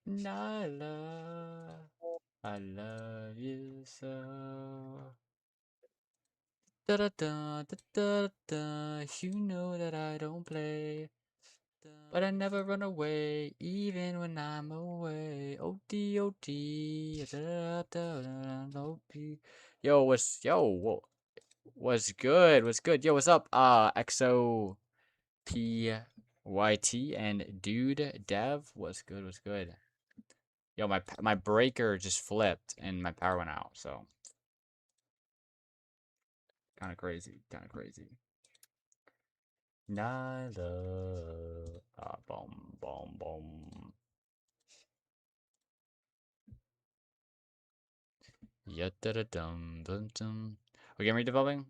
Nyla, I love you so. Da da da da da da. You know that I don't play, but I never run away, even when I'm away. OD OD. Da da da da. OD. Yo, what's good? What's good? Yo, what's up? XO PYT and Dude Dev. What's good? What's good? Yo, my breaker just flipped and my power went out, so kind of crazy, kind of crazy. Nyla, boom, boom, boom. Yeah, da da dum dum dum. We game redeveloping.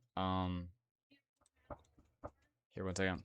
Here, 1 second.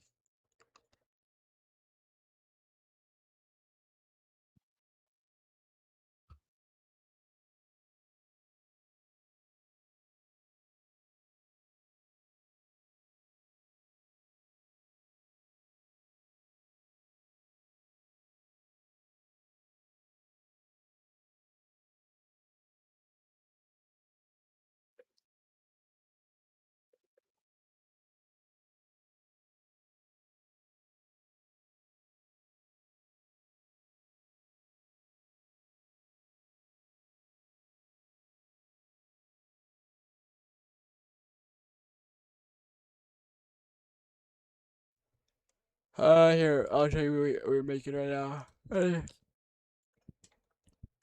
Here, I'll show you what we're making right now.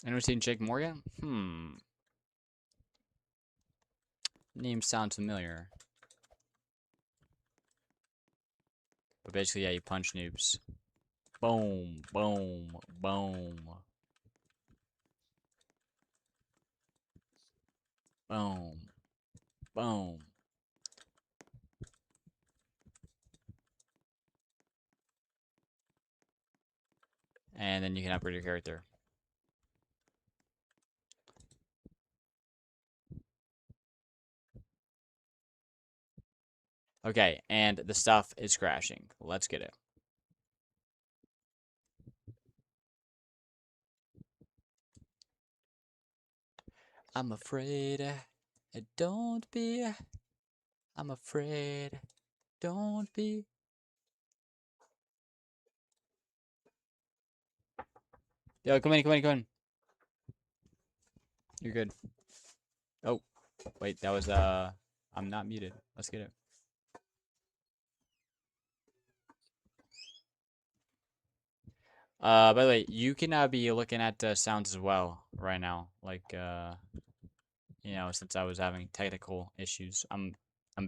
Anyone seen Jake Morgan? Name sounds familiar. But basically, yeah, you punch noobs. Boom, boom, boom. Boom, boom. And then you can upgrade your character. Okay, and the stuff is crashing. Let's get it. I'm afraid. Don't be. I'm afraid. Don't be. Yo, come in, come in, come in. You're good. Oh, wait, that was, I'm not muted. Let's get it. By the way, you can be looking at sounds as well right now. Like, you know, since I was having technical issues, I'm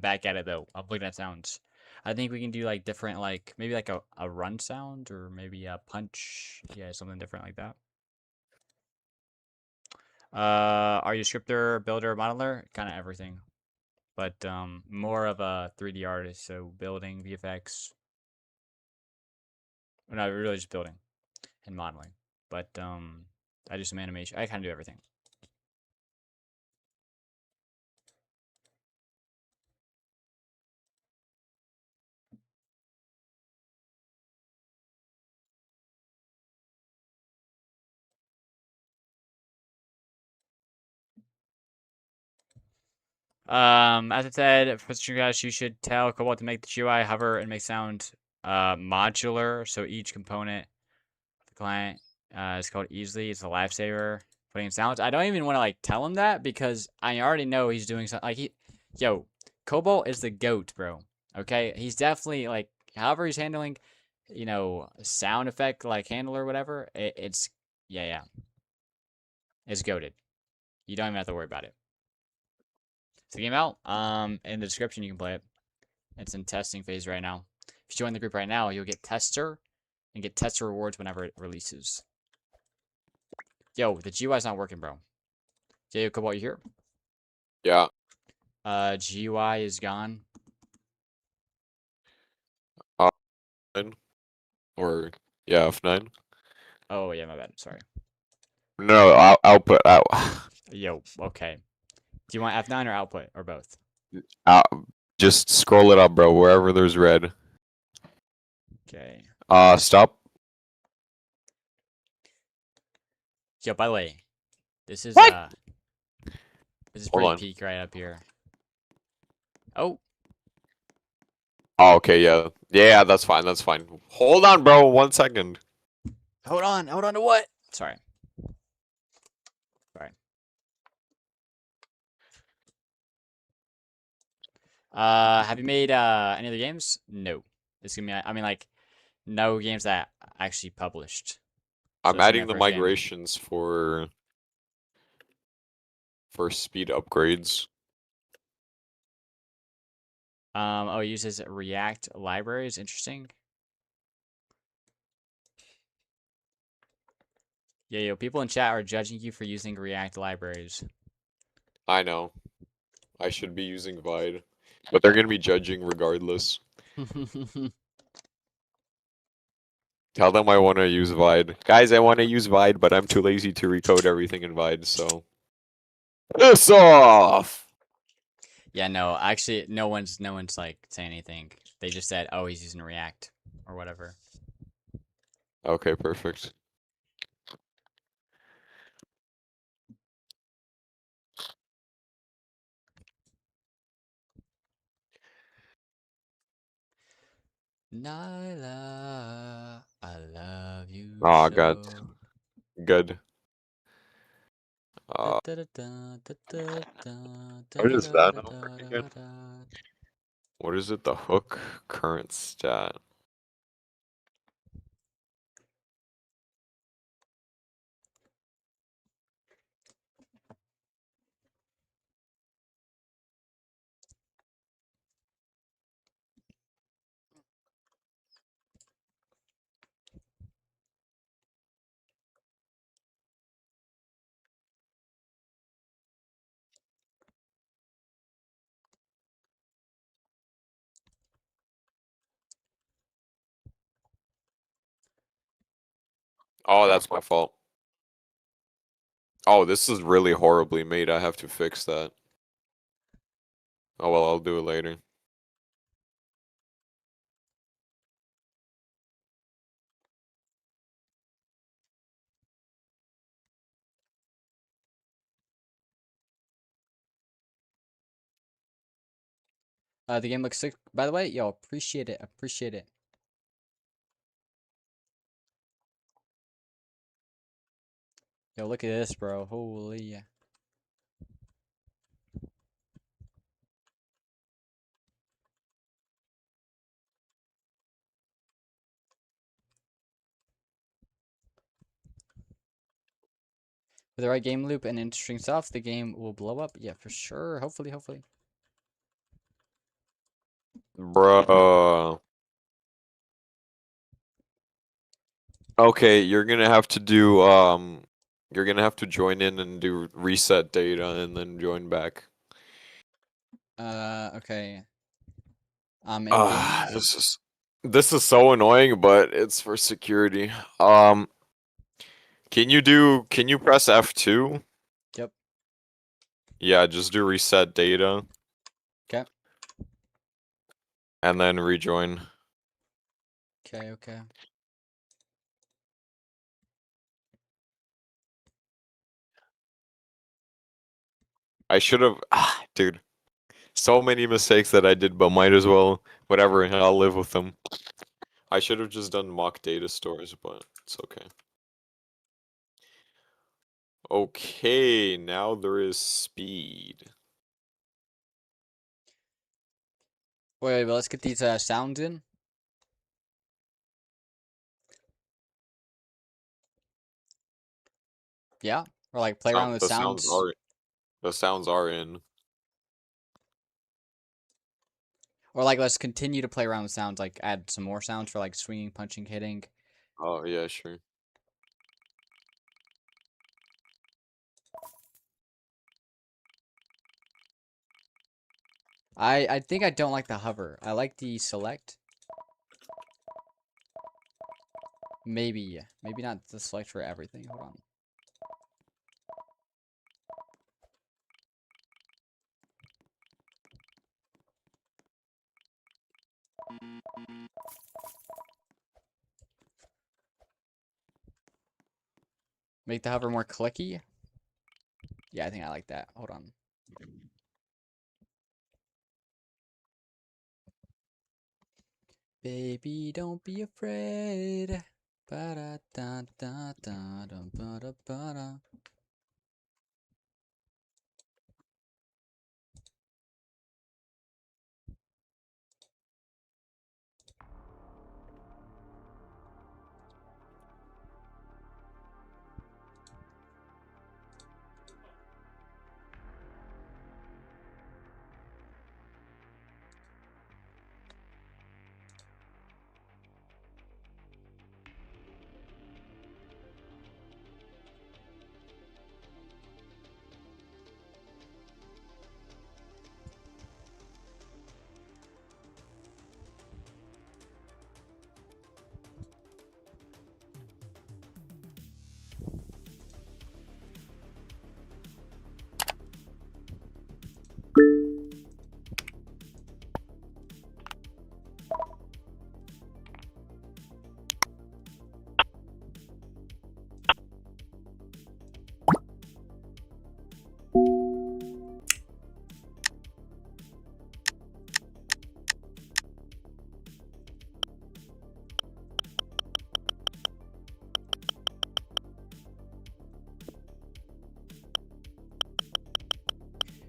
back at it though. I'm looking at sounds. I think we can do like different, like maybe like a run sound or maybe a punch. Yeah, something different like that. Are you a scripter, builder, modeler? Kind of everything, but more of a 3D artist. So building, VFX. No, really just building and modeling. But I do some animation. I kind of do everything. As I said, for you guys, you should tell Cobalt to make the GUI hover and make sound modular. So each component of the client is called easily. It's a lifesaver. Putting in sounds. I don't even want to like tell him that because I already know he's doing something. Like yo, Cobalt is the goat, bro. Okay, he's definitely like however he's handling, you know, sound effect like handle or whatever. It's yeah, it's goated. You don't even have to worry about it. It's the game out. In the description you can play it. It's in testing phase right now. If you join the group right now, you'll get tester and get tester rewards whenever it releases. Yo, the GUI's not working, bro. Yo, Cobalt, you here? Yeah. GUI is gone. F9. Or, yeah, F9. Oh, yeah, my bad. Sorry. No, output out. Yo, okay. Do you want F9 or output or both? out. Just scroll it up, bro, wherever there's red. Okay. Stop. Yo, by the way, this is What? this is Hold pretty on. peak right up here. Oh, Oh, okay, yeah. Yeah, that's fine, that's fine. Hold on, bro, 1 second. hold on to what? Sorry. Sorry. Have you made any other games? No. It's gonna be, I mean, like, no games that actually published. So I'm this is gonna be adding my the first game. migrations for speed upgrades. Oh, it uses React libraries. Interesting. Yeah, yo, people in chat are judging you for using React libraries. I know. I should be using Vide. But they're gonna be judging regardless. Tell them I wanna use Vide. Guys, I wanna use Vide, but I'm too lazy to recode everything in Vide, so. Piss off! Yeah, no, actually, no one's like saying anything. They just said, "Oh, he's using React or whatever." Okay, perfect. Nyla, I love you Oh god. so. Good. Da, Uh, da, da, da, da, da, da, what da, is da, that da, number da, da, again? da. What is it? The hook current stat. Oh, that's my fault. Oh, this is really horribly made. I have to fix that. Oh well, I'll do it later. The game looks sick. By the way, yo, appreciate it. Appreciate it. Yo, look at this, bro. Holy. With the right game loop and interesting stuff, the game will blow up. Yeah, for sure. Hopefully, hopefully. Bruh. Okay, you're gonna have to join in and do reset data and then join back. Okay. In game. This is so annoying, but it's for security. Um, can you press F2? Yep. Yeah, just do reset data Okay. and then rejoin. Okay. Okay. I should have, dude, so many mistakes that I did, but might as well, whatever, I'll live with them. I should have just done mock data stores, but it's okay. Okay, now there is speed. Wait, but let's get these sounds in. Yeah. Or like play around Sound, with sounds. the sounds are in. Or like let's continue to play around with sounds. Like add some more sounds for like swinging, punching, hitting. Oh yeah, sure. I think I don't like the hover. I like the select. Maybe. Maybe not the select for everything. Hold on. Make the hover more clicky. Yeah, I think I like that. Hold on. Baby, don't be afraid. Ba-da-da-da-da-da-ba-da-ba-da.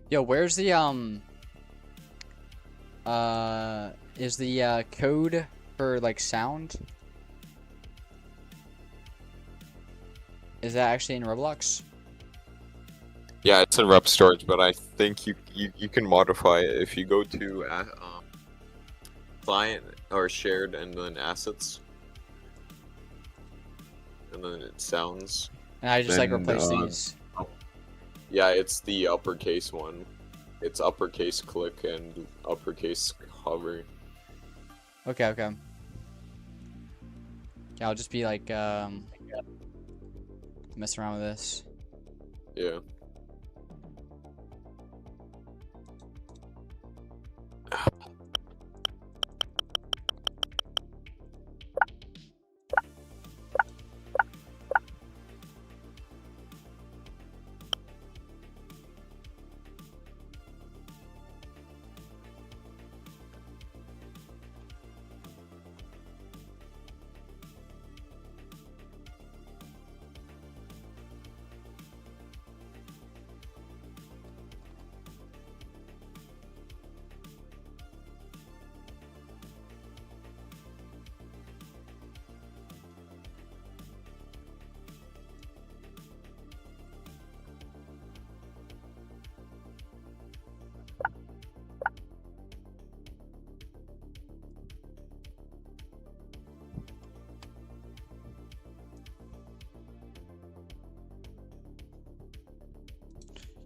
Yo, where's the is the code for like sound? Is that actually in Roblox? Yeah, it's in rep storage, but I think you can modify it if you go to client or shared and then assets, and then it sounds. And I just like Then, replace these. Yeah, it's the uppercase one. It's uppercase click and uppercase hover. Okay, okay. Yeah, I'll just be like messing around with this. Yeah.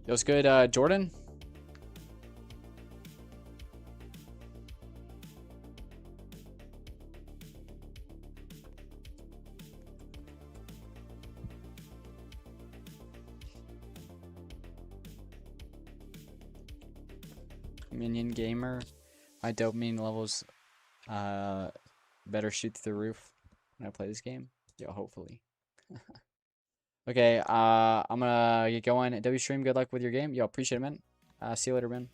Yo, what's good, Jordan? Minion gamer. My dopamine levels better shoot through the roof when I play this game. Yo, hopefully. Okay, I'm gonna get going. W stream, good luck with your game. Yo, appreciate it, man. See you later, man.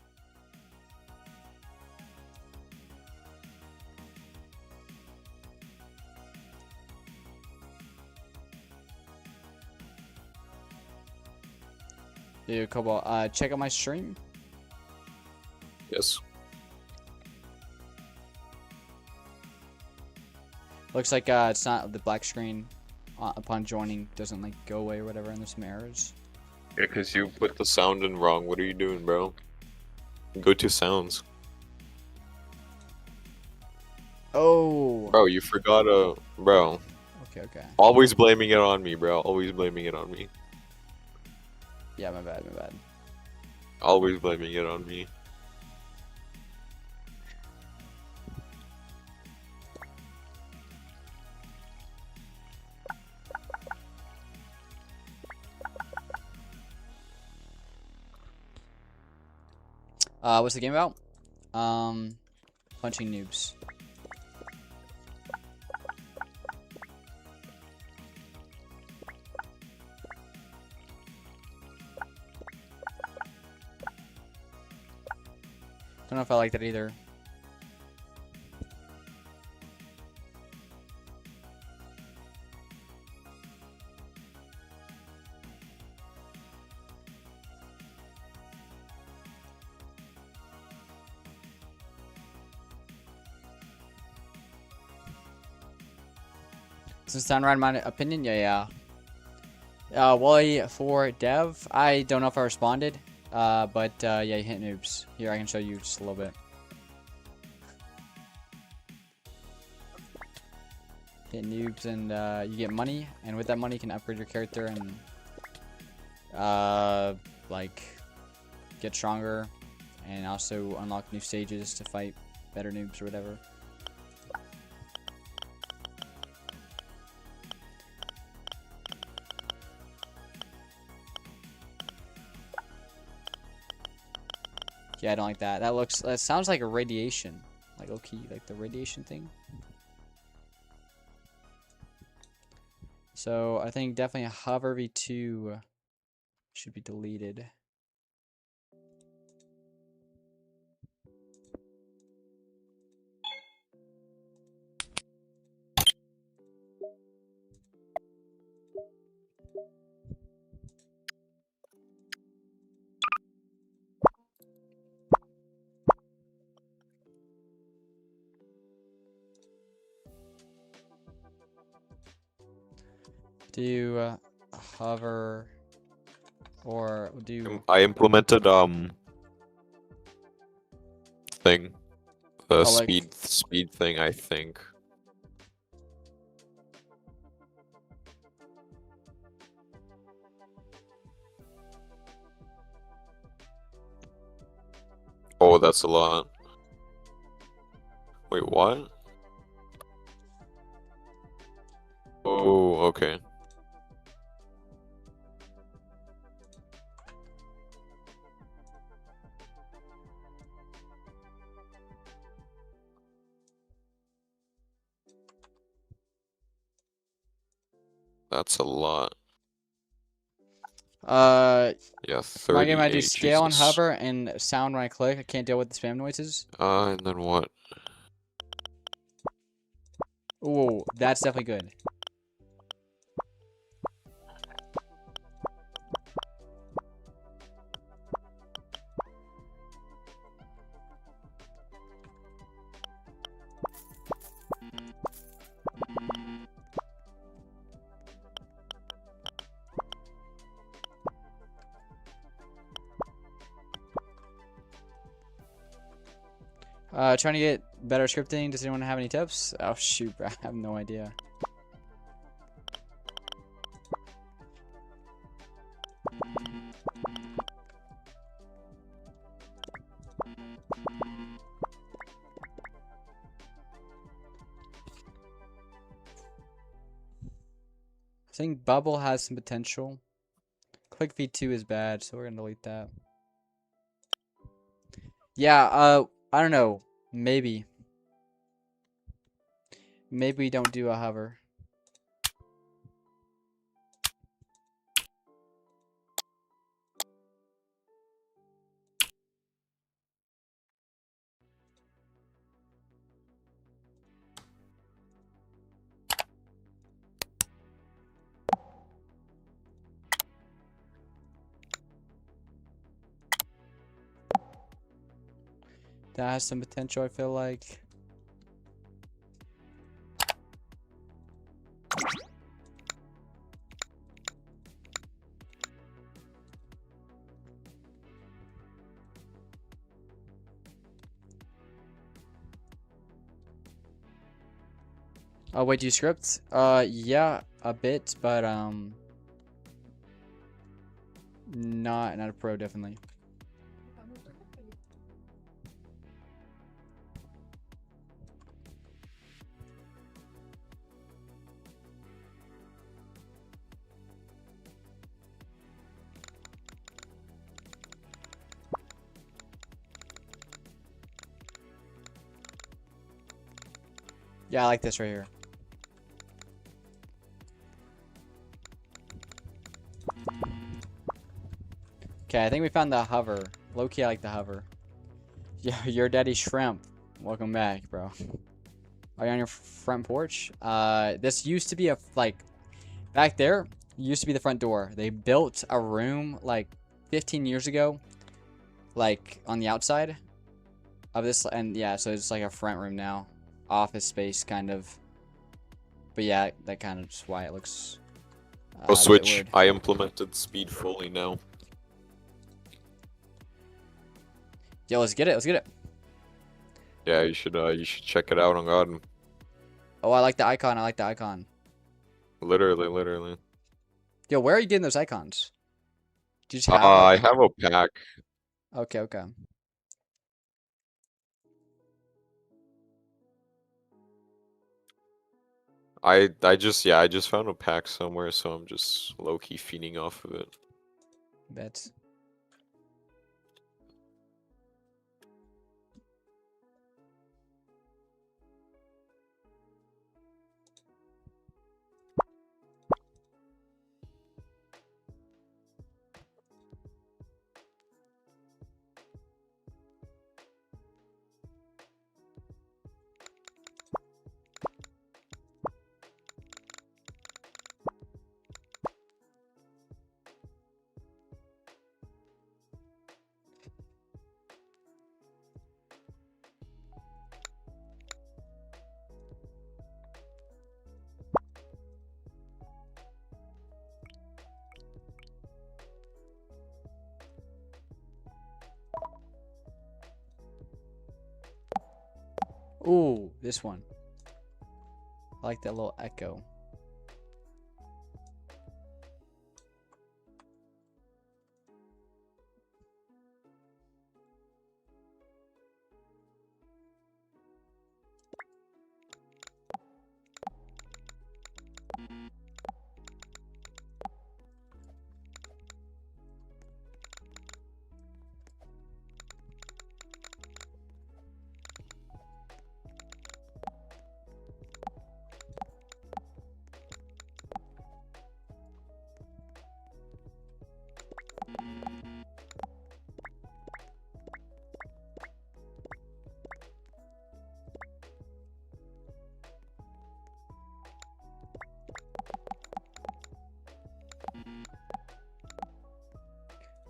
Yo, Cobalt, check out my stream. Yes. Looks like it's not the black screen upon joining doesn't like go away or whatever, and there's some errors. Yeah, because you put the sound in wrong. What are you doing, bro? Go to sounds. Oh. Bro, you forgot bro. Okay, okay. Always blaming it on me, bro. Always blaming it on me. Yeah, my bad, my bad. Always blaming it on me. What's the game about? Punching noobs. Don't know if I like that either. Does it sound right in my opinion? Yeah. Wally for dev. I don't know if I responded. But yeah, you hit noobs. Here, I can show you just a little bit. Hit noobs and you get money, and with that money you can upgrade your character and like get stronger, and also unlock new stages to fight better noobs or whatever. Yeah, I don't like that. That sounds like a radiation. Like, okay, like the radiation thing. So, I think definitely hover v2 should be deleted. Do hover or do I implemented thing, the Oh, like- speed thing. I think. Oh, that's a lot. Wait, what? Oh, okay. That's a lot. Yeah, my game I do 38, scale and Jesus. hover and sound when I click. I can't deal with the spam noises. And then what? Ooh, that's definitely good. Trying to get better scripting. Does anyone have any tips? Oh shoot, bro. I have no idea. I think Bubble has some potential. Click V2 is bad, so we're gonna delete that. Yeah, I don't know. Maybe. Maybe we don't do a hover. That has some potential, I feel like. Oh, wait, do you script? Yeah, a bit, but, not a pro, definitely. Yeah, I like this right here. Okay, I think we found the hover. Low-key, I like the hover. Yeah, your daddy shrimp. Welcome back, bro. Are you on your front porch? This used to be a back there used to be the front door. They built a room like 15 years ago, like on the outside of this, and yeah, so it's like a front room now, office space kind of. But yeah, that kind of just why it looks Oh, a bit switch. weird. I implemented speed fully now. Yo, let's get it. Let's get it. Yeah, you should check it out on God. Oh, I like the icon. I like the icon. Literally. Yo, where are you getting those icons? Do you just have I like? have a pack. Okay, okay. I just found a pack somewhere, so I'm just low-key feeding off of it. Bet. Ooh, this one. I like that little echo.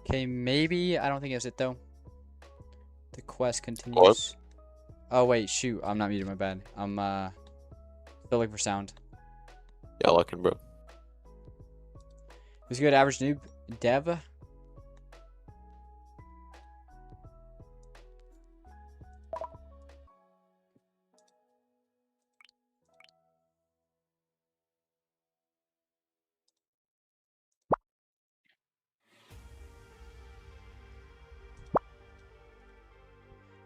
Okay, maybe I don't think it's it though. The quest continues. Oh wait, shoot! I'm not muted. My bad. I'm still looking for sound. Yeah, looking, bro. Who's good? Average noob dev.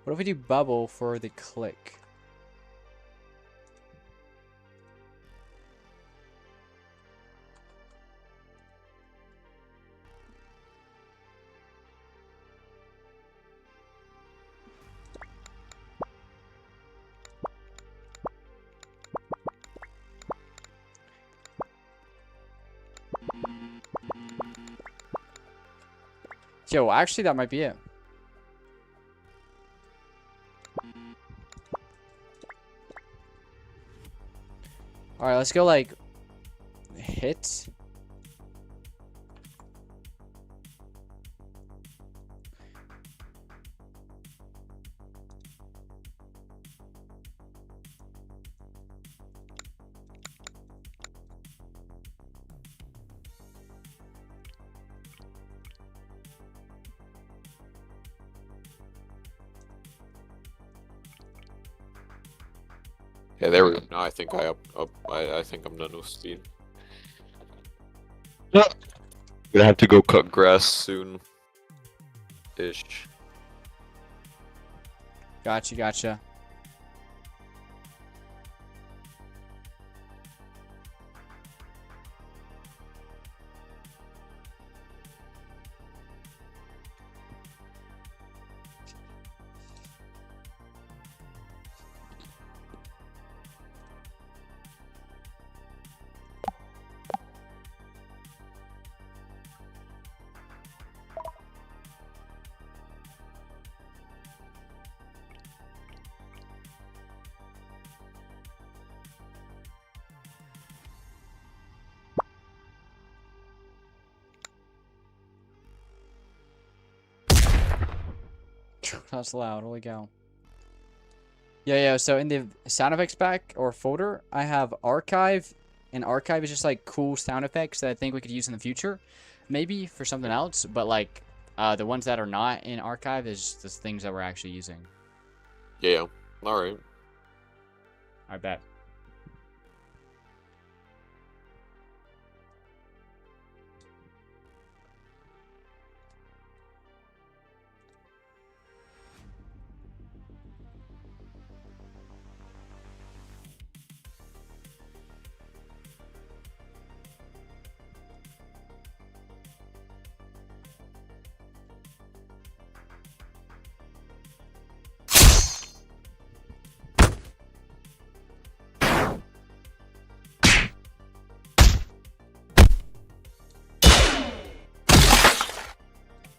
What if we do bubble for the click? Yo, actually, that might be it. All right, let's go like hit. Yeah, there we go. Now I think I think I'm done with speed. Gonna have to go cut grass soon. Ish. Gotcha, gotcha. That's loud. Holy cow. Yeah. So in the sound effects pack or folder, I have archive, and archive is just like cool sound effects that I think we could use in the future, maybe for something else. But like, the ones that are not in archive is just things that we're actually using. Yeah. All right. I bet.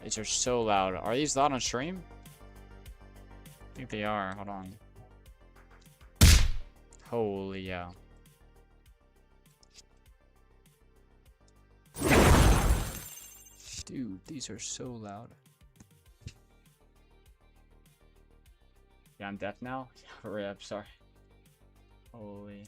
These are so loud. Are these loud on stream? I think they are. Hold on. Holy yeah. Dude, these are so loud. Yeah, I'm deaf now. Rip, sorry. Holy.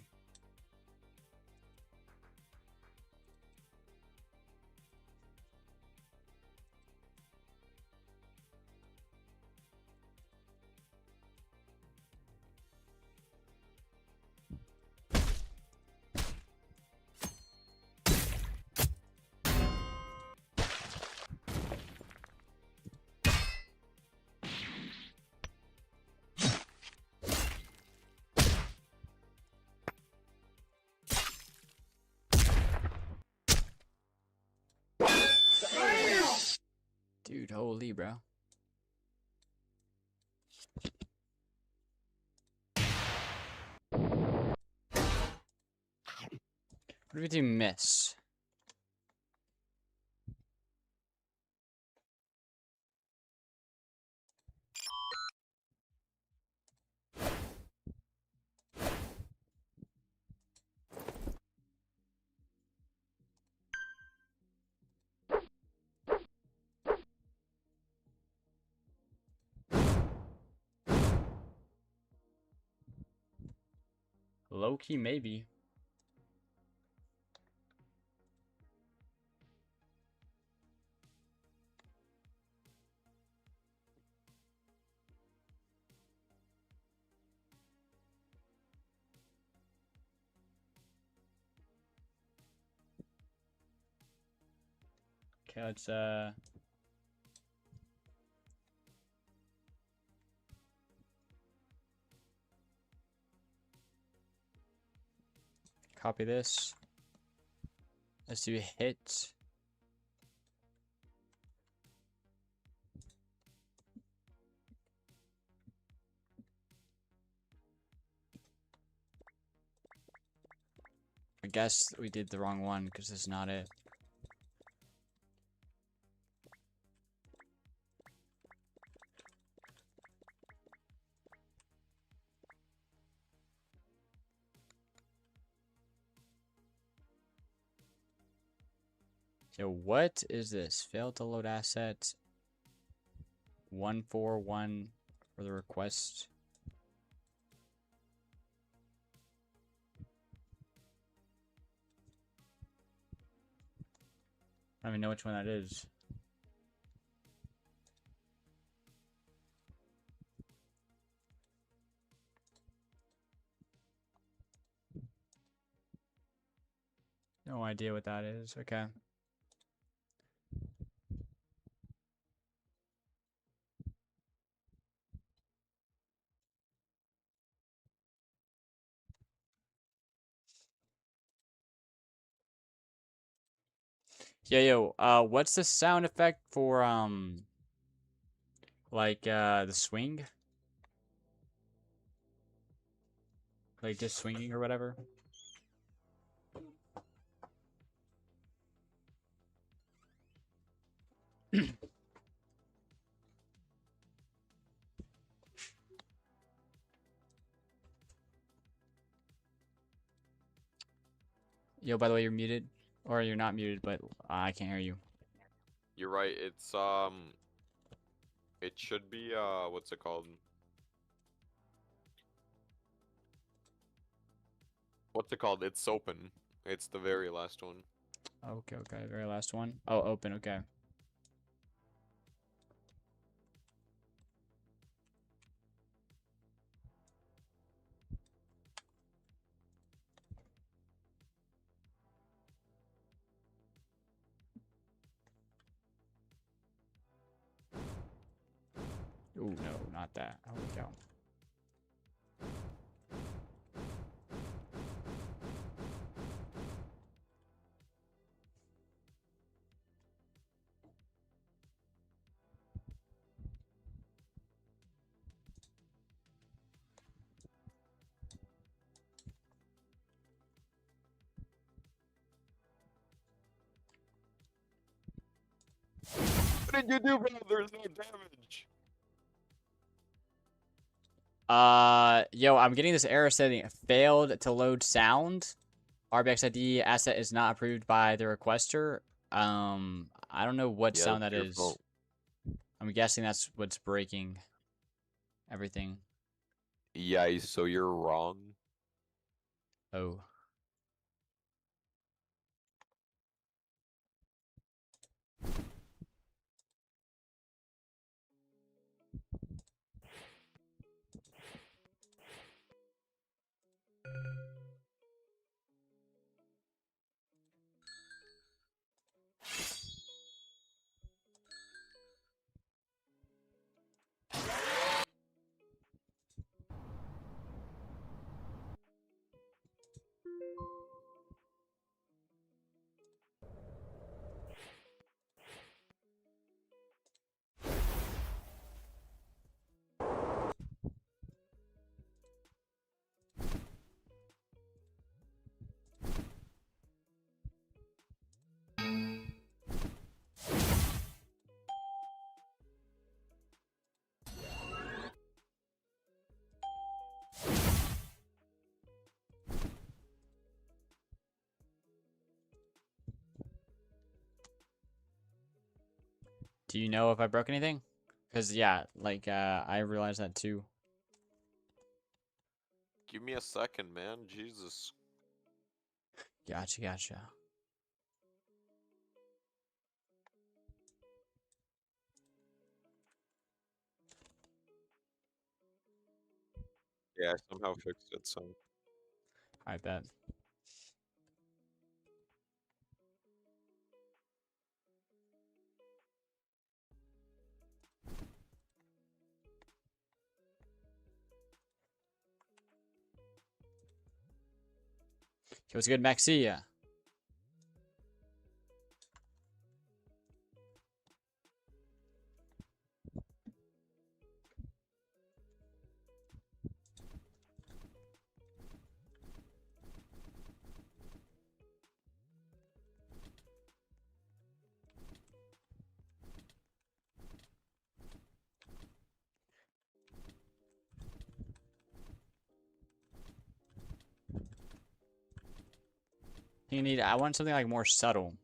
Dude, holy, bro. What did we miss? Low key, maybe. Okay, let's copy this. Let's do hit. I guess we did the wrong one because this is not it. So what is this? Failed to load asset 141 for the request. I don't even know which one that is. No idea what that is. Okay. Yeah, yo, what's the sound effect for like the swing? Like just swinging or whatever? Yo, by the way, you're muted. Or you're not muted, but I can't hear you. You're right. It's It should be what's it called? What's it called? It's open. It's the very last one. Okay, okay. Very last one. Oh, open. Okay. Ooh, no, not that. Holy cow. What did you do, bro? There's no damage. Yo, I'm getting this error saying failed to load sound. RBX ID asset is not approved by the requester. I don't know what Yeah, sound it's that your is. fault. I'm guessing that's what's breaking everything. Yeah, so you're wrong. Oh. Do you know if I broke anything? Because, yeah, like, I realized that too. Give me a second, man. Jesus. Gotcha, gotcha. Yeah, I somehow fixed it, so. I bet. It was good, Maxi. Yeah. You need. I want something like more subtle.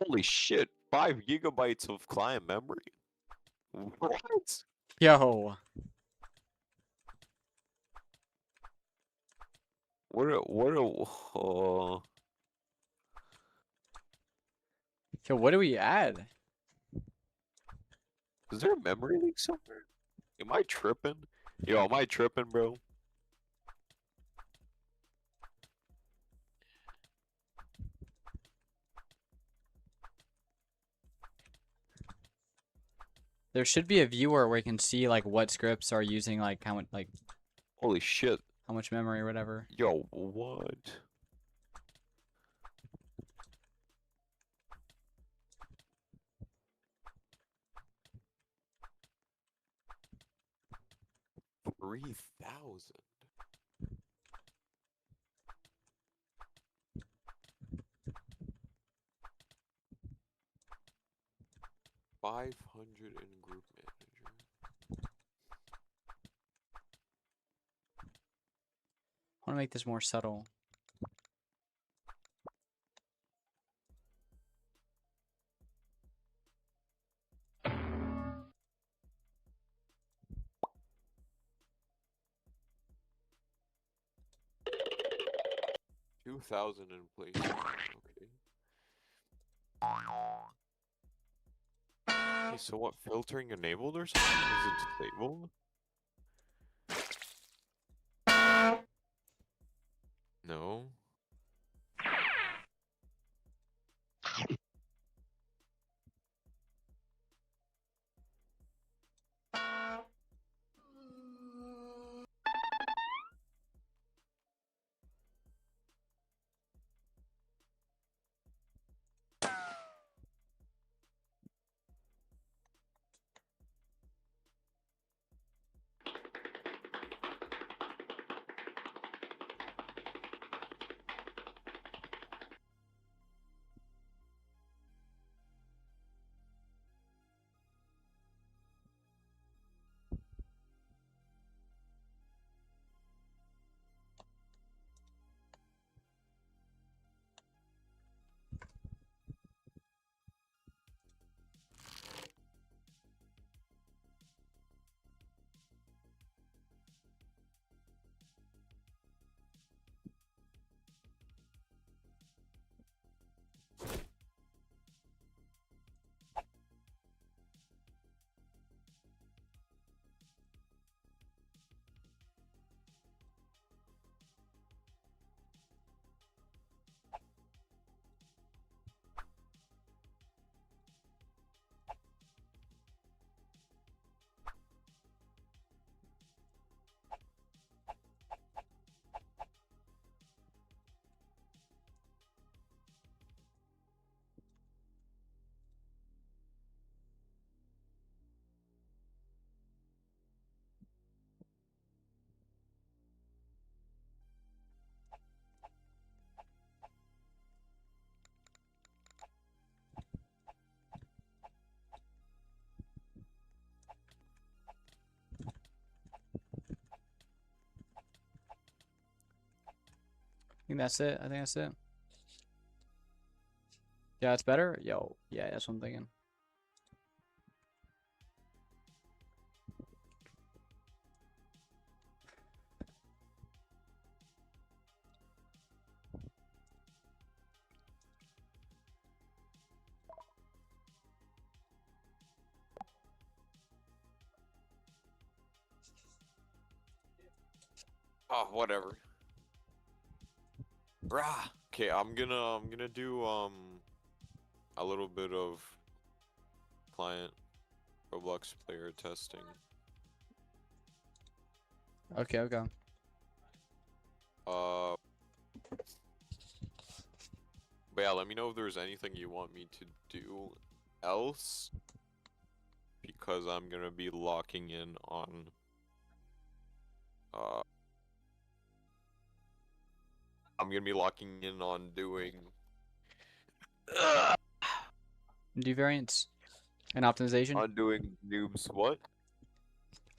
Holy shit! 5 GB of client memory. What? Yo. Oh. Yo, what do we add? Is there a memory leak somewhere? Am I tripping? Yo, am I tripping, bro? There should be a viewer where we can see like what scripts are using like Holy shit. how much memory or whatever. Yo, what? $3,000. $500 in group manager. I want to make this more subtle. $2,000 in place. Okay. Hey, so what? Filtering enabled or something? Is it disabled? No. I think that's it. I think that's it. Yeah, it's better. Yo, yeah, that's what I'm thinking. Oh, whatever. Rah. Okay, I'm gonna do a little bit of client Roblox player testing. Okay, okay. But yeah, let me know if there's anything you want me to do else, because I'm gonna be locking in on I'm gonna be locking in on doing Do variants and optimization. on doing noobs what?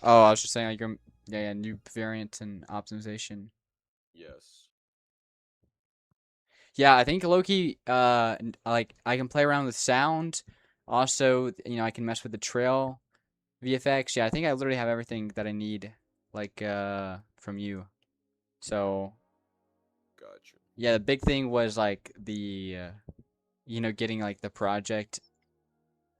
Oh, I was just saying like yeah, new variants and optimization. Yes. Yeah, I think Loki, like I can play around with sound. Also, I can mess with the trail VFX. Yeah, I think I literally have everything that I need, like, from you. So, Gotcha. yeah, the big thing was like getting like the project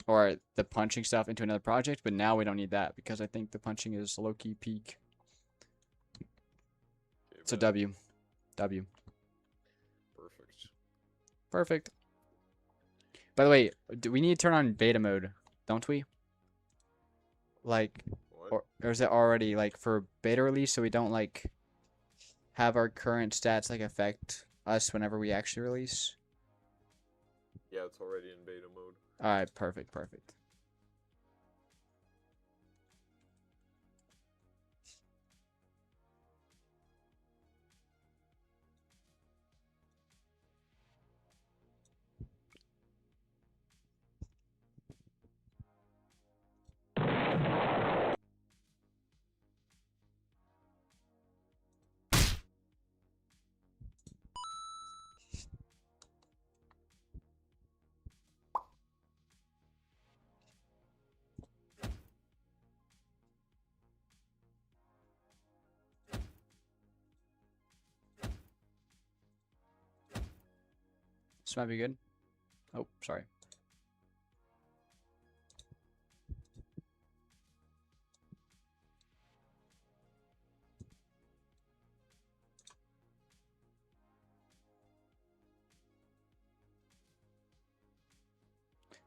or the punching stuff into another project, but now we don't need that because I think the punching is low-key peak. Okay, So bet. W. W. Perfect. Perfect. By the way, do we need to turn on beta mode, don't we? Like, What? or is it already like for beta release so we don't like have our current stats like affect us whenever we actually release? Yeah, it's already in beta mode. All right, perfect, perfect. This might be good. Oh, sorry.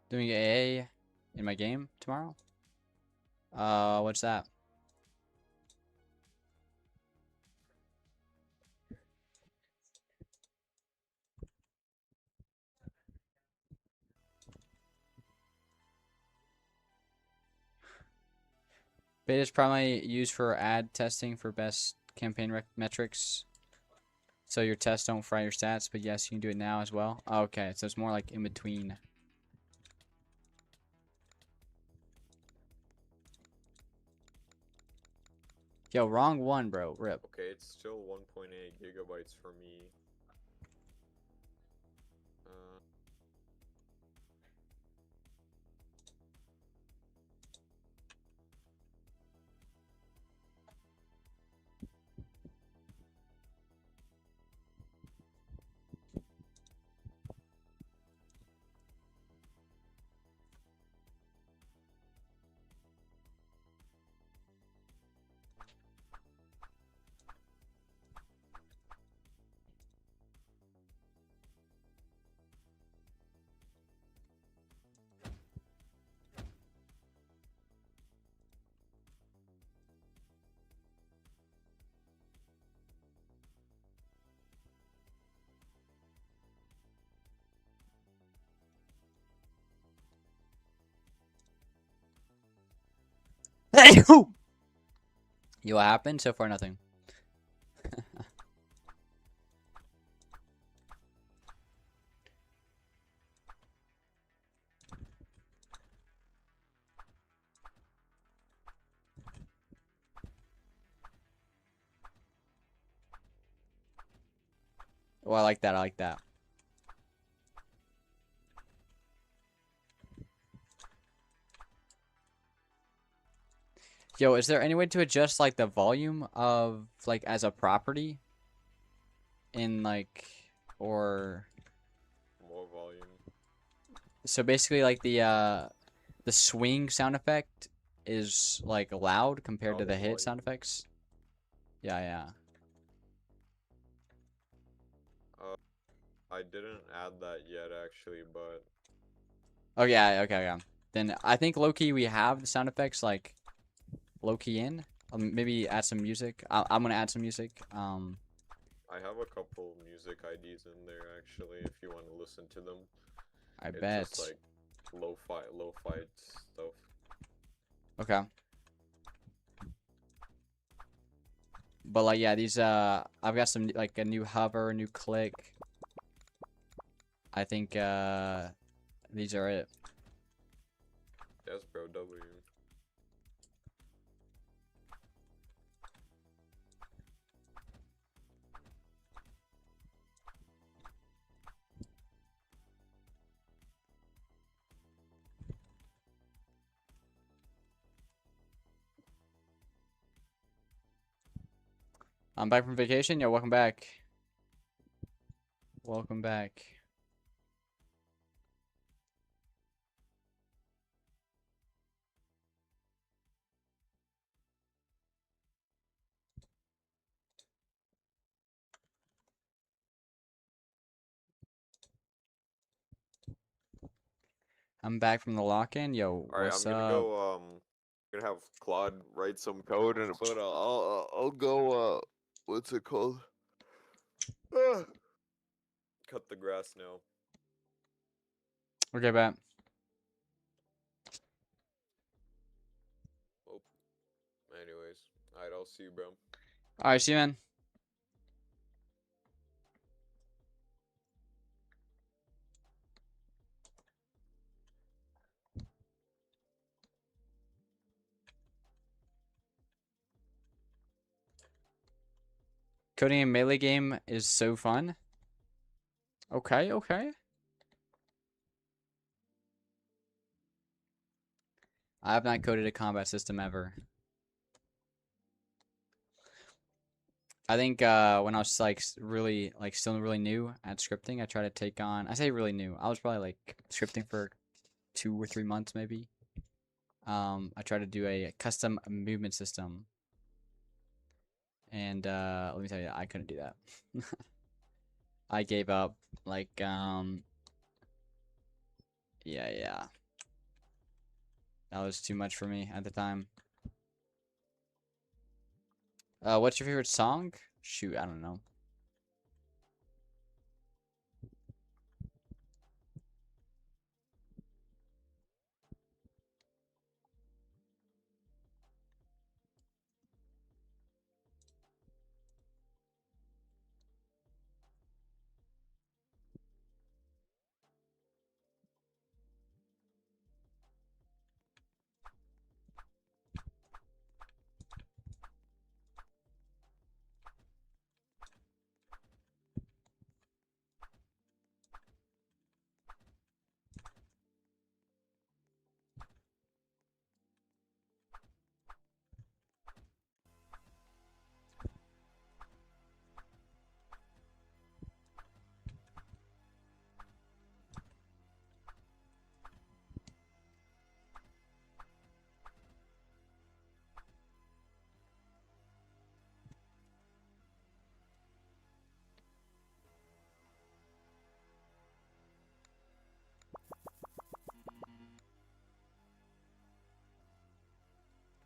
Doing AA in my game tomorrow. What's that? Beta is primarily used for ad testing for best campaign metrics. So your tests don't fry your stats, but yes, you can do it now as well. Okay, so it's more like in between. Yo, wrong one, bro. Rip. Okay, it's still 1.8 gigabytes for me. Uh, Hey, you what happened? So far, nothing. Oh, I like that. I like that. Yo, is there any way to adjust like the volume of like as a property in like or more volume. so basically like the swing sound effect is like loud compared Oh, to the the hit sound volume. effects? Yeah, yeah. I didn't add that yet actually, but Oh yeah, okay, yeah. Then I think low-key we have the sound effects like low-key in. Maybe add some music. I'm gonna add some music. I have a couple music IDs in there actually if you want to listen to them. I It's bet. just like lo-fi stuff. Okay. But like yeah, these I've got some like a new hover, a new click. I think these are it. Yes, bro, W. I'm back from vacation. Yo, welcome back. Welcome back. I'm back from the lock-in. Yo, All right, I'm what's gonna up? go. Gonna have Claude write some code, and but I'll go. What's it called? Ah, cut the grass now. Okay, bet. Oh, anyways, alright, I'll see you, bro. All right, see you, man. Coding a melee game is so fun. Okay, okay. I have not coded a combat system ever. I think when I was like really like still really new at scripting, I tried to take on. I say really new. I was probably like scripting for 2 or 3 months maybe. I tried to do a custom movement system, and let me tell you, I couldn't do that. I gave up. Like yeah, that was too much for me at the time. What's your favorite song? Shoot, I don't know.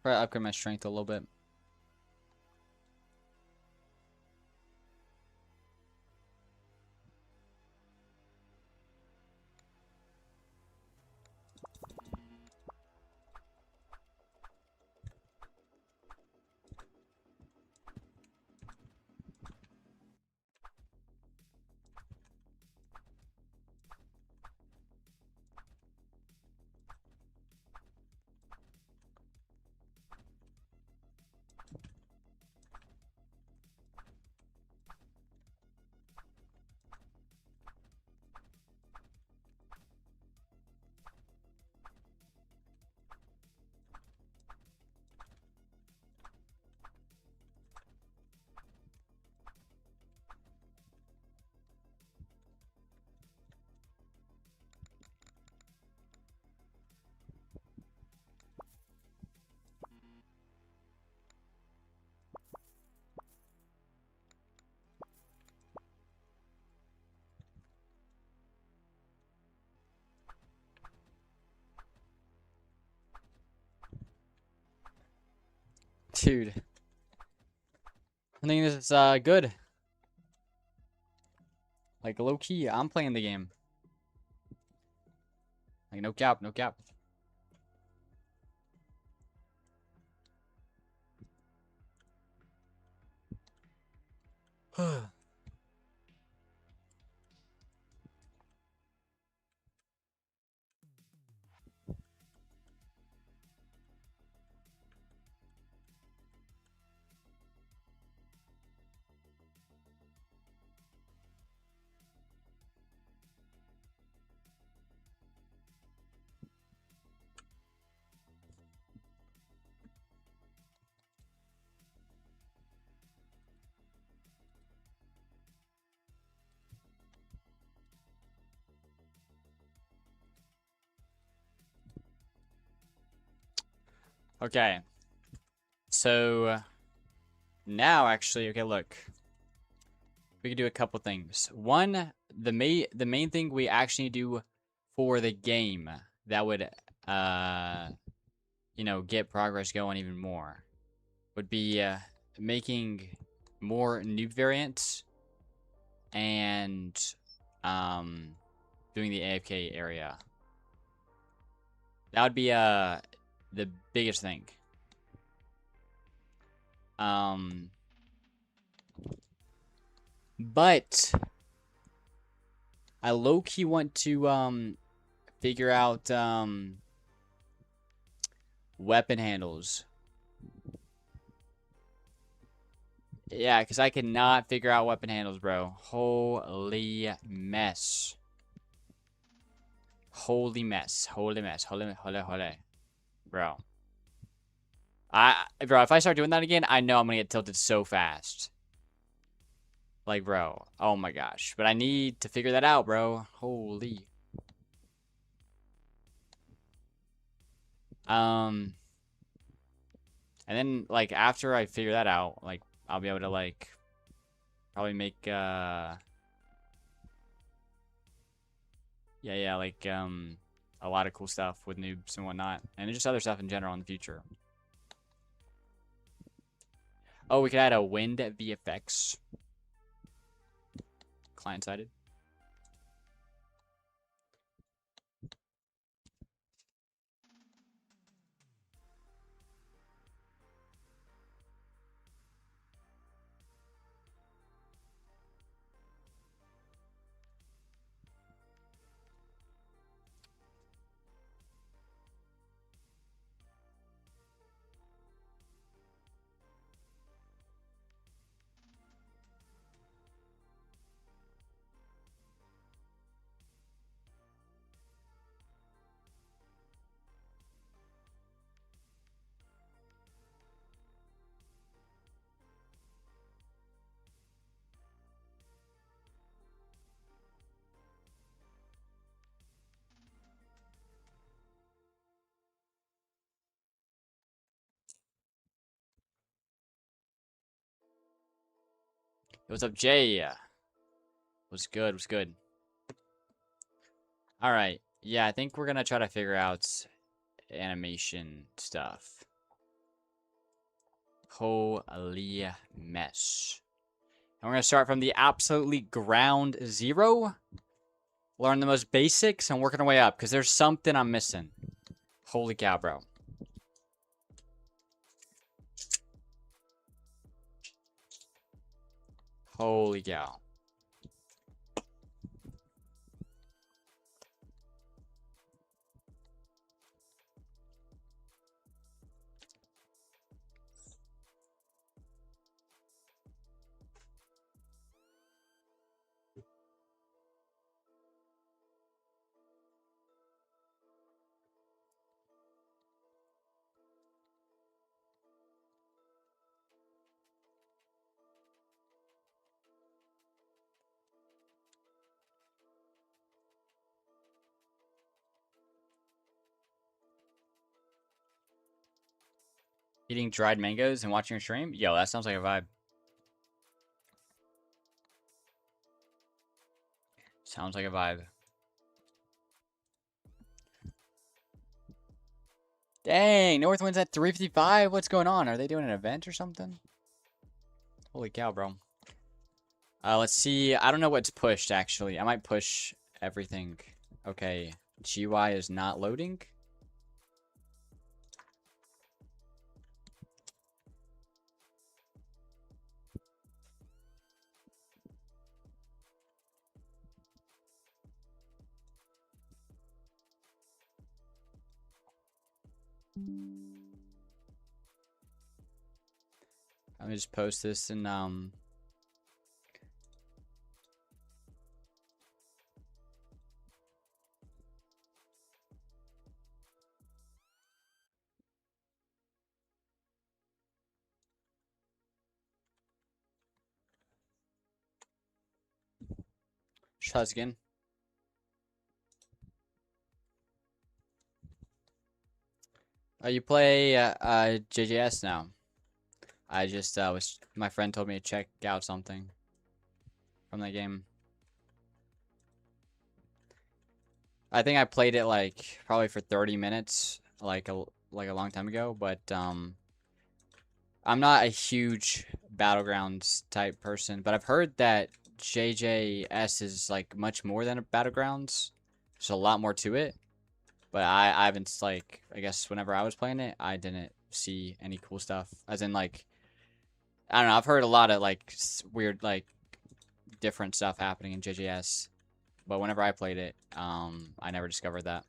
Probably upgrade my strength a little bit. Dude, I think this is good. Like low key, I'm playing the game. Like no cap, no cap. Okay. So now actually, okay, look. We can do a couple things. One, the main thing we actually need to do for the game that would you know, get progress going even more would be making more noob variants and doing the AFK area. That would be the biggest thing. But I low-key want to figure out weapon handles. Yeah, because I cannot figure out weapon handles, bro. Holy mess. Holy mess. Holy mess. Holy. Bro. Bro, if I start doing that again, I know I'm gonna get tilted so fast. Like, bro. Oh my gosh. But I need to figure that out, bro. Holy. And then, like, after I figure that out, like, I'll be able to, like, probably make, yeah, like, a lot of cool stuff with noobs and whatnot. And just other stuff in general in the future. Oh, we could add a wind VFX. Client-sided. What's up, Jay? What's good? What's good? All right. Yeah, I think we're gonna try to figure out animation stuff. Holy mess. And we're gonna start from the absolutely ground zero. Learn the most basics and working our way up, because there's something I'm missing. Holy cow, bro. Holy cow. Eating dried mangoes and watching your stream? Yo, that sounds like a vibe. Sounds like a vibe. Dang, Northwind's at 355? What's going on? Are they doing an event or something? Holy cow, bro. Let's see. I don't know what's pushed, actually. I might push everything. Okay. GUI is not loading. Let me just post this in try this again. You play JJS now. I just my friend told me to check out something from that game. I think I played it like probably for 30 minutes, like a long time ago, but I'm not a huge Battlegrounds type person, but I've heard that JJS is like much more than a Battlegrounds. There's a lot more to it. But I haven't, like, I guess whenever I was playing it, I didn't see any cool stuff. As in, like, I don't know, I've heard a lot of, like, weird, like, different stuff happening in JJS. But whenever I played it, I never discovered that.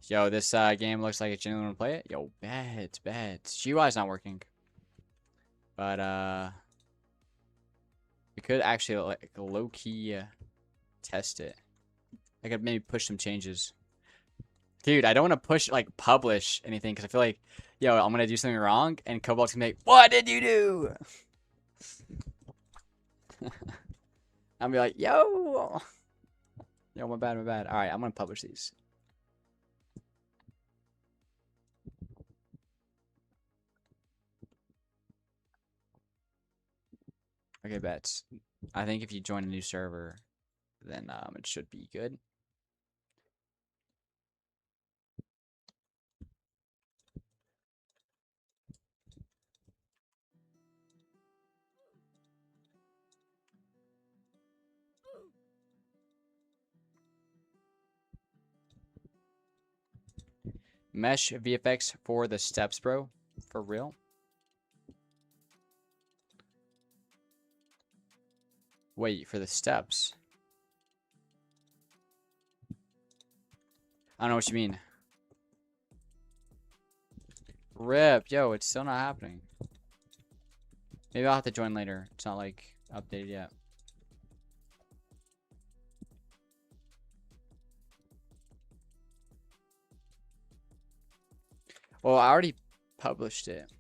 Yo, this game looks like it's genuine to play it. Yo, bets. GUI's not working. But, we could actually, like, low-key test it. I could maybe push some changes. Dude, I don't want to push, like, publish anything, because I feel like, yo, I'm going to do something wrong, and Cobalt's going to be like, what did you do? I'll be like, yo, my bad. All right, I'm going to publish these. Okay, bets. I think if you join a new server, then it should be good. Mesh VFX for the steps, bro. For real. Wait, for the steps. I don't know what you mean. Rip, yo, it's still not happening. Maybe I'll have to join later. It's not like updated yet. Well, I already published it.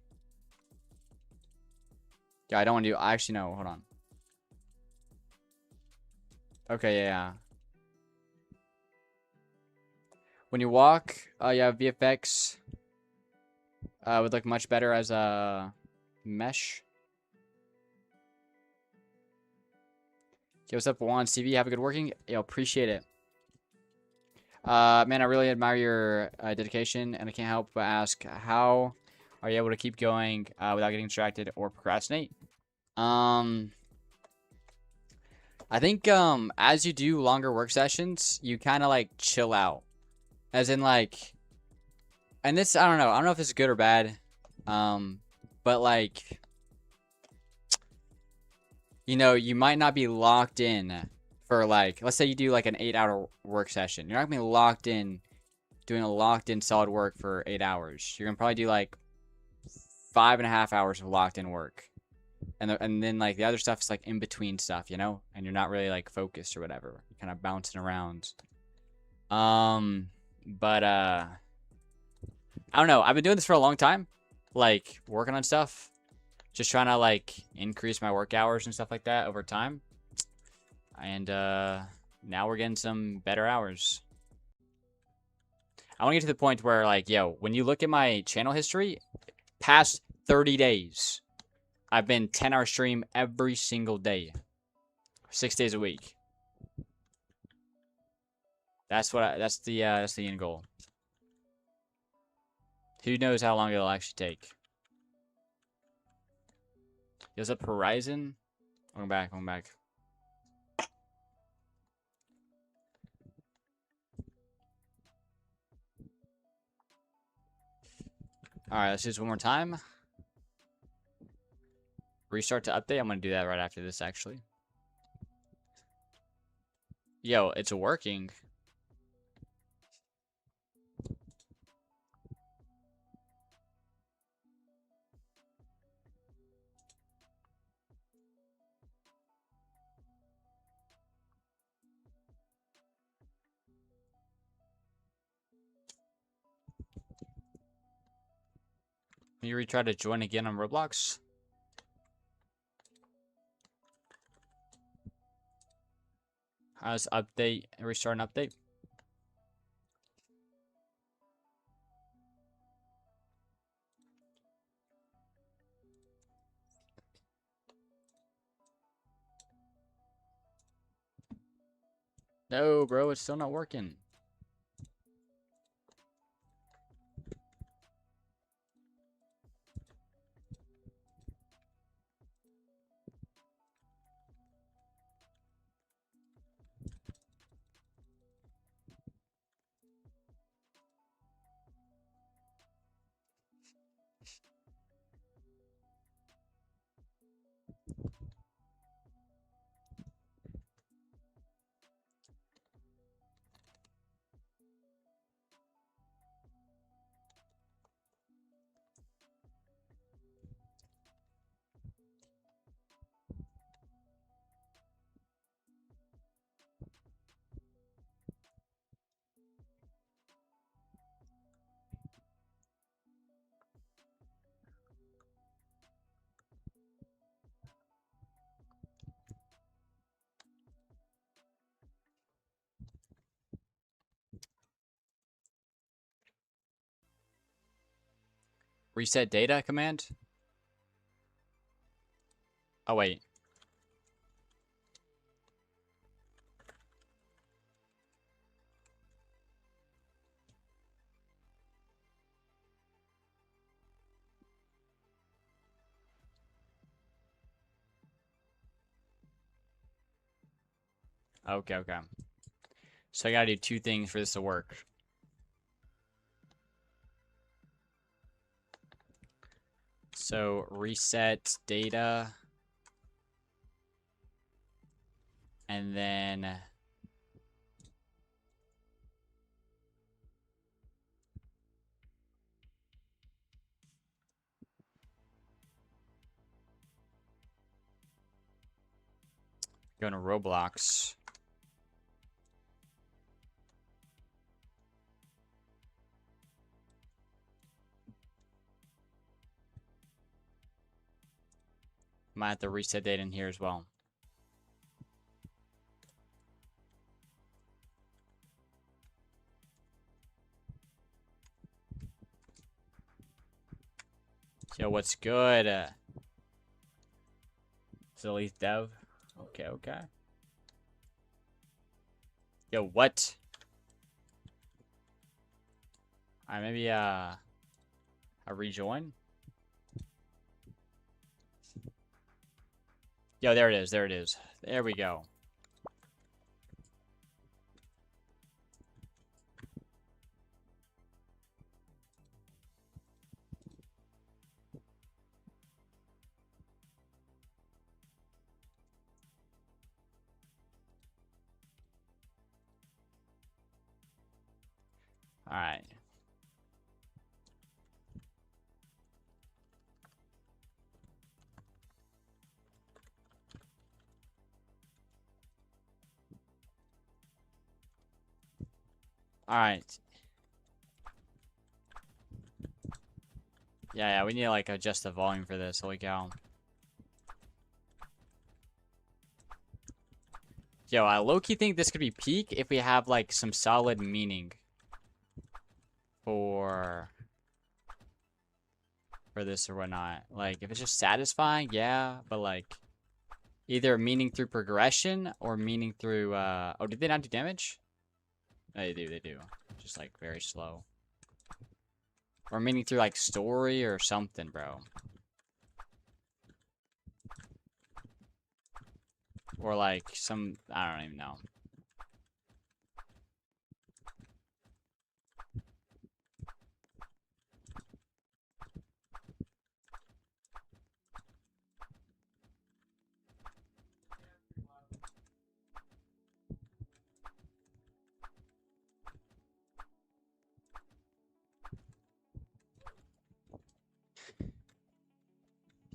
Yeah, I don't want to do. I actually know. Hold on. Okay, yeah. When you walk, you have VFX. Would look much better as a mesh. Yo, what's up, Juan CV? Have a good working. Yo, appreciate it. Man, I really admire your dedication, and I can't help but ask, how are you able to keep going without getting distracted or procrastinate? I think as you do longer work sessions, you kind of like chill out. As in like, and this, I don't know if this is good or bad. But like, you know, you might not be locked in for like, let's say you do like an 8-hour work session. You're not gonna be locked in doing a locked in solid work for 8 hours. You're gonna probably do like 5.5 hours of locked in work. And then like the other stuff is like in between stuff, you know, and you're not really like focused or whatever. You're kind of bouncing around. But I don't know. I've been doing this for a long time, like working on stuff, just trying to like increase my work hours and stuff like that over time. And now we're getting some better hours. I want to get to the point where like, yo, when you look at my channel history, past 30 days. I've been 10-hour stream every single day, 6 days a week. That's the end goal. Who knows how long it'll actually take? What's up, Horizon? Welcome back. All right, let's do this one more time. Restart to update. I'm gonna do that right after this, actually. Yo, it's working. Can you retry to join again on Roblox? How's update? Restart an update. No, bro, it's still not working. Reset data command? Oh, wait. Okay, okay. So I gotta do two things for this to work. So reset data. And then go to Roblox. Might have to reset data in here as well. Yo, what's good? Silly dev. Okay, okay. Yo, what? Alright, maybe a rejoin. Yo, there it is. There it is. There we go. All right. All right. Yeah, we need to like adjust the volume for this. Holy cow. Yo, I low-key think this could be peak if we have like some solid meaning for this or whatnot. Like if it's just satisfying, yeah, but like either meaning through progression or meaning through oh, did they not do damage? Oh, they do. Just like very slow. Or meaning through like story or something, bro. Or like some, I don't even know.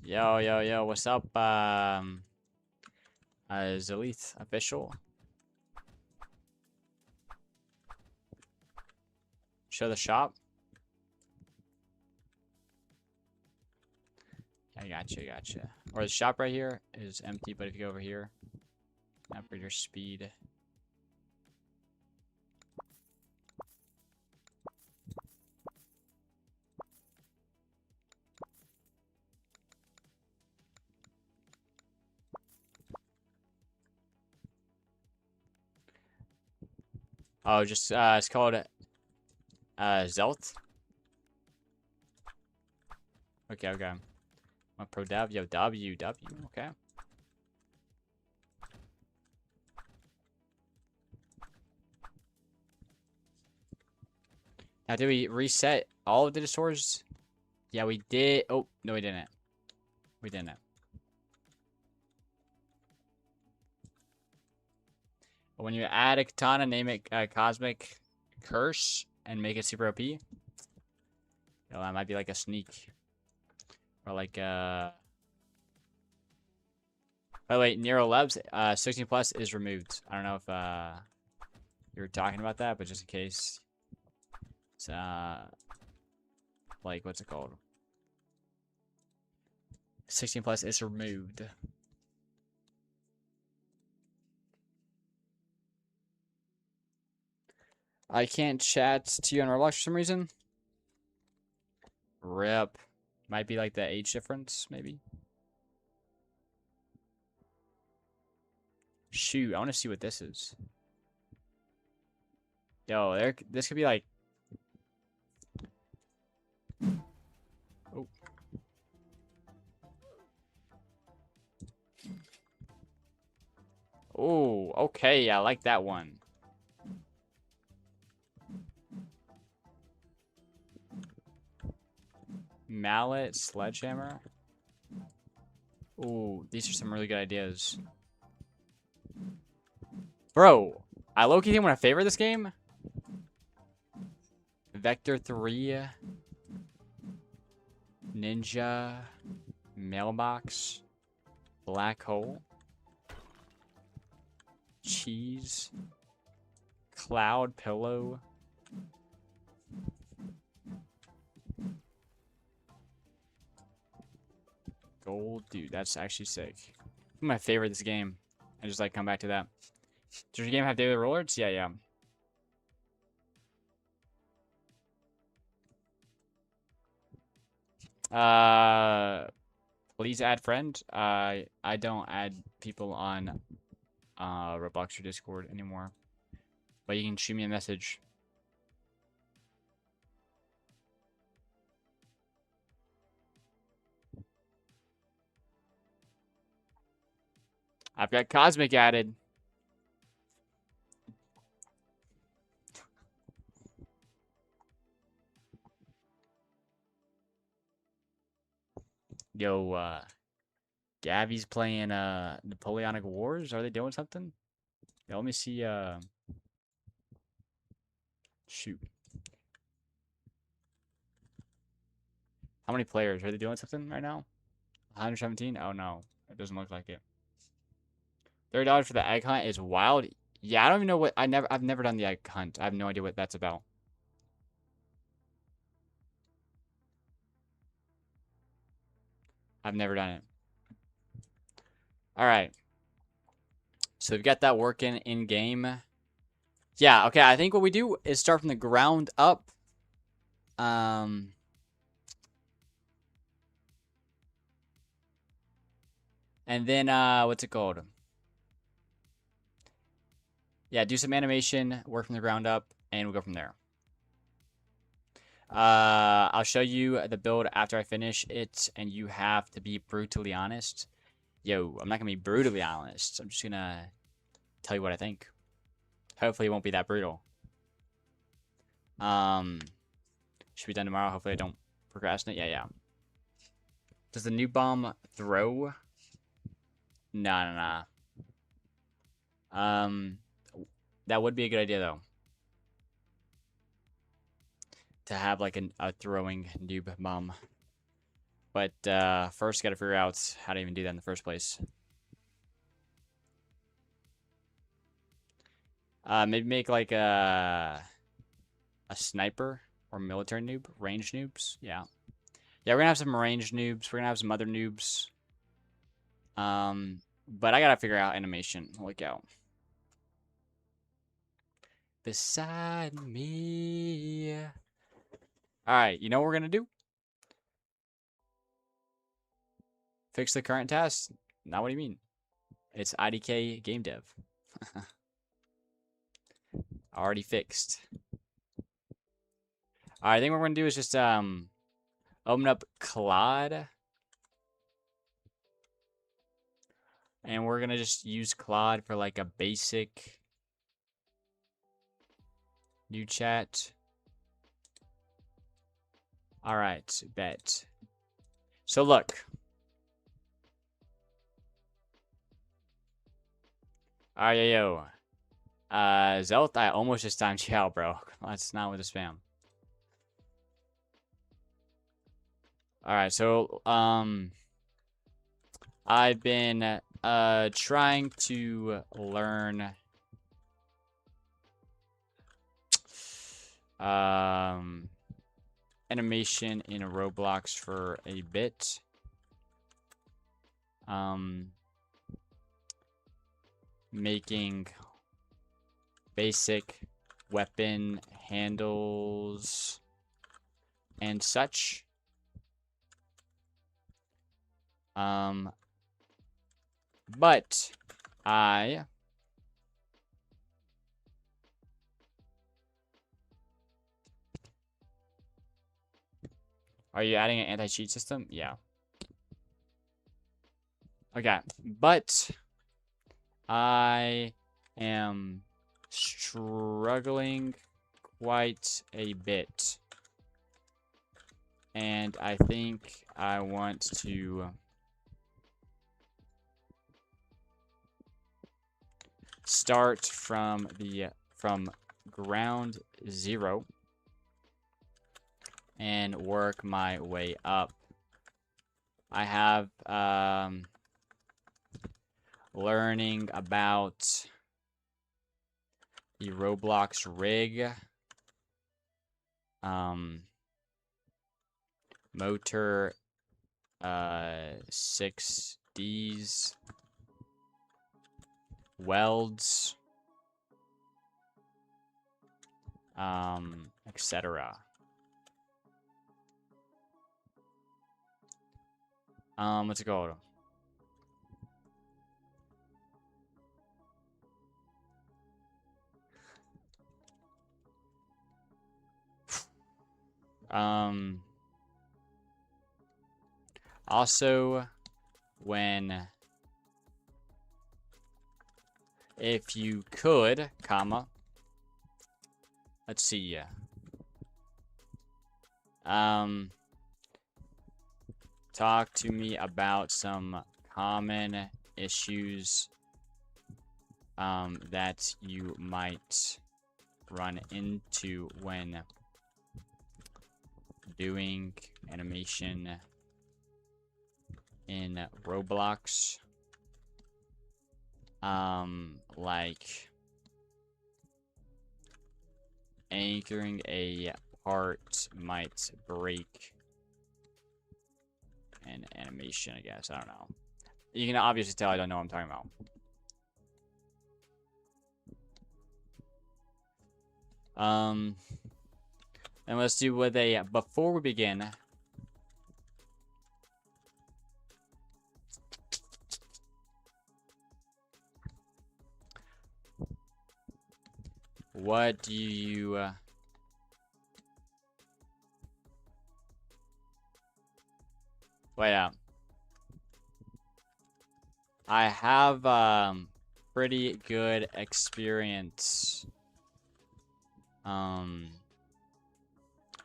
Yo, yo, yo, what's up? Zalith official. Show the shop. I gotcha, gotcha. Or the shop right here is empty, but if you go over here, upgrade your speed. Oh, just it's called Zelt. Okay, okay. My pro dev, yo, W. Okay. Now, did we reset all of the stores? Yeah, we did. Oh, no, we didn't. We didn't. But when you add a katana, name it Cosmic Curse and make it super OP. You know, that might be like a sneak. Or like By the way, Nero Labs, 16 plus is removed. I don't know if you were talking about that, but just in case. It's like, what's it called? 16 plus is removed. I can't chat to you on Roblox for some reason. Rip. Might be like the age difference, maybe. Shoot, I want to see what this is. Yo, this could be like... Oh. Oh, okay, I like that one. Mallet, sledgehammer. Ooh, these are some really good ideas. Bro, I low-key think I'm gonna favor this game. Vector 3. Ninja. Mailbox. Black hole. Cheese. Cloud pillow. Gold, dude, that's actually sick. My favorite this game. I just like come back to that. Does your game have daily rewards? Yeah, yeah. Please add friend. I don't add people on Roblox or Discord anymore. But you can shoot me a message. I've got Cosmic added. Yo, Gabby's playing Napoleonic Wars. Are they doing something? Yeah, let me see shoot. How many players? Are they doing something right now? 117? Oh no. It doesn't look like it. $30 for the egg hunt is wild. Yeah, I don't even know what I've never done the egg hunt. I have no idea what that's about. I've never done it. All right. So we've got that working in game. Yeah, okay. I think what we do is start from the ground up. And then what's it called? Yeah, do some animation, work from the ground up, and we'll go from there. I'll show you the build after I finish it, and you have to be brutally honest. Yo, I'm not gonna be brutally honest. I'm just gonna tell you what I think. Hopefully it won't be that brutal. Should be done tomorrow. Hopefully I don't procrastinate. Yeah. Does the new bomb throw? Nah. That would be a good idea though. To have like a throwing noob bomb. But first gotta figure out how to even do that in the first place. Maybe make like a sniper or military noob, range noobs. Yeah, we're gonna have some range noobs. We're gonna have some other noobs. But I gotta figure out animation. Look out. Beside me. All right, you know what we're gonna do? Fix the current task. Now, what do you mean? It's IDK Game Dev. Already fixed. Alright, I think what we're gonna do is just open up Claude. And we're gonna just use Claude for like a basic new chat. Alright, bet. So look. Alright, yo. Zelth, I almost just timed you out, bro. That's not with the spam. Alright, so, I've been, trying to learn, animation in Roblox for a bit. Making basic weapon handles and such. But are you adding an anti-cheat system? Yeah. Okay, but I am struggling quite a bit. And I think I want to start from ground zero and work my way up. I have learning about the Roblox rig, motor 6Ds, welds, etc. What's it called? Also, if you could, comma, let's see, talk to me about some common issues, that you might run into when doing animation in Roblox. Like anchoring a part might break an animation, I guess. I don't know. You can obviously tell I don't know what I'm talking about. And let's do with a before we begin. What do you wait out? I have pretty good experience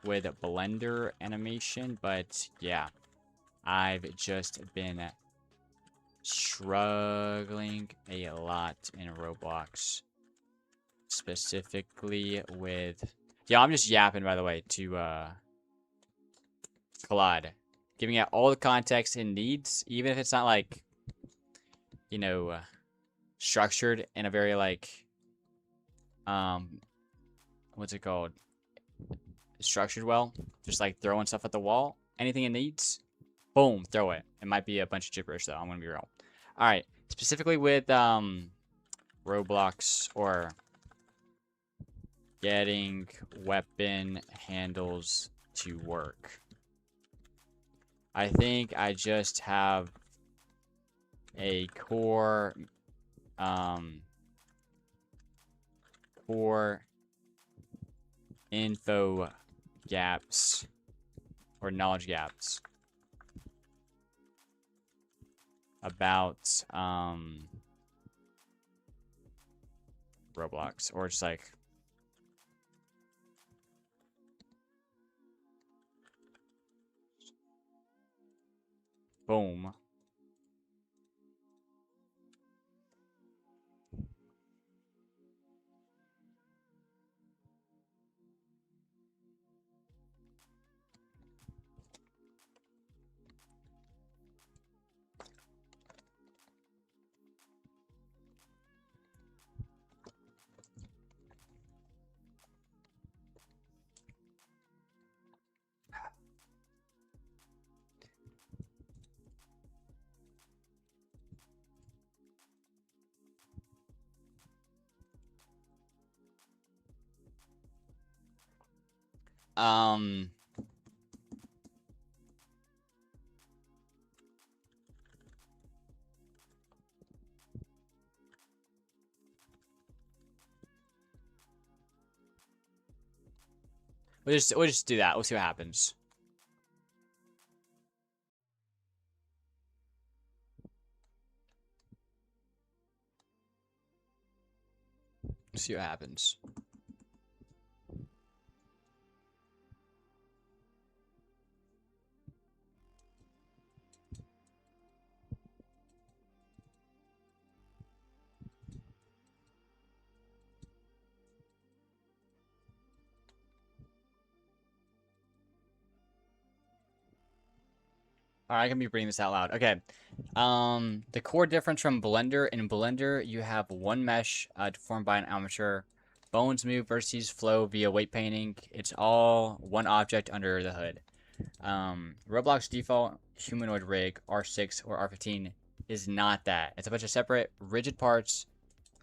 with Blender animation, but yeah, I've just been struggling a lot in Roblox, specifically with I'm just yapping, by the way, to Claude, giving it all the context it needs, even if it's not like, you know, structured in a very like what's it called, structured well, just like throwing stuff at the wall. Anything it needs, boom, throw it. It might be a bunch of gibberish though, I'm gonna be real. All right, specifically with Roblox, or getting weapon handles to work, I think I just have a core info gaps or knowledge gaps about Roblox, or just like boom. Um, we'll just do that. We'll see what happens. See what happens. Alright, I can be reading this out loud. Okay. The core difference from Blender, in Blender, you have one mesh deformed by an armature. Bones move, vertices flow via weight painting. It's all one object under the hood. Roblox default humanoid rig, R6 or R15, is not that. It's a bunch of separate, rigid parts,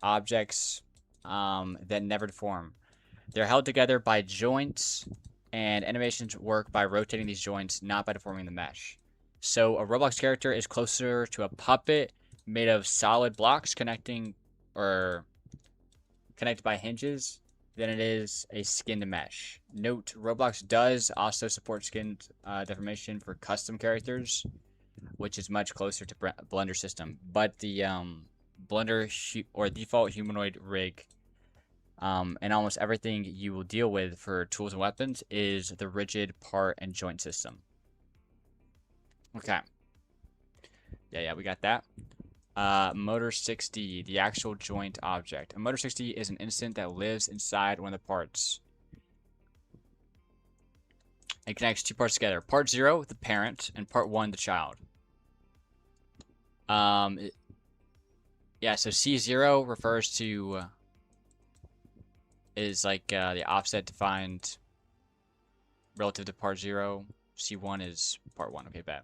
objects, that never deform. They're held together by joints, and animations work by rotating these joints, not by deforming the mesh. So a Roblox character is closer to a puppet made of solid blocks connected by hinges than it is a skinned mesh. Note, Roblox does also support skin deformation for custom characters, which is much closer to Blender system. But the Blender or default humanoid rig, and almost everything you will deal with for tools and weapons is the rigid part and joint system. Okay. Yeah, we got that. Motor 6D, the actual joint object. A motor 6D is an instant that lives inside one of the parts. It connects two parts together. Part 0, the parent, and part 1, the child. Yeah, so C0 refers to is like the offset defined relative to part 0. C1 is part 1. Okay, bad.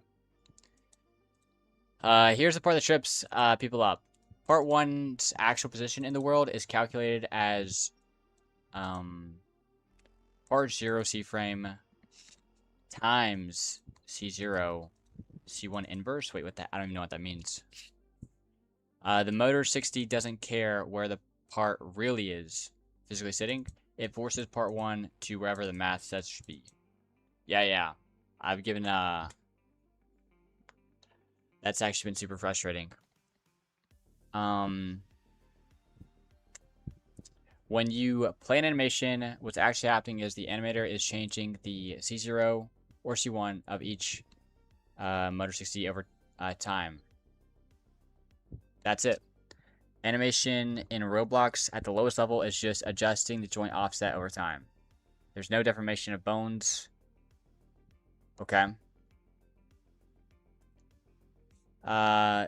Here's the part that trips people up. Part 1's actual position in the world is calculated as part 0 C-frame times C0 C1 inverse. Wait, what that? I don't even know what that means. The motor 60 doesn't care where the part really is physically sitting. It forces part 1 to wherever the math says should be. Yeah. I've given that's actually been super frustrating. When you play an animation, what's actually happening is the animator is changing the C0 or C1 of each motor 60 over time. That's it. Animation in Roblox at the lowest level is just adjusting the joint offset over time. There's no deformation of bones. Okay.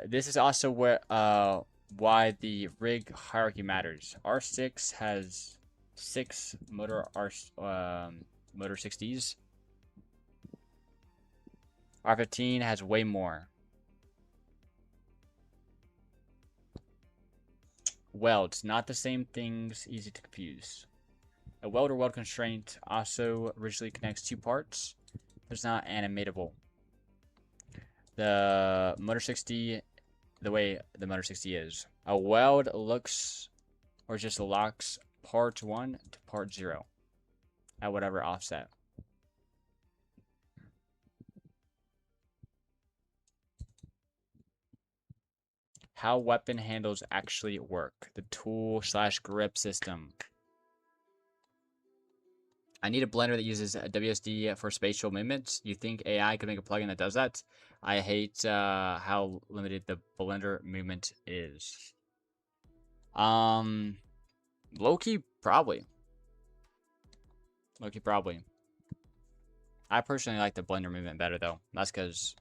This is also where why the rig hierarchy matters. R6 has 6 motor 60s. R15 has way more. Welds, not the same things, easy to confuse. A weld or weld constraint also originally connects two parts, but it's not animatable. The motor 60, the way the motor 60 is. A weld looks or just locks part 1 to part 0. at whatever offset. How weapon handles actually work. The tool/grip system. I need a blender that uses WSD for spatial movement. You think AI could make a plugin that does that? I hate how limited the blender movement is. Low-key, probably. Low-key, probably. I personally like the blender movement better, though. That's because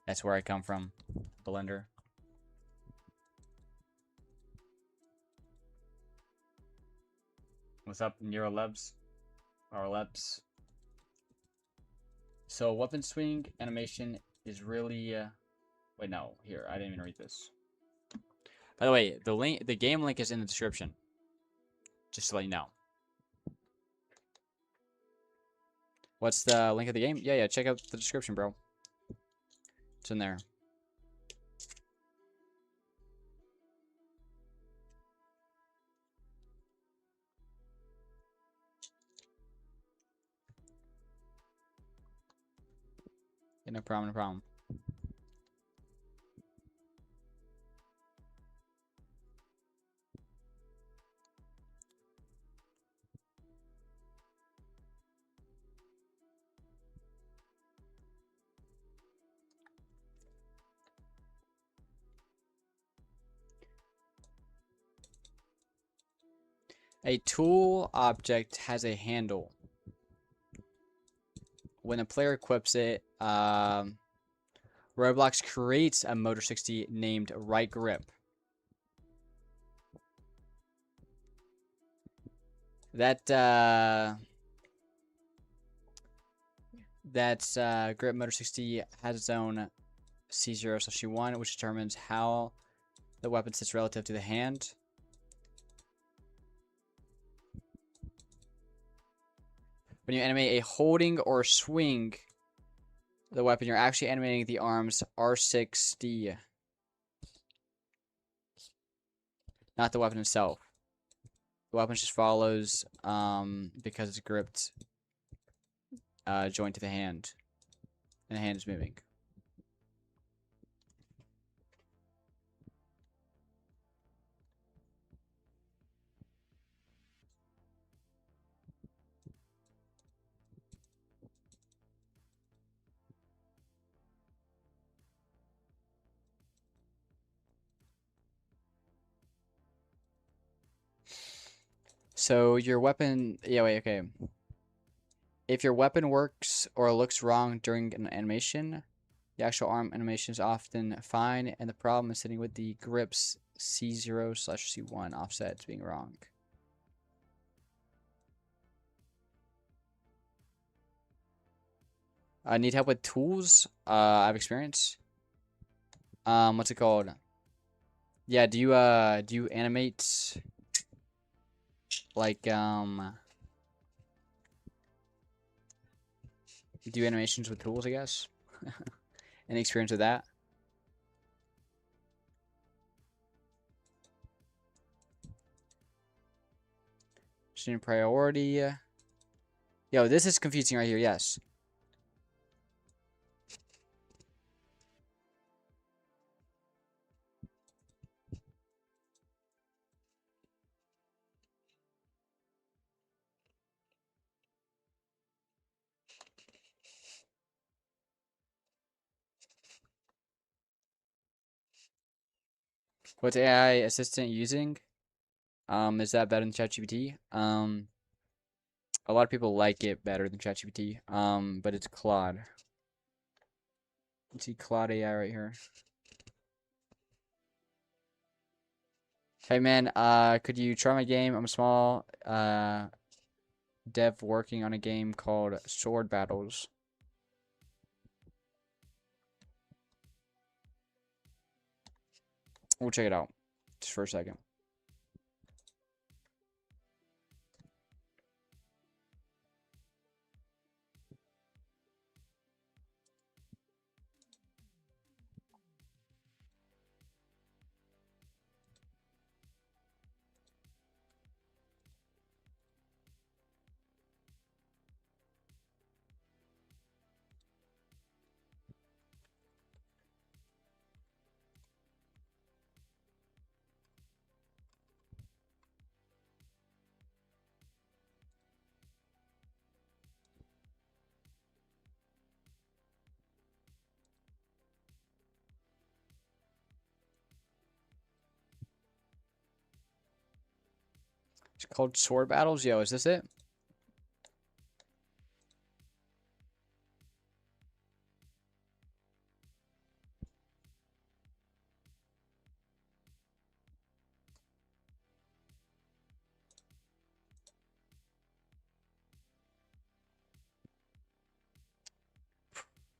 that's where I come from. Blender. What's up, Neurolebs? Or Lebs? So, weapon swing animation is really... wait, no. Here, I didn't even read this. By the way, the game link is in the description. Just to let you know. What's the link of the game? Yeah, check out the description, bro. It's in there. Yeah, no problem, no problem. A tool object has a handle. When a player equips it, Roblox creates a Motor 60 named Right Grip. That Grip Motor 60 has its own C0/C1, which determines how the weapon sits relative to the hand. When you animate a holding or swing the weapon, you're actually animating the arms R6D, not the weapon itself. The weapon just follows because it's gripped joint to the hand, and the hand is moving. So your weapon, yeah, wait, okay. If your weapon works or looks wrong during an animation, the actual arm animation is often fine, and the problem is sitting with the grip's C0/C1 offset being wrong. I need help with tools. I have experience. What's it called? Yeah, do you animate like do animations with tools, I guess? Any experience with that? Student priority. Yo, this is confusing right here, yes. What's AI assistant using? Is that better than ChatGPT? A lot of people like it better than ChatGPT. But it's Claude. Let's see Claude AI right here. Hey man, could you try my game? I'm a small dev working on a game called Sword Battles. We'll check it out just for a second. It's called Sword Battles. Yo, is this it?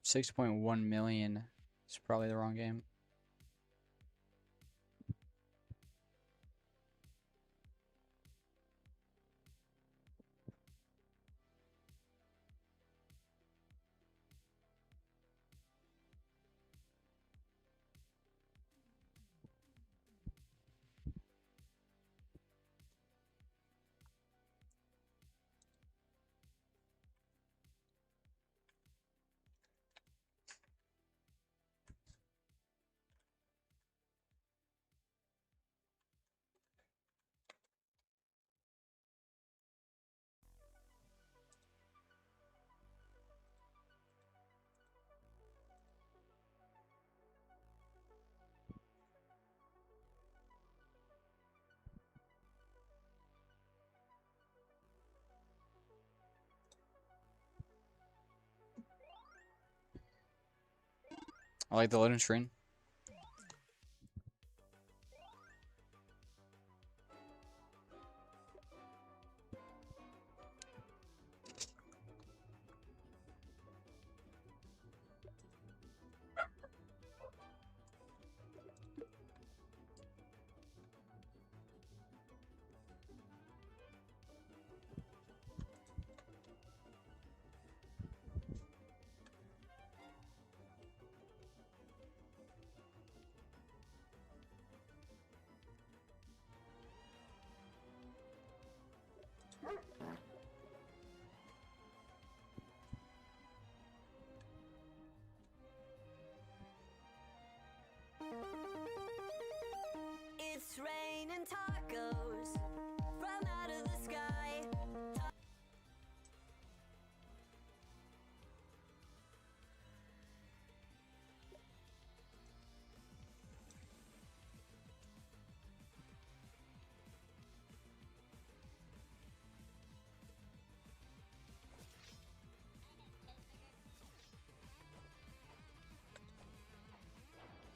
$6.1 million. It's probably the wrong game. I like the loading screen. It's raining tacos from out of the sky.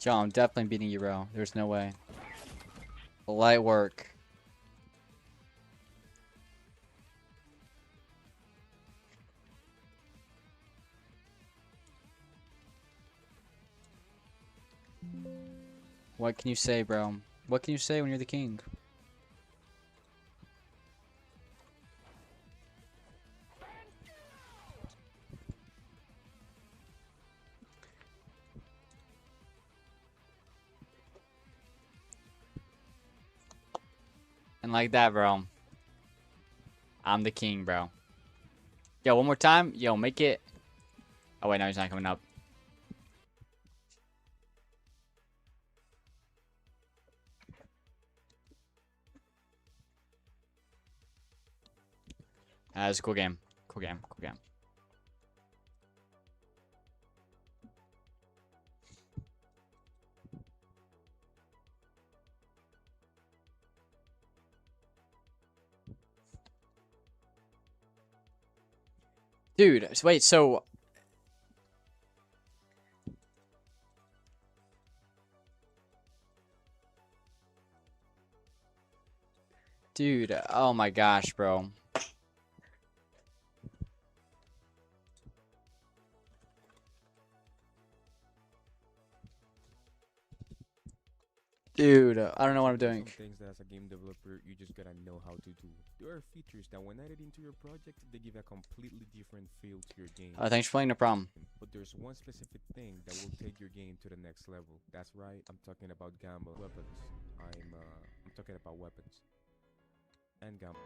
Yo, I'm definitely beating you, bro. There's no way. Light work. What can you say, bro? What can you say when you're the king? And like that, bro. I'm the king, bro. Yo, one more time. Yo, make it. Oh, wait, no, he's not coming up. It's a cool game. Cool game. Cool game. Dude, wait, so... Dude, oh my gosh, bro. Dude, I don't know what I'm doing. Some things that as a game developer you just gotta know how to do. There are features that when added into your project they give a completely different feel to your game. Thanks for playing, no problem. But there's one specific thing that will take your game to the next level. That's right, I'm talking about gamble weapons. I'm talking about weapons and gamble.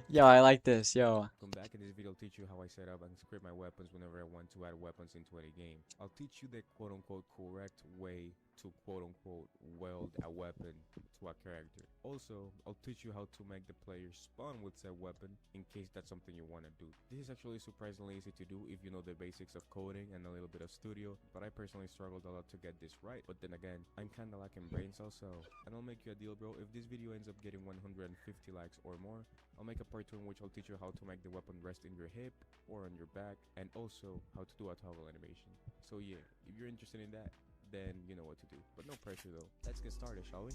Yo, I like this, yo. Come back in this video, I'll teach you how I set up and script my weapons whenever I want to add weapons into any game. I'll teach you the quote-unquote correct way to quote unquote weld a weapon to a character. Also, I'll teach you how to make the player spawn with said weapon in case that's something you want to do. This is actually surprisingly easy to do if you know the basics of coding and a little bit of studio, but I personally struggled a lot to get this right. But then again, I'm kinda lacking brain cells, so and I'll make you a deal, bro. If this video ends up getting 150 likes or more, I'll make a part 2 in which I'll teach you how to make the weapon rest in your hip or on your back, and also how to do a toggle animation. So yeah, if you're interested in that, then you know what to do. But no pressure though. Let's get started, shall we?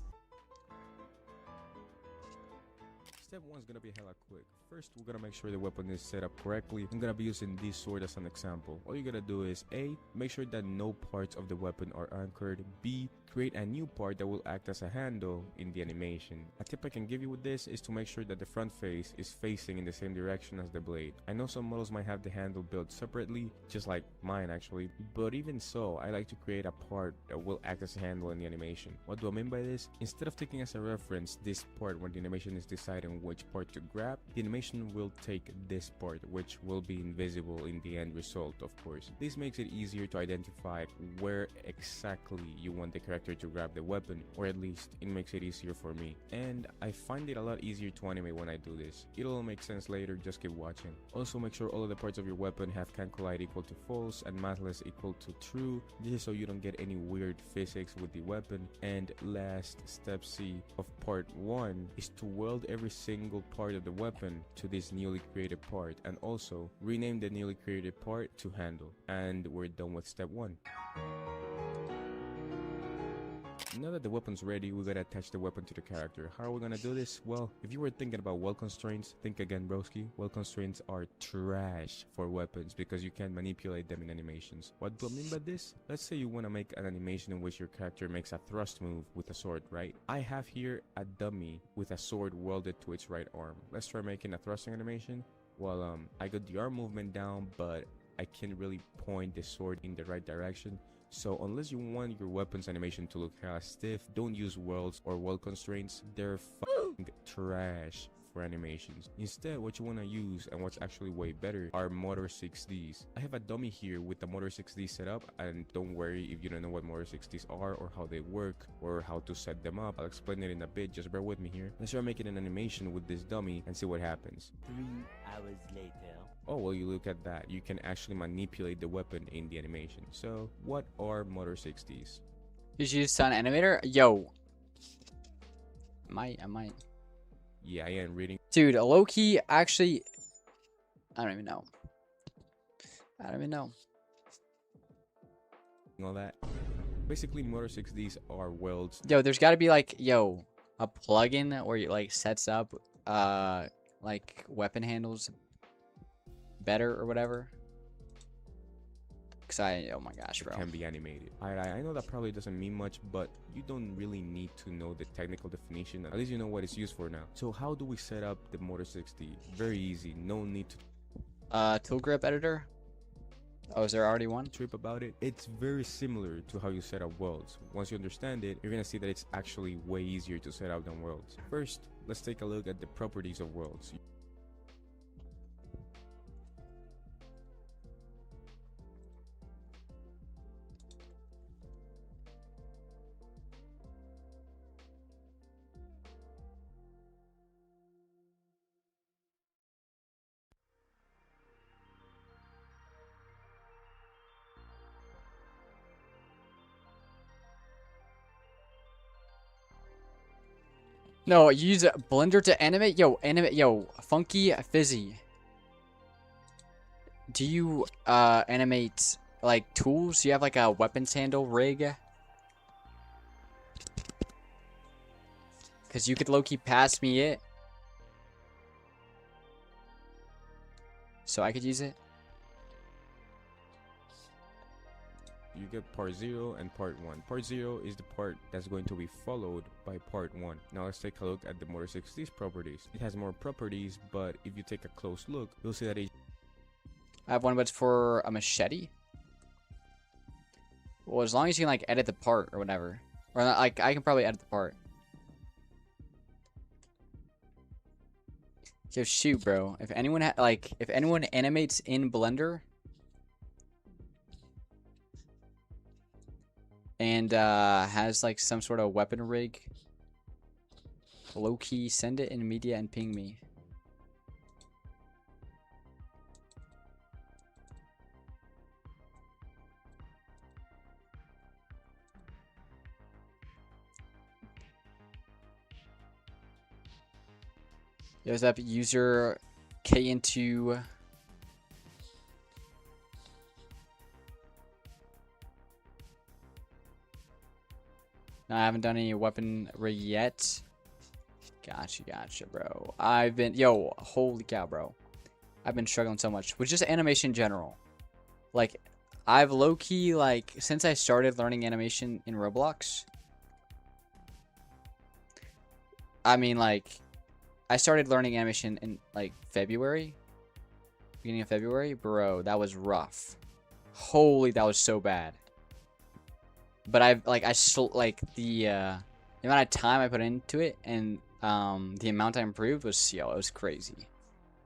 Step 1 is gonna be hella quick. First, we're gonna make sure the weapon is set up correctly. I'm gonna be using this sword as an example. All you gotta do is A, make sure that no parts of the weapon are anchored. B, create a new part that will act as a handle in the animation. A tip I can give you with this is to make sure that the front face is facing in the same direction as the blade. I know some models might have the handle built separately, just like mine actually, but even so, I like to create a part that will act as a handle in the animation. What do I mean by this? Instead of taking as a reference this part when the animation is deciding which part to grab, the animation will take this part, which will be invisible in the end result, of course. This makes it easier to identify where exactly you want the character to grab the weapon, or at least it makes it easier for me. And I find it a lot easier to animate when I do this. It'll all make sense later, just keep watching. Also make sure all of the parts of your weapon have cancel equal to false and mathless equal to true. This is so you don't get any weird physics with the weapon. And last, step C of part 1 is to weld every single part of the weapon to this newly created part, and also rename the newly created part to handle. And we're done with step 1. Now that the weapon's ready, we gotta attach the weapon to the character. How are we gonna do this? Well, if you were thinking about weld constraints, think again, broski. Weld constraints are trash for weapons because you can't manipulate them in animations. What do I mean by this? Let's say you wanna make an animation in which your character makes a thrust move with a sword, right? I have here a dummy with a sword welded to its right arm. Let's try making a thrusting animation. Well, I got the arm movement down, but I can't really point the sword in the right direction. So unless you want your weapons animation to look hella stiff, don't use welds or weld constraints. They're fucking trash for animations. Instead, what you want to use, and what's actually way better, are Motor 6Ds. I have a dummy here with the Motor 6D set up, and don't worry if you don't know what Motor 6Ds are or how they work or how to set them up. I'll explain it in a bit, just bear with me here. Let's start making an animation with this dummy and see what happens. 3 hours later. Oh, well, you look at that. You can actually manipulate the weapon in the animation. So, what are Motor 6Ds? Did you use Sound Animator? Yo. I might. Yeah, I am reading Dude, low-key, actually... I don't even know. all that. Basically, Motor 6Ds are welds. Yo, there's gotta be, like, a plugin where you, like, sets up, like, weapon handles better or whatever. Cause oh my gosh, bro. Can be animated. I know that probably doesn't mean much, but you don't really need to know the technical definition. At least you know what it's used for now. So how do we set up the Motor 6D? Very easy. No need to Tool grip editor. Oh, is there already one? trip about it. It's very similar to how you set up welds. Once you understand it, you're gonna see that it's actually way easier to set up than welds. First, let's take a look at the properties of welds. No, you use a Blender to animate? Yo, Funky Fizzy. Do you, animate, like, tools? Do you have, like, a weapons handle rig? Because you could low-key pass me it. So I could use it? You get part 0 and part 1. Part 0 is the part that's going to be followed by part 1. Now let's take a look at the Motor 6D's properties. It has more properties, but if you take a close look, you'll see that it... I have one, but it's for a machete. Well, as long as you can, like, edit the part or whatever. Or, not, like, I can probably edit the part. Yo, shoot, bro. If anyone, if anyone animates in Blender... and has like some sort of weapon rig. Low key, send it in media and ping me. There's that user K into. No, I haven't done any weapon rig yet. Gotcha, bro. Yo, holy cow, bro. I've been struggling so much with just animation in general. Like, I've low-key, like, since I started learning animation in Roblox. I mean, like, I started learning animation in, like, February. Beginning of February. Bro, that was rough. Holy, that was so bad. But the amount of time I put into it and the amount I improved was, it was crazy.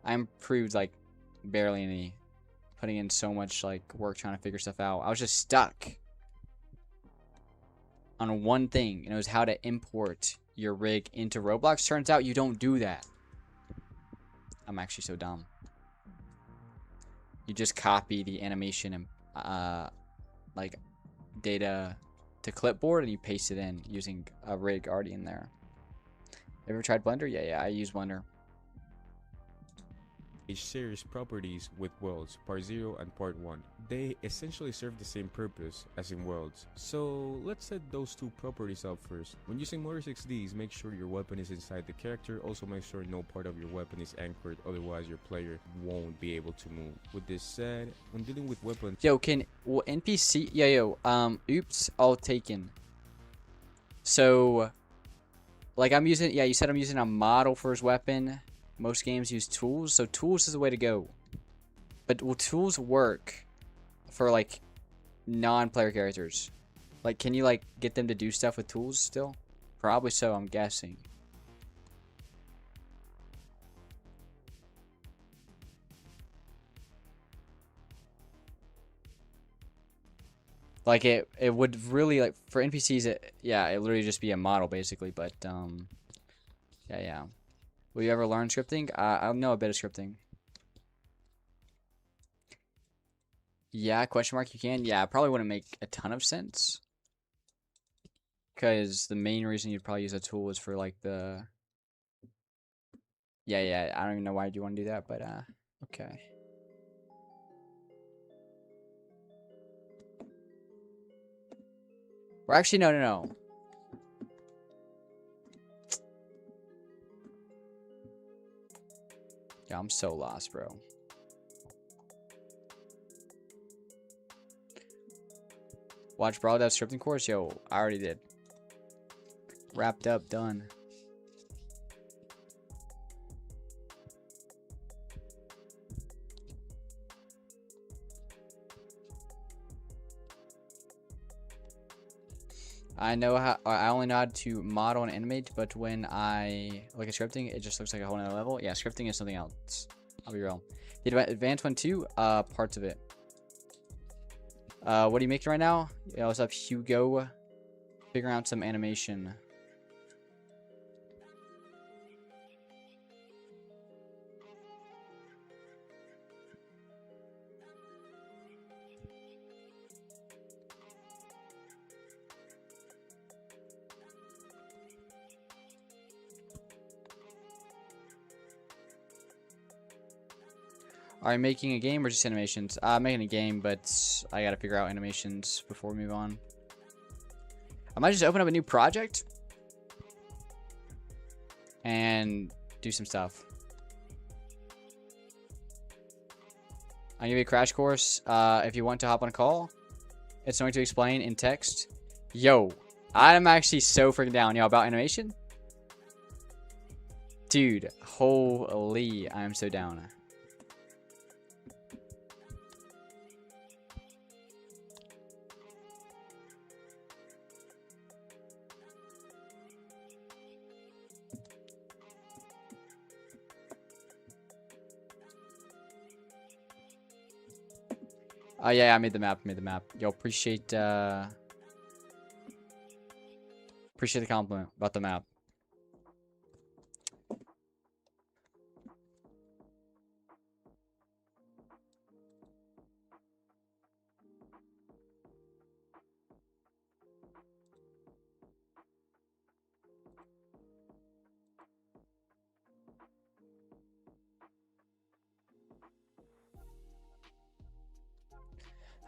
I improved like barely any, putting in so much like work trying to figure stuff out. I was just stuck on one thing, and it was how to import your rig into Roblox. Turns out you don't do that. I'm actually so dumb. You just copy the animation and like data to clipboard, and you paste it in using a rig already in there. Ever tried Blender? Yeah, I use Blender. Shares properties with worlds, part 0 and part 1. They essentially serve the same purpose as in worlds. So let's set those two properties up first. When using Motor 6Ds, make sure your weapon is inside the character. Also make sure no part of your weapon is anchored, otherwise your player won't be able to move. With this said, when dealing with weapons, NPC oops, all taken. So like I'm using, you said I'm using a model for his weapon. Most games use tools, so tools is the way to go. But will tools work for like non-player characters? Like, can you like get them to do stuff with tools still? Probably so, I'm guessing. Like it would really, like, for NPCs, it literally just be a model basically. But yeah. Will you ever learn scripting? I know a bit of scripting. Yeah, question mark, you can. Yeah, it probably wouldn't make a ton of sense. Because the main reason you'd probably use a tool is for like the... Yeah, I don't even know why you want to do that, but okay. Or actually, no. Yeah, I'm so lost, bro. Watch Brawl Dev scripting course? Yo, I already did. Wrapped up, done. I only know how to model and animate, but when I look at scripting, it just looks like a whole nother level. Yeah, scripting is something else. I'll be real. The advanced one too, parts of it. What are you making right now? Yeah, what's up, Hugo? Figuring out some animation. Are you making a game or just animations? I'm making a game, but I gotta figure out animations before we move on. I might just open up a new project and do some stuff. I'll give you a crash course. If you want to hop on a call, it's going to explain in text. Yo, I'm actually so freaking down. Yo, about animation? Dude, holy, I'm so down. Oh yeah, I made the map. Yo, appreciate Appreciate the compliment about the map.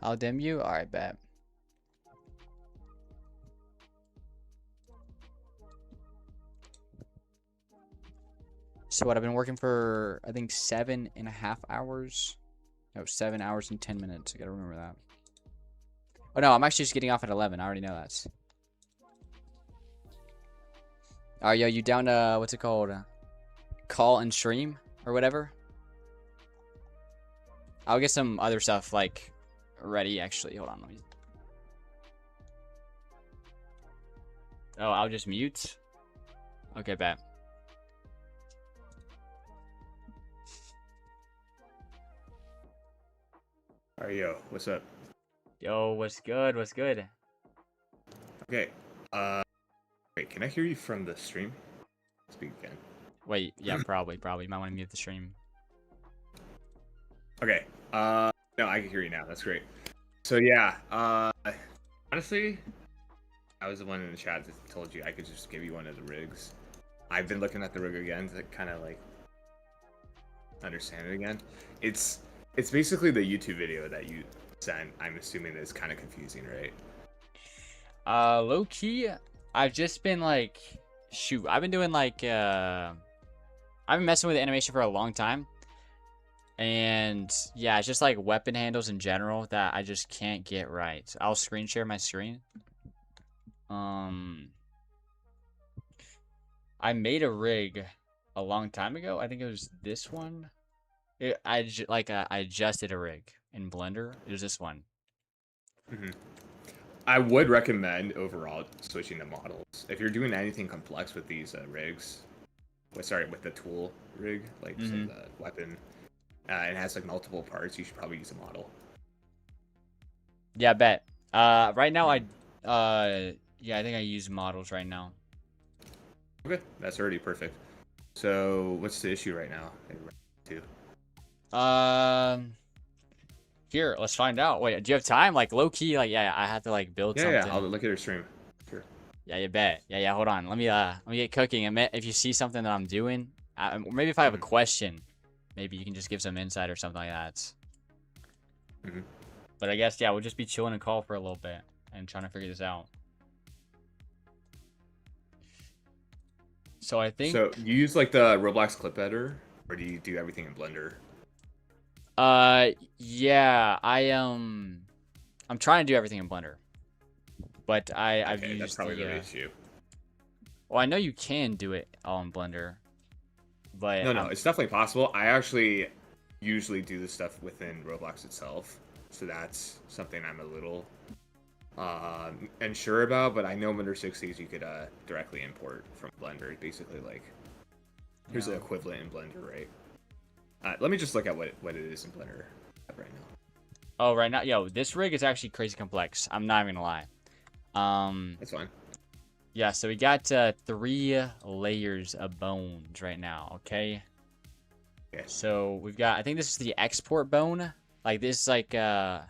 I'll dim you. All right, bet. So what? I've been working for I think 7.5 hours. No, 7 hours and 10 minutes. I gotta remember that. Oh no, I'm actually just getting off at 11. I already know that. Alright, yo, you down to what's it called? Call and stream or whatever. I'll get some other stuff like ready. Actually, hold on. Let me. Oh, I'll just mute. Okay, bet. Alright, yo, what's up? Yo, what's good? What's good? Okay, wait, can I hear you from the stream? Speak again. Wait, yeah, probably. You might want to mute the stream. Okay, no, I can hear you now, that's great. So yeah, honestly, I was the one in the chat that told you I could just give you one of the rigs. I've been looking at the rig again to kind of like understand it again. It's basically the YouTube video that you sent. I'm assuming that it's kind of confusing, right? Low key, I've just been like, shoot, I've been doing like, I've been messing with animation for a long time. And yeah, it's just like weapon handles in general that I just can't get right. So I'll screen share my screen. I made a rig a long time ago. I think it was this one. I adjusted a rig in Blender. It was this one. Mm-hmm. I would recommend overall switching to models. If you're doing anything complex with these rigs, with the tool rig, like say the weapon, and it has like multiple parts, you should probably use a model. Yeah, I bet. Right now yeah, I think I use models right now. Okay, that's already perfect. So what's the issue right now? Here, let's find out. Wait, do you have time? Like low key, like yeah, I have to like build something. Yeah, I'll look at your stream. Sure. Yeah, you bet. Yeah, hold on. Let me get cooking. If you see something that I'm doing, or maybe if I have a question, maybe you can just give some insight or something like that. But I guess yeah, we'll just be chilling and call for a little bit and trying to figure this out. So I think. So you use like the Roblox clip editor, or do you do everything in Blender? Yeah, I'm trying to do everything in Blender, but I've used that's probably the issue. Well, I know you can do it all in Blender, but no, it's definitely possible. I actually usually do this stuff within Roblox itself, so that's something I'm a little unsure about. But I know under 60s you could directly import from Blender. Basically, like here's the equivalent in Blender, right? Let me just look at what it is in Blender right now. Oh, right now, yo, this rig is actually crazy complex. I'm not even gonna lie. That's fine. Yeah, so we got 3 layers of bones right now. Okay. Yeah. So we've got. I think this is the export bone. Like this, like yeah,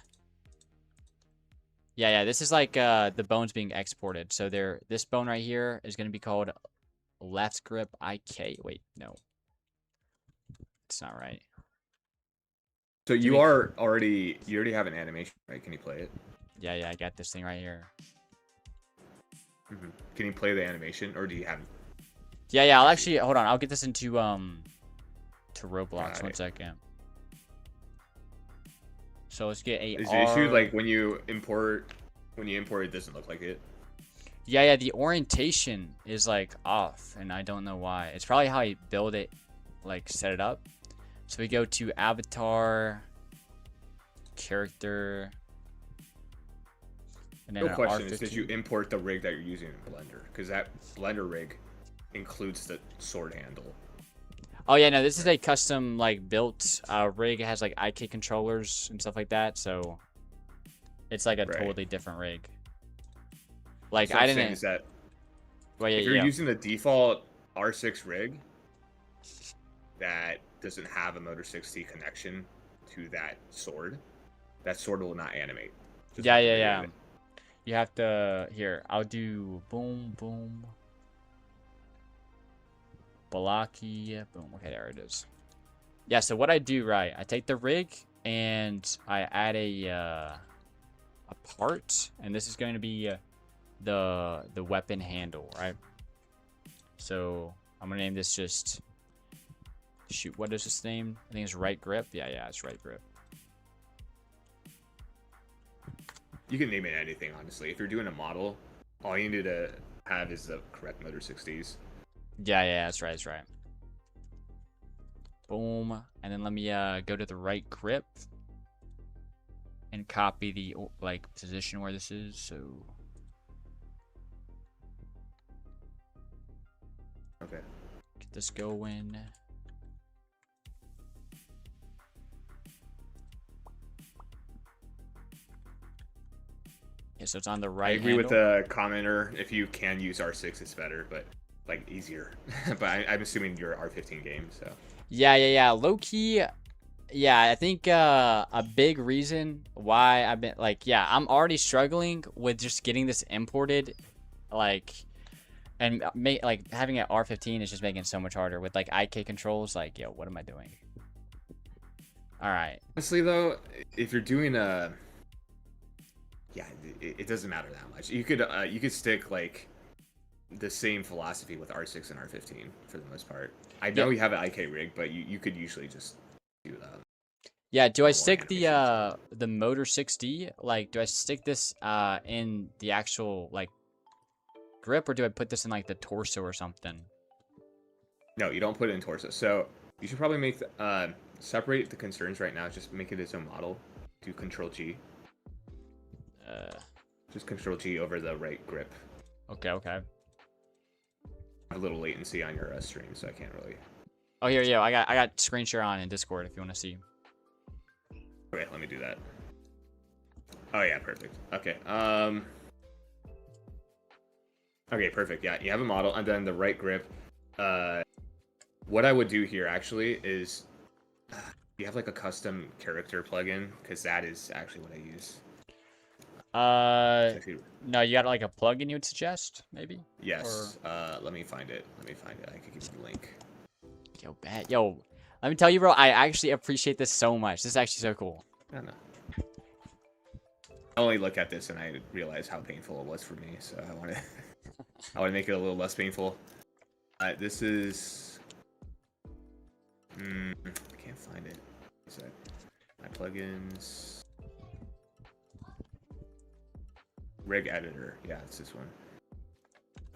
this is like the bones being exported. So this bone right here is gonna be called left grip IK. Wait, no. It's not right. So you already have an animation, right? Can you play it? Yeah, I got this thing right here. Can you play the animation, or do you have? Yeah. I'll actually hold on. I'll get this into to Roblox. 1 second. So let's get a. Is the issue like when you import it doesn't look like it? Yeah. The orientation is like off, and I don't know why. It's probably how I build it, like set it up. So we go to avatar, character, and then No question is, did you import the rig that you're using in Blender? Because that Blender rig includes the sword handle. Oh yeah, no, this is a custom like built rig. It has like IK controllers and stuff like that, so it's like a totally different rig. Like So I I'm saying didn't. is that Well, if you're yeah. using the default R6 rig that doesn't have a Motor 60 connection to that sword will not animate. Just Yeah, like the yeah, rig yeah. did. You have to here. I'll do boom, boom, blocky, boom. Okay, there it is. Yeah. So what I do, right? I take the rig and I add a part, and this is going to be the weapon handle, right? So I'm gonna name this just shoot. What is this name? I think it's right grip. Yeah, it's right grip. You can name it anything, honestly. If you're doing a model, all you need to have is the correct Motor 60s. Yeah, that's right, that's right. Boom, and then let me go to the right grip and copy the like position where this is. So Okay. get this going. Yeah, so it's on the I right. agree with handle. the commenter. If you can use R6, it's better, but like easier. But I'm assuming you're R15 game, so. Yeah. Low key. Yeah, I think a big reason why I've been like, yeah, I'm already struggling with just getting this imported, like, and like having it R15 is just making it so much harder with like IK controls. Like, yo, what am I doing? All right. Honestly, though, if you're doing a, yeah, it doesn't matter that much. You could stick like the same philosophy with R6 and R15 for the most part. I know you have an IK rig, but you could usually just do that. Yeah, do I More stick animations. the Motor 6D? Like, do I stick this in the actual like grip, or do I put this in like the torso or something? No, you don't put it in torso. So you should probably make separate the concerns right now. Just make it its own model. Do Control G. Just Control G over the right grip. Okay. A little latency on your stream, so I can't really. Oh, here, yeah, I got screen share on in Discord if you want to see. Okay, let me do that. Oh yeah, perfect. Okay. Okay, perfect. Yeah, you have a model, and then the right grip. What I would do here actually is, you have like a custom character plugin, because that is actually what I use. It's actually, No, you got like a plugin you would suggest, maybe? yes. Let me find it. I could give you the link. Yo, let me tell you, bro, I actually appreciate this so much. This is actually so cool. I don't know. I only look at this and I realize how painful it was for me, so I want to I want to make it a little less painful. This is I can't find it. Is that my plugins? Rig editor. Yeah, it's this one.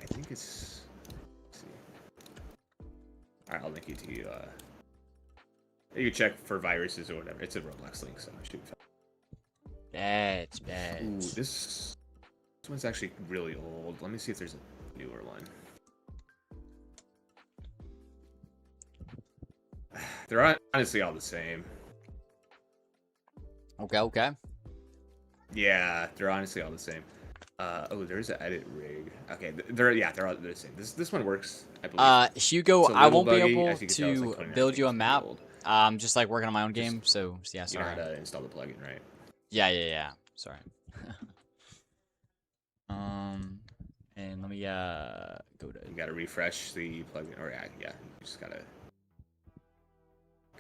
I think it's. Let's see. All right, I'll link it to you. You check for viruses or whatever. It's a Roblox link, so it should be fine. Bad. Ooh, this one's actually really old. Let me see if there's a newer one. They're honestly all the same. Okay. Yeah, they're honestly all the same. Oh, there's an edit rig. Okay, they're all the same. This one works, I believe. Hugo, It's a I little won't be buggy. able As you can tell, it's like to 29 build you a gigs, map. pretty old. Just like working on my own Just- game, so yeah, You know how sorry. to install the plugin, right? Yeah. Sorry. And let me go to. You gotta refresh the plugin, or yeah, you just gotta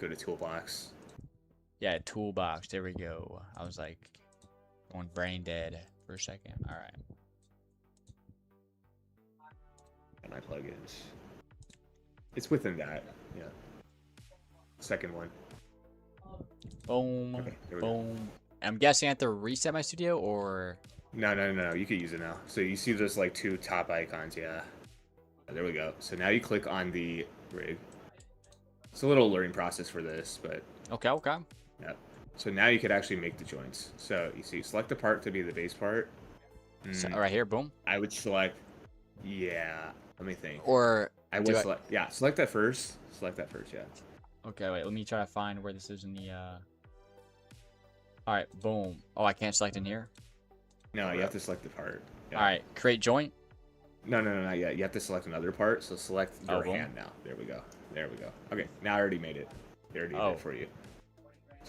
go to Toolbox. Yeah, toolbox. There we go. I was like going brain dead for a second. All right. And my plugins. It's within that, yeah. Second one. Boom. Okay, there we go. Boom. I'm guessing I have to reset my studio, or No. You can use it now. So you see those like two top icons, yeah. There we go. So now you click on the rig. It's a little learning process for this, but okay. yeah. So now you could actually make the joints. So you see, select the part to be the base part. So, right here, boom. I would select, yeah. Let me think. Or I would select, yeah. Select that first. Yeah. Okay, wait. Let me try to find where this is in the. All right, boom. Oh, I can't select in here. No, you have to select the part. Yeah. All right, create joint. No, not yet. You have to select another part. So select Oh, your boom. hand now. There we go. There we go. Okay, now I already made it. They already did Oh. it for you,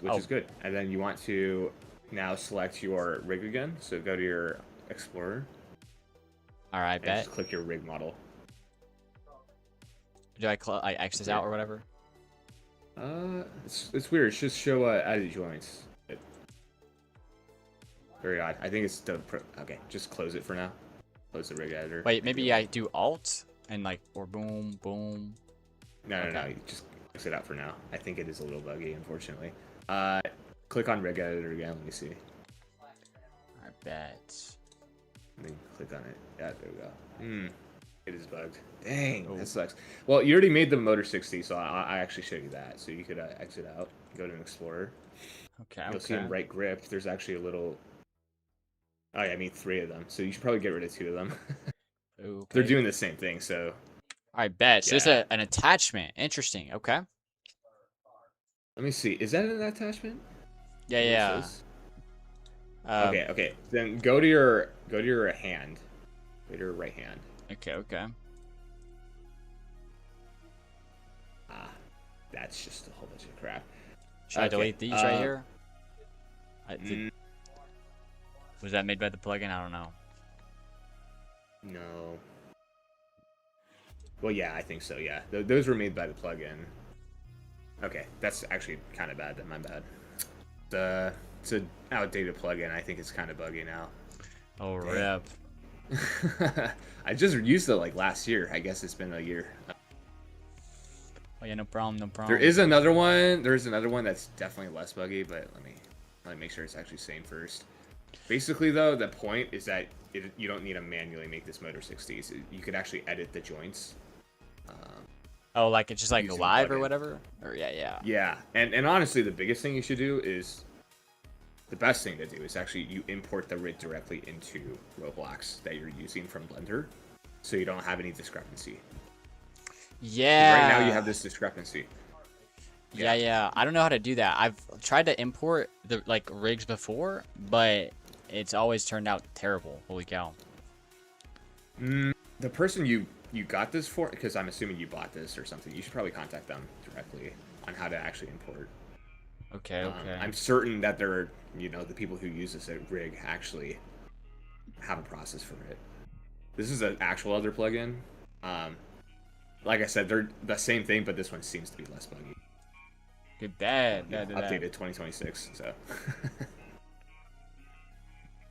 which Oh. is good. And then you want to now select your rig again. So go to your Explorer All right, and bet. just click your rig model. Do I X this out or whatever? It's weird. It's just show added joints. Very odd. I think it's the okay. Just close it for now. Close the rig editor. Wait, maybe I do Alt and like or boom, boom. No, Okay. you just exit out for now. I think it is a little buggy, unfortunately. Click on rig editor again. Let me see. I bet. Let me click on it. Yeah, there we go. It is bugged. Dang, Oh. that sucks. Well, you already made the Motor 60, so I actually showed you that. So you could exit out, go to an Explorer. Okay. You'll see in right grip, there's actually a little. Oh yeah, I mean 3 of them. So you should probably get rid of 2 of them. Okay. They're doing the same thing, so All right, bet. So it's Yeah. an attachment. Interesting. Okay. let me see. Is that an attachment? Yeah, What it yeah. says? Um, Okay. Then go to your hand. Go to your right hand. Okay. That's just a whole bunch of crap. Should I Okay, delete these right uh, here? Was that made by the plugin? I don't know. No. Well, yeah, I think so. Yeah, those were made by the plugin. Okay, that's actually kind of bad. Then my bad. It's an outdated plugin. I think it's kind of buggy now. Oh, Damn. rip. I just used it like last year. I guess it's been a year. Oh yeah, no problem, no problem. There is another one. There's another one that's definitely less buggy, but let me make sure it's actually same first. Basically, though, the point is that you don't need to manually make this Motor 60s. You could actually edit the joints. Oh, like it's just like using live or plugin. whatever? Or yeah. Yeah, and honestly, the biggest thing you should do is the best thing to do is actually you import the rig directly into Roblox that you're using from Blender, so you don't have any discrepancy. 'Cause Yeah. Right now you have this discrepancy. Yeah. I don't know how to do that. I've tried to import the like rigs before, but it's always turned out terrible. Holy cow. The person you got this for, because I'm assuming you bought this or something, you should probably contact them directly on how to actually import. Okay. I'm certain that they're, the people who use this rig actually have a process for it. This is an actual other plugin. Like I said, they're the same thing, but this one seems to be less buggy. Good, bad. Updated 2026, so.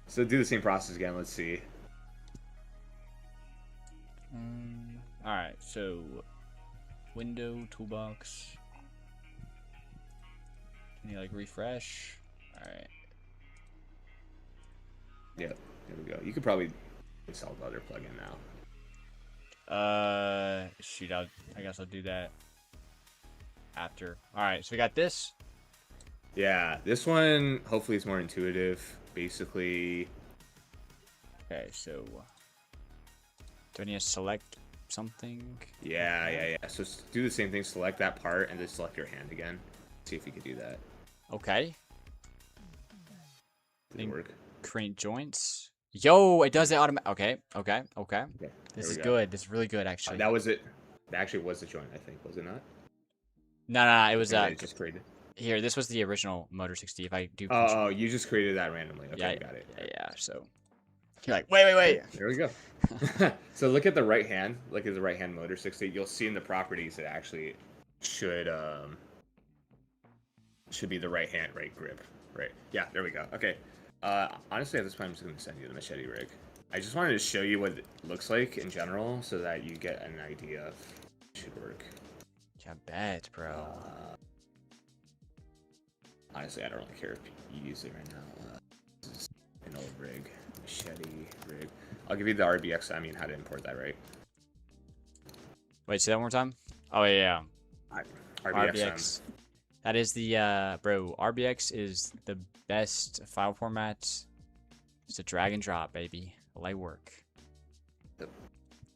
So do the same process again. Let's see. All right. So, window toolbox. Can you like refresh? All right. Yep, there we go. You could probably install the other plugin now. Shoot. I guess I'll do that after. All right. So we got this. Yeah, this one hopefully is more intuitive. Basically, Okay. So, do I need to select something? yeah. So do the same thing. Select that part and then select your hand again. See if you can do that. Okay. Does it work? Create joints. Yo, it does it automatic. Okay. Okay, This there is we go. good. This is really good, actually. That was it. That actually was the joint, I think, was it not? No. It was Or did I just created. here. This was the original Motor 60. If I do. Oh, you just created that randomly. Okay, yeah, got it. Yeah. So you're like, wait. There we go. So look at the right hand. Look at the right hand Motor 60. You'll see in the properties it actually should be the right hand, right grip. Right. Yeah, there we go. Okay. Honestly, at this point, I'm just going to send you the machete rig. I just wanted to show you what it looks like in general so that you get an idea of it should work. Yeah, bet, bro. Honestly, I don't really care if you use it right now. This is an old rig. Machete rig. I'll give you the RBX, how to import that, right? Wait, say that one more time. Oh yeah. RBX. That is the bro. RBX is the best file format. It's a drag and drop, baby. Light work.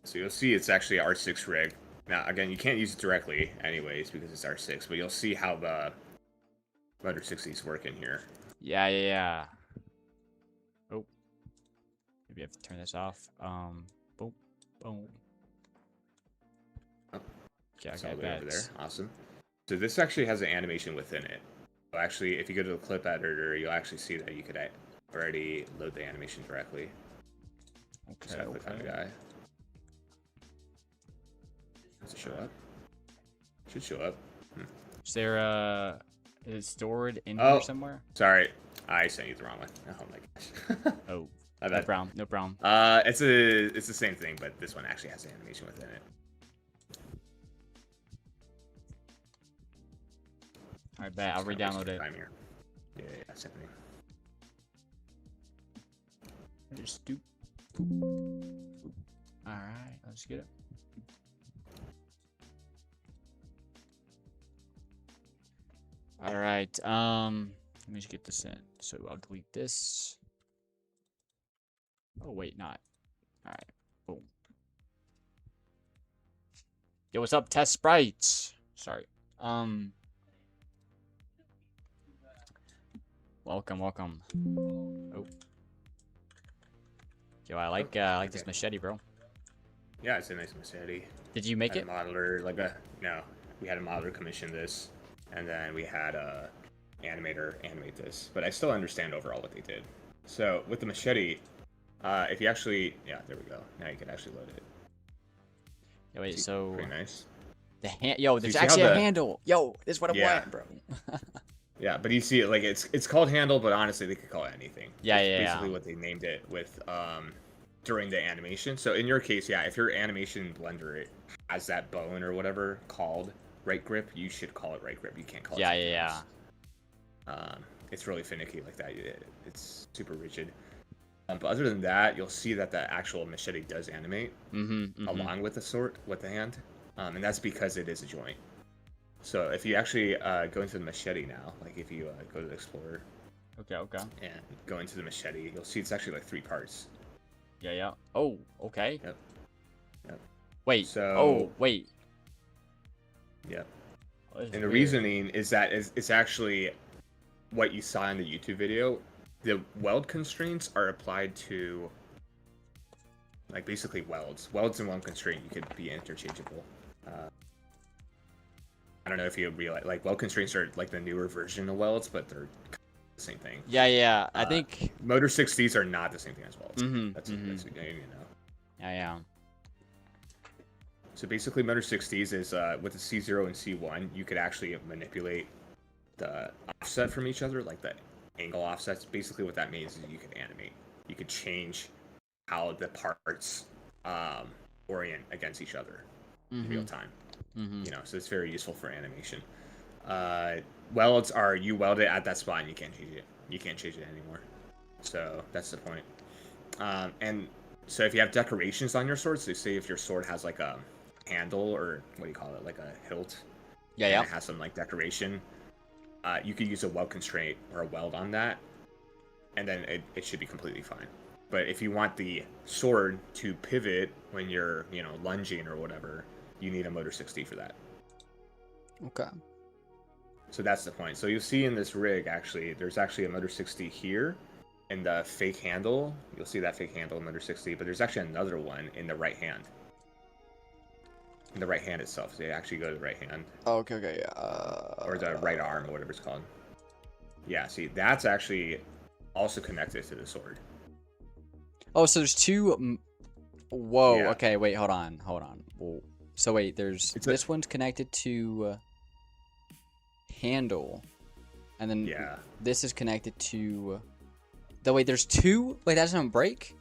So you'll see it's actually a R6 rig. Now, again, you can't use it directly anyways because it's R6, but you'll see how the Motor 60s work in here. Yeah. Oh. Maybe I have to turn this off. Boom. Boom. Oh, Okay, it's all okay, the way over bet. there. Awesome. So this actually has an animation within it. So actually, if you go to the clip editor, you'll actually see that you could already load the animation directly. Just Okay, gotta click on the okay. guy. Does it show up? Should show up. Is there is it stored in Oh. here somewhere? Sorry, I sent you the wrong one. Oh my gosh. Oh, My no bad. problem, no problem. It's the same thing, but this one actually has an animation within it. All right, bet. I'll Just kinda re-download wasting it. time here. Yeah, same thing. Just do. All right, let's get it. All right. Let me just get this in. So I'll delete this. Oh wait, not. All right. Boom. Yo, what's up, Test Sprites? Sorry. Welcome, welcome. Oh. Yo, I like this okay. machete, bro. Yeah, it's a nice machete. Did you make Had it? a modeler, no, we had a modeler commission this, and then we had a animator animate this. But I still understand overall what they did. So with the machete, if you actually, yeah, there we go. Now you can actually load it. Yeah, wait, See, so pretty nice. the yo, you there's see how actually a the- handle. Yo, this is what I Yeah. want, bro. Yeah, but you see it like it's called handle, but honestly they could call it anything. Yeah, It's yeah, basically yeah. what they named it with during the animation. So in your case, yeah, if your animation blender it has that bone or whatever called right grip, you should call it right grip. You can't call it Yeah, something yeah, else. It's really finicky like that. It's super rigid. But other than that, you'll see that the actual machete does animate along with the sword, with the hand, and that's because it is a joint. So if you actually go into the machete now, like if you go to the Explorer Okay, okay. and go into the machete, you'll see it's actually like 3 parts. Yeah, yeah. Oh, okay. Yep. Yep. Wait. So- Oh, wait. Yep. Oh, this is And the weird. reasoning is that it's actually what you saw in the YouTube video. The weld constraints are applied to like basically welds. Welds and weld constraint you could be interchangeable. I don't know if you realize like weld constraints are like the newer version of welds, but they're the same thing. Yeah, yeah. I think. Motor 60s are not the same thing as welds. Mhm, That's mhm. what you need to know. Yeah, yeah. So basically, Motor 60s is with the C0 and C1, you could actually manipulate the offset from each other, like the angle offsets. Basically, what that means is you can animate. You could change how the parts orient against each other in real time. You know, so it's very useful for animation. Welds are you weld it at that spot and you can't change it. You can't change it anymore. So that's the point. And so if you have decorations on your sword, so say if your sword has like a handle or what do you call it, like a hilt, Yeah, and yeah. it has some like decoration, you could use a weld constraint or a weld on that, and then it should be completely fine. But if you want the sword to pivot when you're, you know, lunging or whatever, you need a Motor 60 for that. Okay. So that's the point. So you'll see in this rig, actually, there's actually a Motor 60 here, and the fake handle. You'll see that fake handle in Motor 60, but there's actually another one in the right hand. In the right hand itself. So you actually go to the right hand. Oh, okay, okay, yeah. Or the right arm, or whatever it's called. Yeah, see, that's actually also connected to the sword. Oh, so there's two. Whoa. Yeah. Okay. Wait. Hold on. Hold on. Whoa. So wait. There's It's a- this one's connected to handle, and then Yeah. this is connected to. The wait. There's two. Wait. That doesn't break.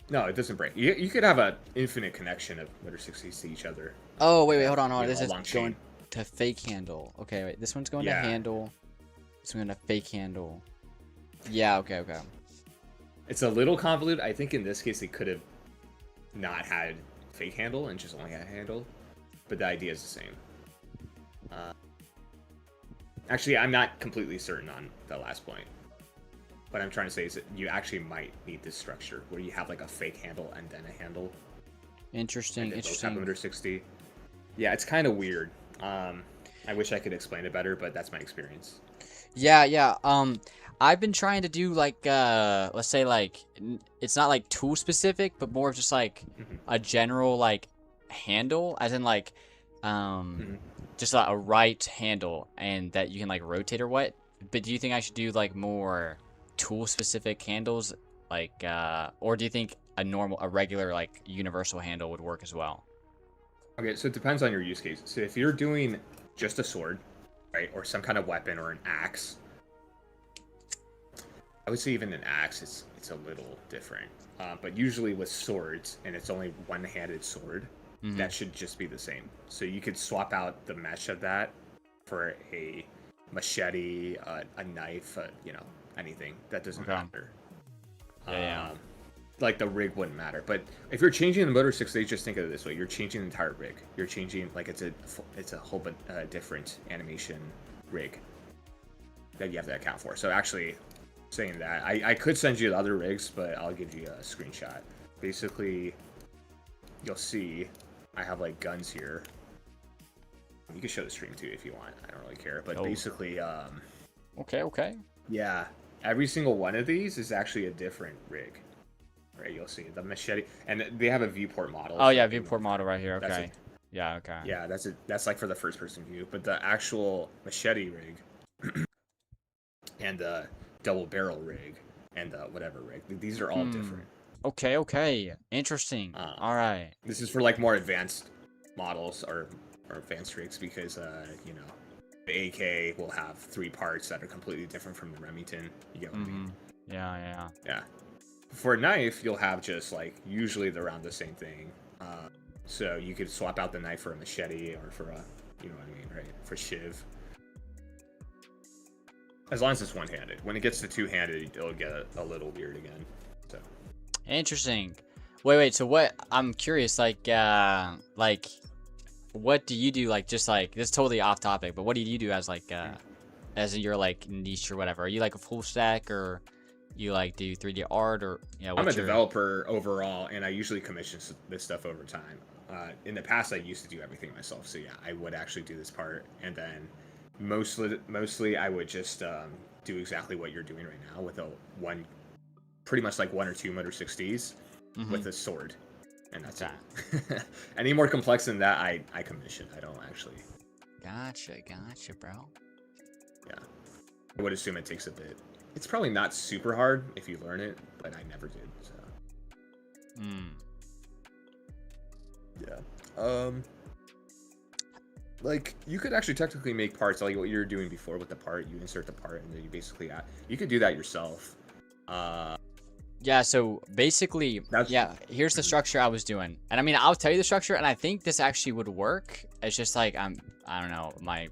No, it doesn't break. You could have an infinite connection of Motor 60s to each other. Oh wait. Wait. Hold on. Hold on. You This know, is a long going chain. to fake handle. Okay. Wait. This one's going Yeah. to handle. This one's going to fake handle. Yeah. Okay. Okay. It's a little convoluted. I think in this case they could have not had fake handle and just only had handle, but the idea is the same. Actually, I'm not completely certain on the last point. What I'm trying to say is that you actually might need this structure where you have like a fake handle and then a handle. Interesting. And they both have Interesting. under 60. Yeah, it's kind of weird. I wish I could explain it better, but that's my experience. Yeah, yeah. I've been trying to do like let's say like it's not like tool specific, but more of just like Mhm. a general like handle, as in like Mhm. just a right handle and that you can like rotate or what. But do you think I should do like more tool specific handles, like or do you think a regular like universal handle would work as well? Okay, so it depends on your use case. So if you're doing just a sword, right, or some kind of weapon or an axe, I would say even an axe, it's a little different. But usually with swords, and it's only one-handed sword, Mhm. that should just be the same. So you could swap out the mesh of that for a machete, a knife, you know, anything. That doesn't Okay. matter. Yeah. Like the rig wouldn't matter. But if you're changing the motor 6 days, just think of it this way: you're changing the entire rig. You're changing like it's a whole different animation rig that you have to account for. So actually, saying that, I could send you the other rigs, but I'll give you a screenshot. Basically, you'll see I have like guns here. You can show the stream too if you want. I don't really care. But Oh. basically, Okay. yeah, every single one of these is actually a different rig. Right, you'll see the machete, and they have a viewport model. Oh so yeah, you viewport know, model right here. that's Okay. it. Yeah. Okay. Yeah, that's like for the first person view. But the actual machete rig and the double barrel rig and the whatever rig, these are all different. Okay. Interesting. All right. This is for like more advanced models or advanced rigs because you know, the AK will have 3 parts that are completely different from the Remington. You get what I mean? Yeah. Yeah. For a knife, you'll have just like usually they're around the same thing. So you could swap out the knife for a machete or for a, you know what I mean, right? For shiv. As long as it's one-handed. When it gets to two-handed, it'll get a little weird again. So. Interesting. Wait. So what? I'm curious. Like what do you do? Like, just like this is totally off topic, but what do you do as like as in your like niche or whatever? Are you like a full stack or you like do 3D art or I'm a what's your... developer overall, and I usually commission this stuff over time. In the past, I used to do everything myself, so yeah, I would actually do this part, and then mostly I would just do exactly what you're doing right now with pretty much like 1 or 2 Motor 60s with a sword, and that's it. Any more complex than that, I commission. I don't actually. Gotcha, bro. Yeah, I would assume it takes a bit. It's probably not super hard if you learn it, but I never did, so. Yeah. Like, you could actually technically make parts like what you were doing before with the part. You insert the part, and then you basically you could do that yourself. Yeah, so basically, here's the structure I was doing. And I mean, I'll tell you the structure, and I think this actually would work. It's just like, I don't know, my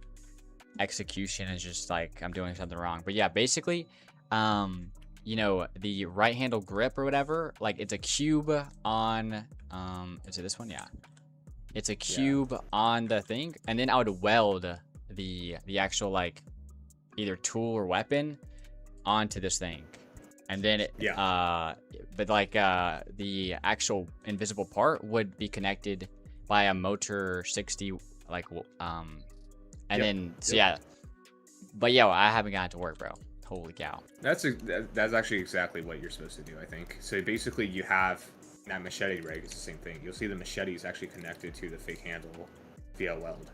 execution is just like, I'm doing something wrong. But yeah, basically, you know, the right handle grip or whatever, like it's a cube on, is it this one? Yeah. It's a cube on the thing, and then I would weld the actual like either tool or weapon onto this thing. And then but like the actual invisible part would be connected by a motor 60 like and then so yeah. But yo, I haven't gotten it to work, bro. Holy cow. That's actually exactly what you're supposed to do, I think. So basically you have that machete rig is the same thing. You'll see the machete is actually connected to the fake handle via weld.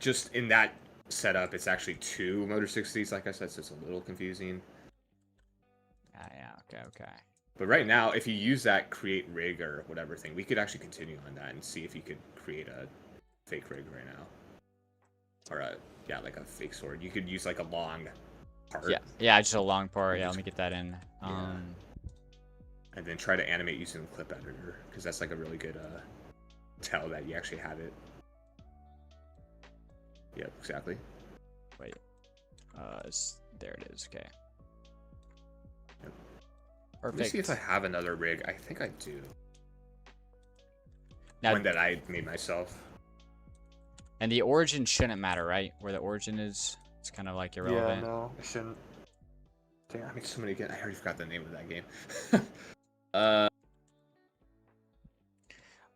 Just in that setup, it's actually 2 Motor 60s, like I said, so it's a little confusing. Yeah, okay. But right now, if you use that create rig or whatever thing, we could actually continue on that and see if you could create a fake rig right now. Or like a fake sword. You could use like a long part. Yeah, just a long part. Yeah, let me get that in. And then try to animate using the clip editor, because that's like a really good tell that you actually have it. Yep, exactly. Wait. There it is. Okay. Yep. Perfect. Let me see if I have another rig. I think I do. Now, one that I made myself. And the origin shouldn't matter, right? Where the origin is, it's kind of like irrelevant. Yeah, no, it shouldn't. Dang, I made so many again. I already forgot the name of that game. All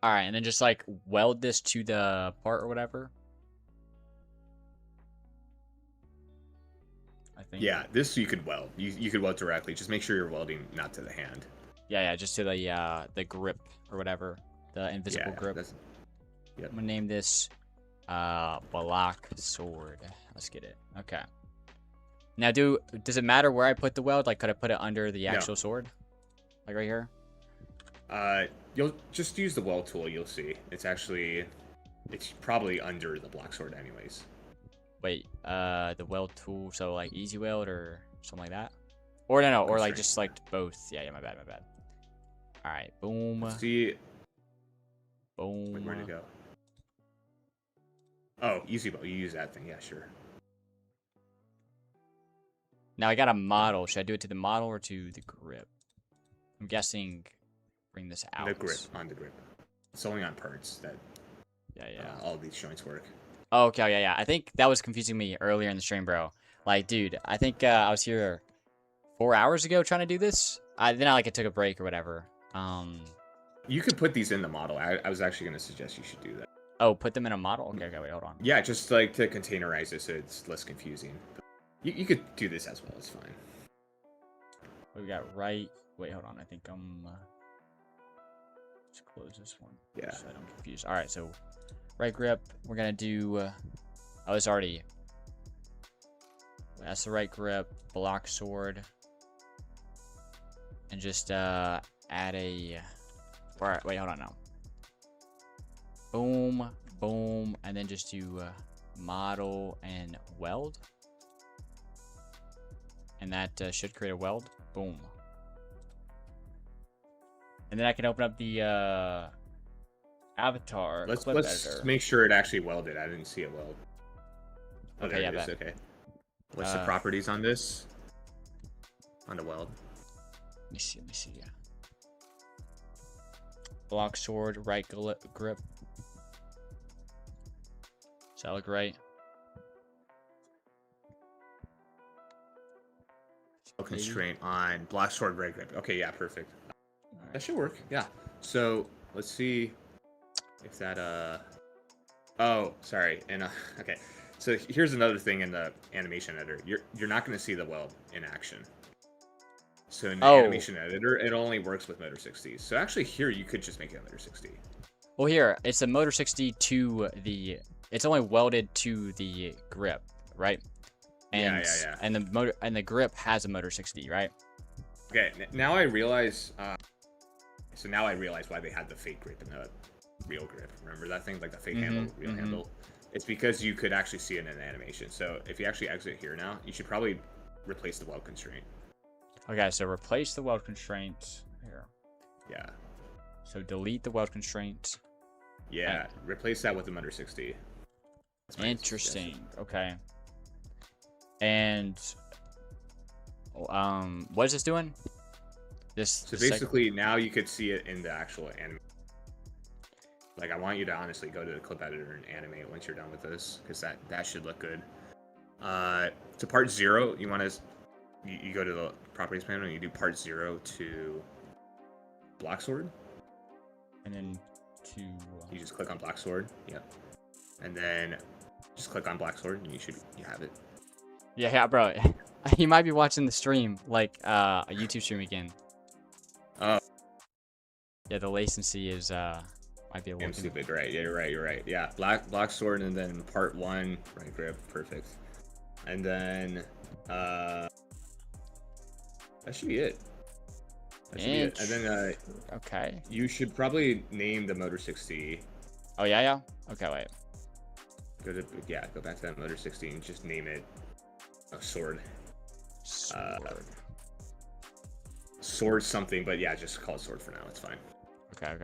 right, and then just like weld this to the part or whatever. I think. Yeah, this you could weld. You could weld directly. Just make sure you're welding not to the hand. Yeah, just to the grip or whatever, the invisible grip. Yep. I'm gonna name this block sword. Let's get it. Okay. Now, does it matter where I put the weld? Like, could I put it under the actual sword? Like right here? You'll just use the weld tool. You'll see. It's probably under the block sword anyways. Wait, the weld tool. So like easy weld or something like that? Or no, or like just like both. Yeah, my bad. All right, boom. Let's see. Boom. Wait, where'd it go? Oh, easy weld. You use that thing. Yeah, sure. Now I got a model. Should I do it to the model or to the grip? I'm guessing bring this out. The grip, on the grip. It's only on parts that Yeah. all these joints work. Oh, okay, yeah. I think that was confusing me earlier in the stream, bro. Like, dude, I think I was here 4 hours ago trying to do this. Then I took a break or whatever. You could put these in the model. I was actually going to suggest you should do that. Oh, put them in a model? Okay, wait, hold on. Yeah, just like to containerize it so it's less confusing. You could do this as well. It's fine. We got right. Wait, hold on. I think let's close this one. Yeah. So I don't get confused. All right, so right grip. We're gonna do. Oh, it's already. That's the right grip. Block sword. And just add a. All right, wait, hold on now. Boom, boom, and then just do model and weld. And that should create a weld. Boom. And then I can open up the avatar. Let's make sure it actually welded. I didn't see it weld. Oh, Okay, there it is. Okay. What's the properties on this? On the weld. Let me see. Yeah. Block sword, right grip. Does that look right? Constraint on block sword, right grip. Okay, yeah, perfect. That should work. Yeah. So let's see if that oh, sorry. And okay. So here's another thing in the animation editor. You're not going to see the weld in action. So in the animation editor, it only works with Motor 60. So actually here you could just make it a Motor 60. Well, here it's a Motor 60 to the. It's only welded to the grip, right? And, yeah. And the motor and the grip has a Motor 60, right? Okay. Now I realize. So now I realize why they had the fake grip and the real grip. Remember that thing, like the fake handle, real handle? It's because you could actually see it in an animation. So if you actually exit here now, you should probably replace the weld constraint. Okay, so replace the weld constraint here. Yeah. So delete the weld constraint. Yeah, replace that with the Motor 60. Interesting. Okay. And what is this doing? So basically now you could see it in the actual anime. Like I want you to honestly go to the clip editor and animate it once you're done with this, because that should look good. To part 0, you want to you go to the properties panel and you do part 0 to block sword, and then to you just click on block sword. Yep. And then just click on black sword and you have it. Yeah, bro. You might be watching the stream like a YouTube stream again. Oh. Yeah, the latency is might be a little I'm stupid, right? Yeah, you're right. Yeah, black sword and then part 1 right grip, perfect. And then that should be it. That should be it. And then okay. You should probably name the Motor 60. Oh yeah. Okay, wait. Go back to that Motor 60 and just name it a sword. Sword something, but yeah, just call it sword for now. It's fine. Okay.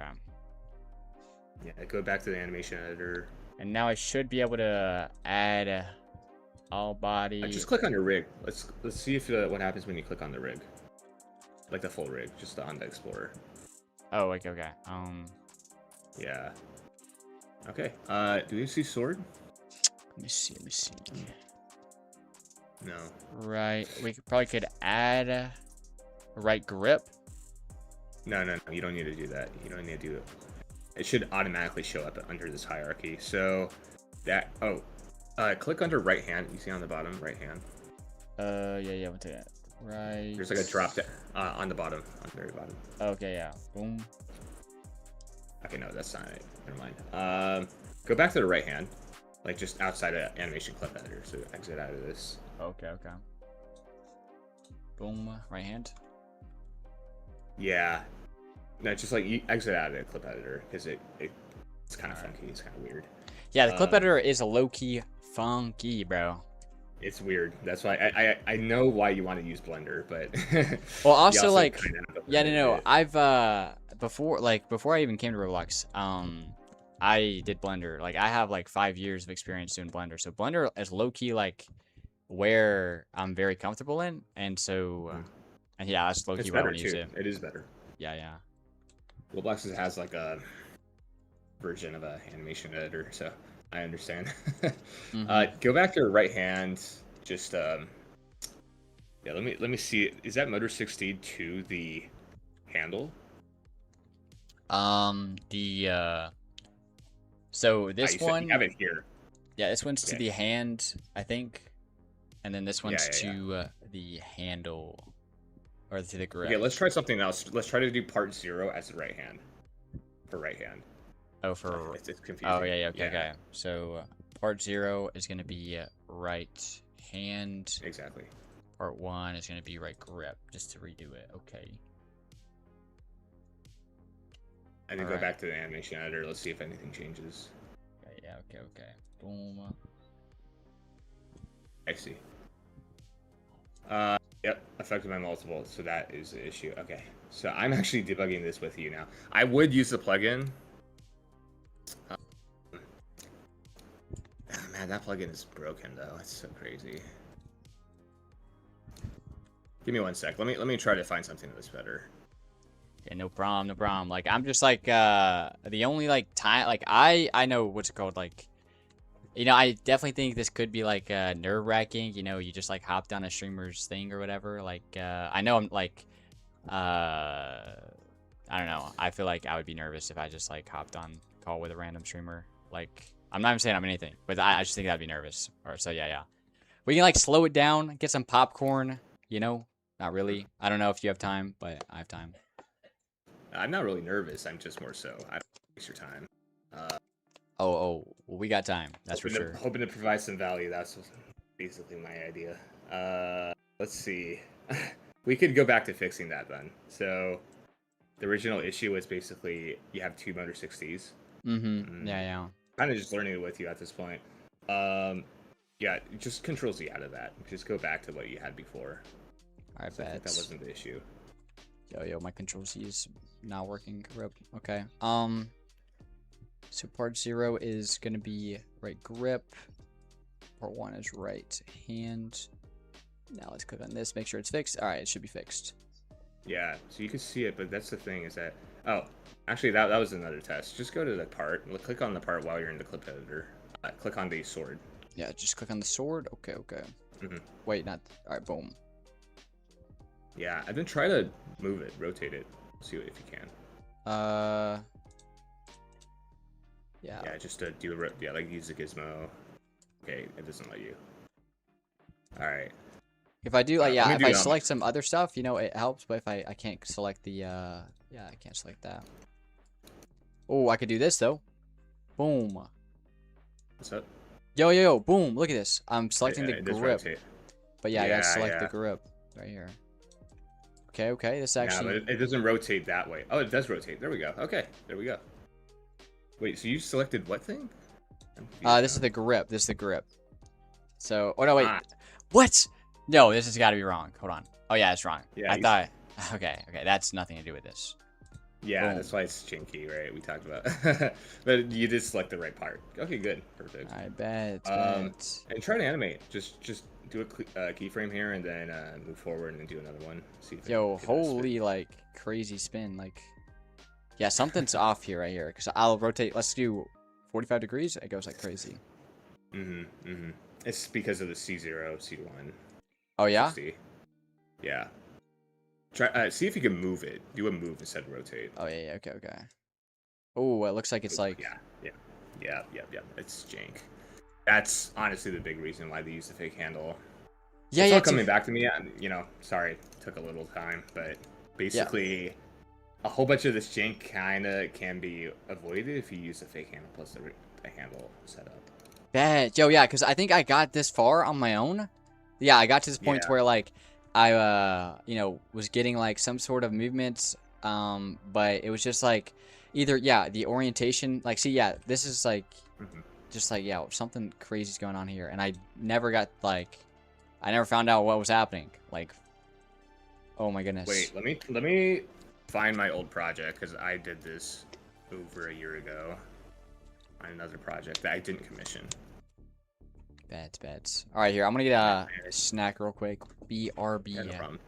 Yeah, go back to the animation editor. And now I should be able to add all body. Just click on your rig. Let's see if what happens when you click on the rig, like the full rig, just on the Explorer. Oh, okay. Yeah. Okay. Do you see sword? Let me see. No. Right. We could add a right grip. No. You don't need to do that. You don't need to do it. It should automatically show up under this hierarchy. So that click under right hand. You see on the bottom right hand. Yeah. One second. Right. There's like a drop down on the bottom, on the very bottom. Okay, yeah. Boom. Okay, no, that's not it. Never mind. Go back to the right hand, like just outside of animation clip editor. So exit out of this. Okay. Boom. Right hand. Yeah. No, just like you exit out of the clip editor because it's kind of funky. It's kind of weird. Yeah, the clip editor is a low-key funky, bro. It's weird. That's why I know why you want to use Blender, but Well, you also like, kinda have to yeah, limit no, it. I've before I even came to Roblox, I did Blender. Like, I have like 5 years of experience doing Blender, so Blender is low-key like where I'm very comfortable in, and so, and yeah, that's low-key It's where I better want to use too. it. It is better. Yeah. Roblox has like a version of a animation editor, so I understand. Go back to your right hand. Just yeah. Let me see. Is that motor 16 to the handle? So You this said one, you have it here. yeah, this one's to Okay. the hand, I think, and then this one's yeah. to the handle, or to the grip. Okay, let's try something else. Let's try to do part 0 as the right hand. For right hand. Oh, for It's confusing. oh yeah, okay. So part 0 is gonna be right hand. Exactly. Part 1 is gonna be right grip, just to redo it. Okay. And then All go right. back to the animation editor. Let's see if anything changes. Yeah. Okay. Boom. I see. Yep, affected by multiple, so that is the issue. Okay, so I'm actually debugging this with you now. I would use the plugin. Man, that plugin is broken though. It's so crazy. Give me 1 sec. Let me try to find something that's better. Yeah, no problem. Like, I'm just like the only like time, like I know what's it called, like, you know, I definitely think this could be like nerve-wracking. You know, you just like hopped on a streamer's thing or whatever. Like, I know I'm like, I don't know. I feel like I would be nervous if I just like hopped on call with a random streamer. Like, I'm not even saying I'm anything, but I just think I'd be nervous. Or so yeah. We can like slow it down, get some popcorn. You know, not really. I don't know if you have time, but I have time. I'm not really nervous. I'm just more so. I don't waste your time. Oh, well, we got time. That's for sure. Hoping to provide some value. That's basically my idea. Let's see. We could go back to fixing that then. So the original issue was basically you have 2 motor 60s. Yeah. Kind of just learning it with you at this point. Yeah, just Control Z out of that. Just go back to what you had before. All right, So I think bet. that wasn't the issue. Yo, my Control Z is not working. Rip. Okay. So part 0 is gonna be right grip. Part 1 is right hand. Now let's click on this. Make sure it's fixed. All right, it should be fixed. Yeah, so you can see it, but that's the thing is that... Oh, actually, that was another test. Just go to the part. Click on the part while you're in the clip editor. Click on the sword. Yeah, just click on the sword. Okay. Mhm. Wait, not. All right, boom. Yeah, and then try to move it, rotate it, see if you can. Yeah. Yeah, just to do like use the gizmo. Okay, it doesn't let you. All right. If I do like, let me if do I it on select some other stuff, you know, it helps. But if I can't select the yeah, I can't select that. Oh, I could do this though. Boom. What's up? Yo, boom. Look at this. I'm selecting Yeah, the it does grip. rotate. But yeah, I gotta Yeah, select the yeah. grip right here. Okay. This Yeah, actually. but it doesn't rotate that way. Oh, it does rotate. There we go. Okay, there we go. Wait, so you selected what thing? This is the grip. This is the grip. So, oh no, wait. Ah. What? No, this has got to be wrong. Hold on. Oh yeah, it's wrong. Yeah, I you- thought. Okay. That's nothing to do with this. Yeah, Boom. that's why it's chinky, right? We talked about. But you did select the right part. Okay, good, perfect. I bet. And try to animate. Just do a keyframe here, and then move forward, and then do another one. See if it Yo, can spin. holy like crazy spin. Like, yeah, something's off here right here. Cause I'll rotate. Let's do 45 degrees. It goes like crazy. It's because of the C0, C1. Oh yeah. 60. Yeah. Try see if you can move it. Do a move instead of rotate. Oh yeah. Okay. Oh, it looks like it's like. Yeah. It's jank. That's honestly the big reason why they use the fake handle. Yeah, it's yeah, all coming dude. back to me. Sorry, it took a little time, but basically, a whole bunch of this jank kinda can be avoided if you use a fake handle plus the handle setup. Bet. Yo, yeah, because I think I got this far on my own. Yeah, I got to this point to Yeah. where like I was getting like some sort of movements, but it was just like either the orientation, like see, this is like Mhm. just like something crazy's going on here, and I never found out what was happening. Like, oh my goodness. Wait, let me find my old project because I did this over a year ago on another project that I didn't commission. Bets. All right, here I'm gonna get a snack real quick. BRB. Yeah, no problem.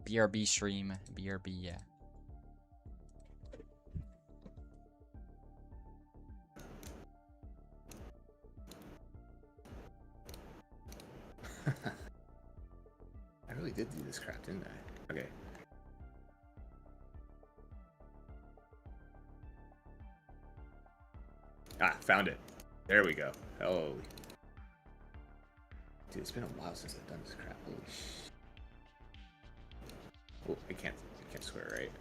BRB stream. BRB. Yeah. I really did do this crap, didn't I? Okay. Ah, found it. There we go. Holy. Dude, it's been a while since I've done this crap. Holy sh. Oh, I can't swear, right?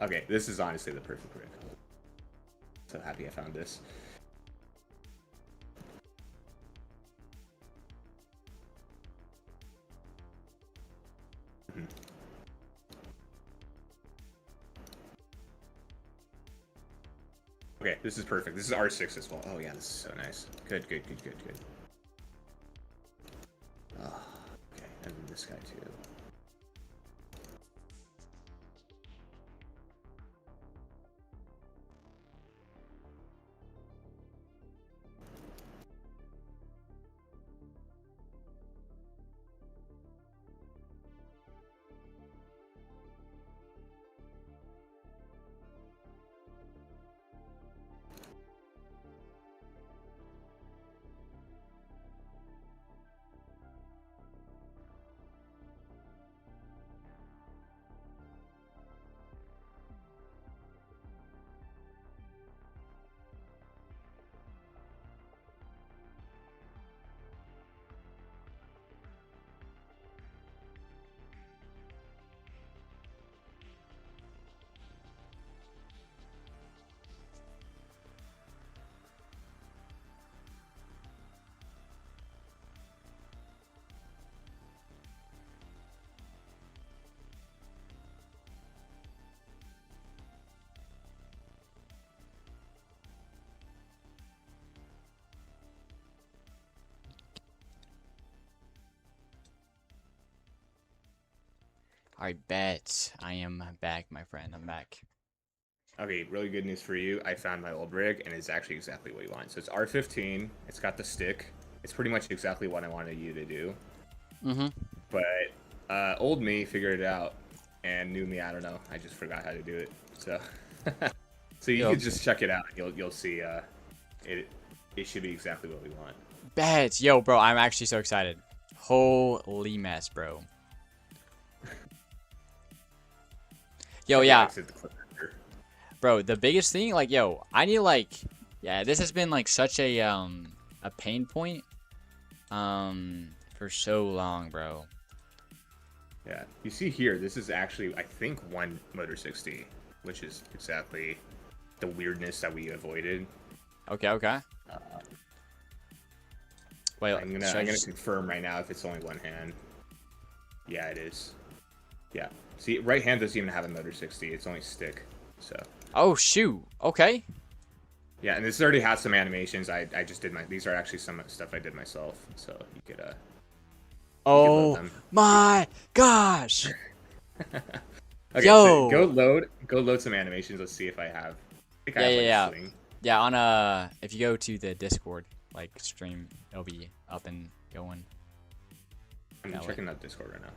Okay, this is honestly the perfect rig. So happy I found this. Mhm. Okay, this is perfect. This is R6 as well. Oh yeah, this is so nice. Good. Oh, okay, and then this guy too. All right, bet. I am back, my friend. I'm back. Okay, really good news for you. I found my old rig, and it's actually exactly what you want. So it's R15. It's got the stick. It's pretty much exactly what I wanted you to do. Mm-hmm. But old me figured it out, and new me, I don't know. I just forgot how to do it. So, so you can just check it out. You'll see. It should be exactly what we want. Bet. Yo, bro, I'm actually so excited. Holy mess, bro. Yo, yeah. Exit the clip after. Bro, the biggest thing, like, yo, I need this has been like such a pain point for so long, bro. Yeah, you see here, this is actually, I think, one Motor 60, which is exactly the weirdness that we avoided. Okay. Wait, I'm gonna confirm right now if it's only one hand. Yeah, it is. Yeah. See, right hand doesn't even have a Motor 60. It's only stick. So. Oh shoot. Okay. Yeah, and this already has some animations. I just did these are actually some stuff I did myself. So you could Oh them. my gosh. Okay, Yo. so go load some animations. Let's see if I have. I think I have, like, Yeah. a swing. Yeah, on if you go to the Discord stream, it'll be up and going. I'm checking out Discord right now.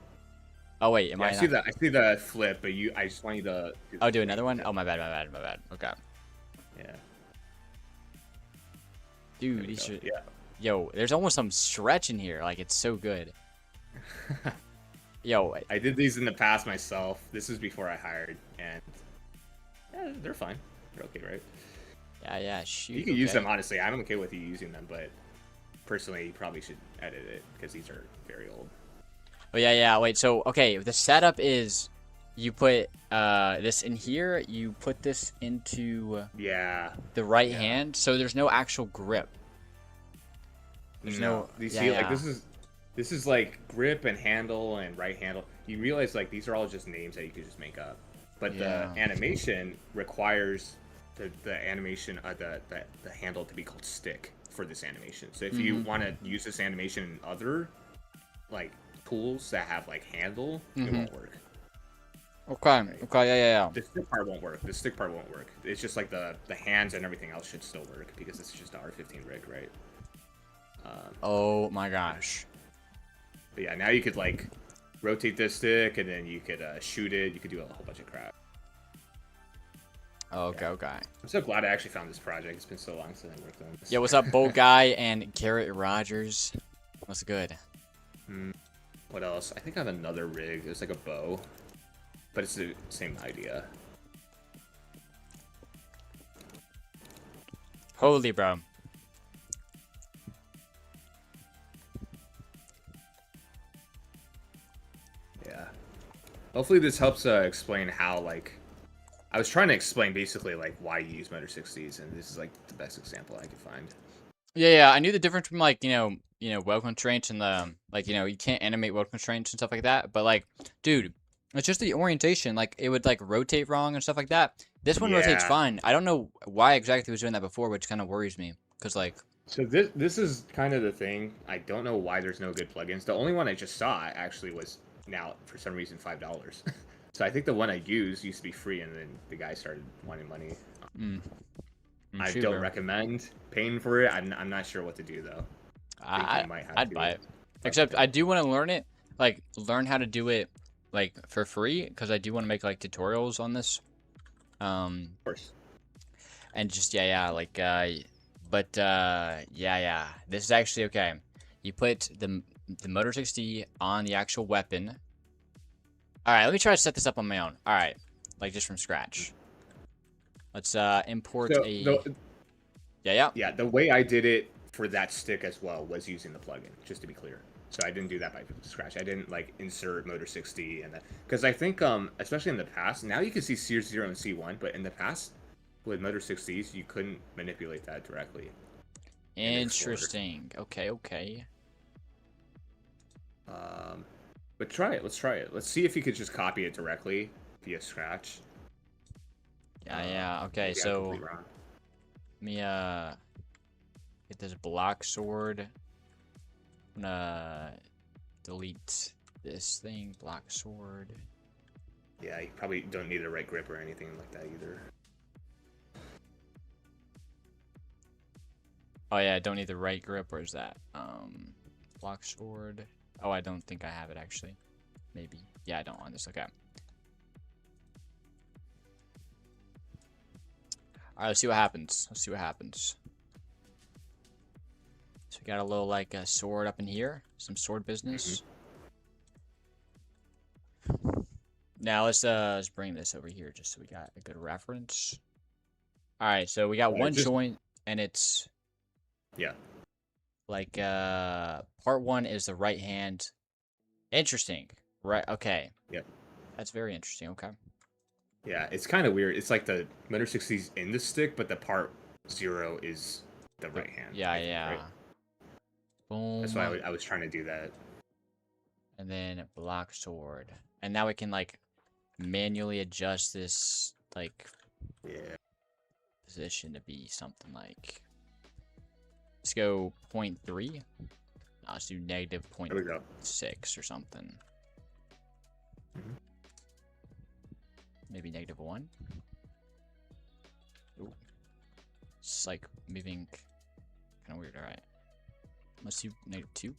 Oh wait, am Yeah, I? I see that. I see the flip, but I just want you to. Oh, do another one? Oh, my bad. Okay. Yeah. Dude, There we these go. should. Yeah. Yo, there's almost some stretch in here. Like, it's so good. Yo, I did these in the past myself. This was before I hired, and they're fine. They're okay, right? Yeah, shoot. You can use okay. them, honestly. I'm okay with you using them, but personally, you probably should edit it because these are very old. Oh yeah. Wait. So okay, the setup is you put this in here. You put this into Yeah. the right Yeah. hand, so there's no actual grip. There's no. You yeah, see, like yeah. this is like grip and handle and right handle. You realize like these are all just names that you could just make up, but Yeah. the animation requires the animation the handle to be called stick for this animation. So if you Mhm. want to use this animation in other like tools that have like handle, it Mhm. won't work. Okay. Okay. Yeah. The stick part won't work. The stick part won't work. It's just like the hands and everything else should still work because this is just an R15 rig, right? Oh my gosh. But yeah, now you could like rotate this stick and then you could shoot it. You could do a whole bunch of crap. Okay. Okay. I'm so glad I actually found this project. It's been so long since I worked on this. Yeah. What's up, Bolt Guy and Garrett Rogers? What's good? What else? I think I have another rig. It's like a bow, but it's the same idea. Holy bro. Yeah. Hopefully this helps explain how like I was trying to explain basically like why you use Motor 60s, and this is like the best example I could find. Yeah. I knew the difference from like weld constraints and the like you can't animate weld constraints and stuff like that. But like, dude, it's just the orientation. Like it would like rotate wrong and stuff like that. This one rotates Yeah. fine. I don't know why exactly it was doing that before, which kind of worries me. Cause like, So this is kind of the thing. I don't know why there's no good plugins. The only one I just saw actually was now for some reason $5. So I think the one I used to be free, and then the guy started wanting money. I shoot, don't bro. recommend paying for it. I'm not sure what to do though. think you might have I'd to. buy it. Except I do want to learn it, like learn how to do it, like for free, because I do want to make like tutorials on this. Of course. And just yeah, like yeah. This is actually okay. You put the Motor 60 on the actual weapon. All right, let me try to set this up on my own. All right, like just from scratch. Let's import So, a. Yeah. Yeah, the way I did it for that stick as well was using the plugin, just to be clear. So I didn't do that by scratch. I didn't like insert Motor 60 and that, because I think especially in the past, now you can see C0 and C1, but in the past with Motor 60s you couldn't manipulate that directly. Interesting. Okay. But try it. Let's try it. Let's see if you could just copy it directly via Scratch. Yeah. Okay, Maybe I'm so completely wrong. let me get this block sword. I'm gonna delete this thing, block sword. Yeah, you probably don't need a right grip or anything like that either. Oh yeah, I don't need the right grip. Where's that? Block sword. Oh, I don't think I have it actually. Maybe. Yeah, I don't on this. Okay. Alright, let's see what happens. So we got a little like a sword up in here. Some sword business. Now let's bring this over here just so we got a good reference. Alright, so we got one joint and it's like part one is the right hand. Interesting. Right, okay. Yeah. That's very interesting, okay. Yeah, it's kind of weird. It's like the Motor 60's in the stick, but the part 0 is the right hand. Yeah, I think, right? Boom. That's why I was trying to do that. And then block sword. And now we can like manually adjust this like position to be something like, let's go 0.3. Let's do negative There we go. 0.6 or something. Maybe negative 1. Ooh. It's like moving kind of weird. Alright. Let's do negative 2.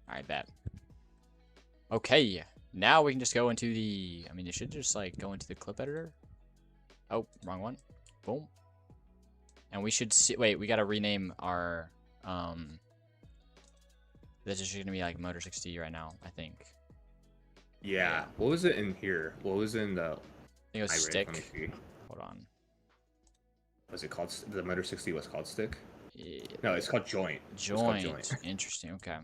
Alright, bad. Okay. Now we can just go into the, I mean, you should just like go into the clip editor. Oh, wrong one. Boom. And we should see, wait, we got to rename our, this is going to be like Motor 60 right now, I think. Yeah. What was it in here? What was in the think it was Let me stick. see. Hold on. Was it called the Motor 60 was called stick? Yeah, No, it's called joint. It's called joint. Interesting. Okay.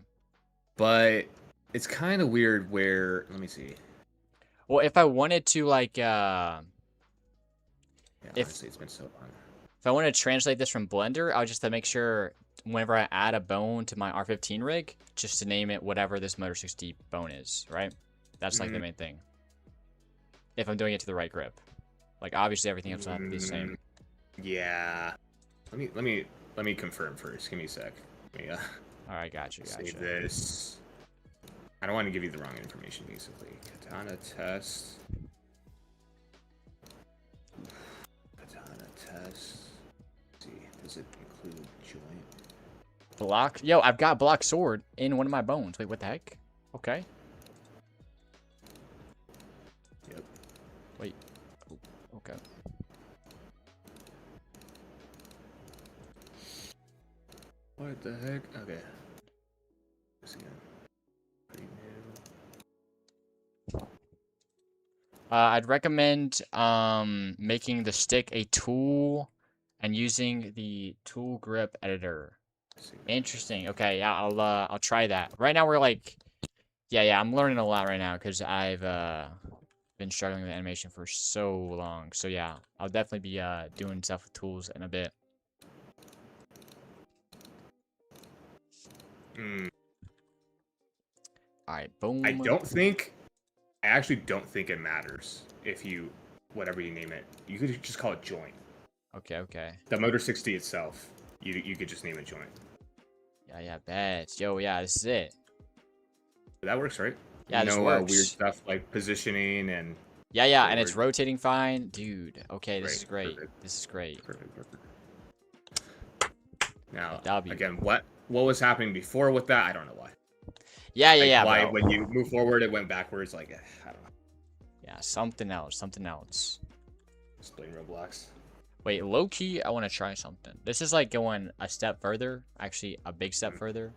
But it's kind of weird where let me see. Well, if I wanted to like Yeah, If- honestly, it's been so long. if I wanted to translate this from Blender, I would just make sure whenever I add a bone to my R15 rig, just to name it whatever this Motor 60 bone is, right? That's like the main thing. If I'm doing it to the right grip. Like obviously everything else will have to be the same. Yeah. Let me confirm first. Give me a sec. Let me, Alright, gotcha. save this. I don't want to give you the wrong information, basically. Katana test. Katana test. Let's see, does it include joint? Block. Yo, I've got block sword in one of my bones. Wait, what the heck? Okay. Yep. Wait. Oh, okay. What the heck? Okay. This again. Pretty new. I'd recommend making the stick a tool and using the tool grip editor. Interesting. Okay, yeah, I'll try that. Right now we're like, yeah, I'm learning a lot right now because I've been struggling with animation for so long. So yeah, I'll definitely be doing stuff with tools in a bit. All right, boom. I actually don't think it matters if you, whatever you name it. You could just call it joint. Okay. The Motor 60 itself, you could just name it joint. Yeah, bet. Yo, yeah, this is it. That works, right? Yeah, this no works. weird stuff like positioning and. Yeah, and it's forward. rotating fine, dude. Okay, this is great. Perfect. This is great. Perfect. Now, W. again, what was happening before with that? I don't know why. Yeah, Why bro. when you move forward it went backwards? Like, I don't know. Yeah, something else. Just playing Roblox. Wait, low key, I want to try something. This is like going a step further, actually a big step further.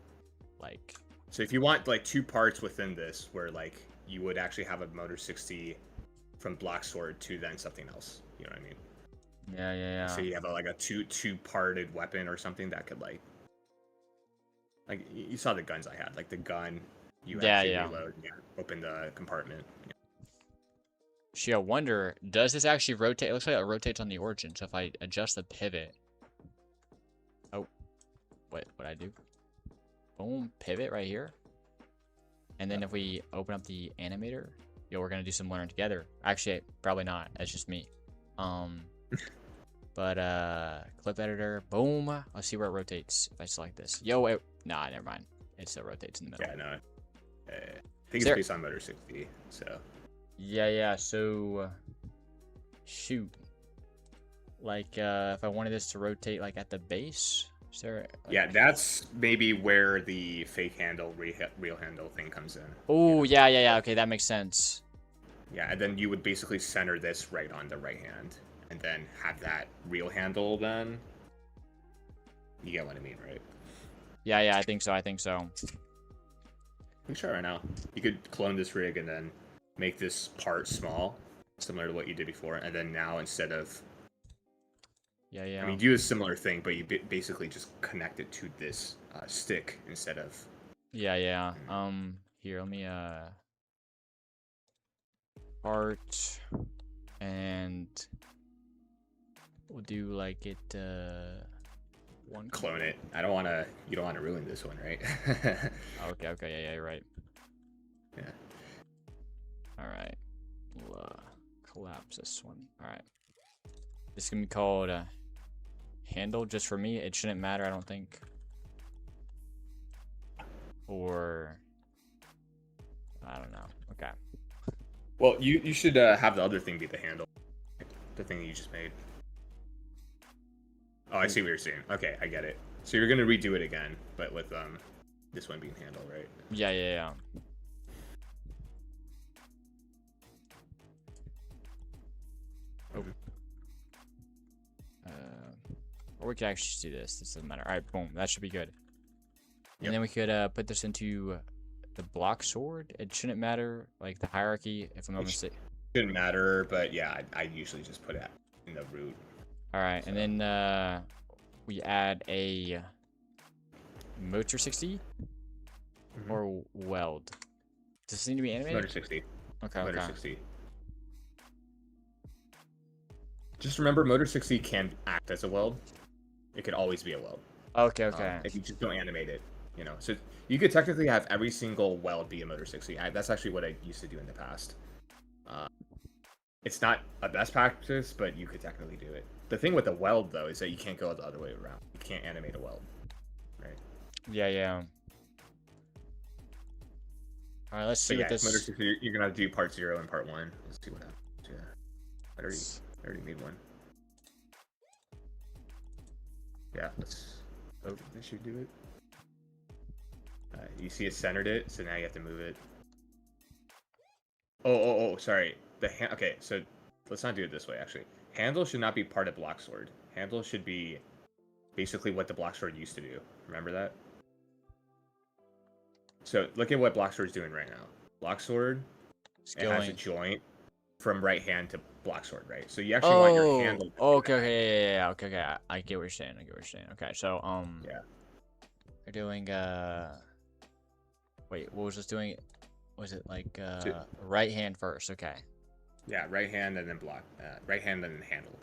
Like, So if you want like two parts within this, where like you would actually have a Motor 60 from Black Sword to then something else, you know what I mean? yeah. So you have like a two-parted weapon or something that could like you saw the guns I had, like the gun you actually reload, open the compartment. Actually, I wonder, does this actually rotate? It looks like it rotates on the origin. So if I adjust the pivot, oh, what'd I do? Boom, pivot right here. And then if we open up the animator, we're gonna do some learning together. Actually, probably not. That's just me. But clip editor, boom. Let's see where it rotates if I select this. Nah, never mind. It still rotates in the middle. Yeah, no. I think it's based on Motor 60, so. Yeah. So, shoot. Like, if I wanted this to rotate like at the base, is there? Like... Yeah, that's maybe where the fake handle, real handle thing comes in. Oh, yeah. Okay, that makes sense. Yeah, and then you would basically center this right on the right hand, and then have that real handle. Then you get what I mean, right? Yeah, I think so. Let me try right now. You could clone this rig and then make this part small, similar to what you did before, and then now instead of Yeah. I mean, do a similar thing, but you basically just connect it to this stick instead of. Yeah. Here, let me art, and we'll do like it one. Clone it. I don't want to. You don't want to ruin this one, right? Okay. Yeah, you're right. Yeah. All right. We'll collapse this one. All right. This is gonna be called handle just for me. It shouldn't matter, I don't think. Or I don't know. Okay. Well, you should have the other thing be the handle, the thing that you just made. Oh, I see what you're saying. Okay, I get it. So you're gonna redo it again, but with this one being handle, right? Yeah. Oh. Or we could actually just do this. This doesn't matter. All right, boom. That should be good. And then we could put this into the block sword. It shouldn't matter, like the hierarchy. If I'm not mistaken. Shouldn't matter, but yeah, I usually just put it in the root. All right, and then we add a motor 60 or weld. Does this need to be animated? Motor 60. Okay, Motor okay. 60. Just remember, Motor 60 can act as a weld. It could always be a weld. Okay, okay. If you just don't animate it, you know. So you could technically have every single weld be a Motor 60. That's actually what I used to do in the past. It's not a best practice, but you could technically do it. The thing with a weld, though, is that you can't go the other way around. You can't animate a weld, right? Yeah, yeah. All right, let's see But what yeah, this. Motor 60, you're gonna do part 0 and part 1. Let's see what happens. Yeah, I already made one. Yeah, let's. Oh, this should do it. You see it centered it, so now you have to move it. Oh, sorry. Okay, so let's not do it this way, actually. Handle should not be part of block sword. Handle should be basically what the block sword used to do. Remember that? So look at what block sword is doing right now. Block sword, it has a Skilling. joint from right hand to block sword, right? So you actually want your handle. to do okay, that. okay, yeah. Okay, okay. I get what you're saying. I get what you're saying. Okay, so Yeah. we're doing wait, what was this doing? Was it like right hand first? Okay. Yeah, right hand and then block. Right hand and then handle.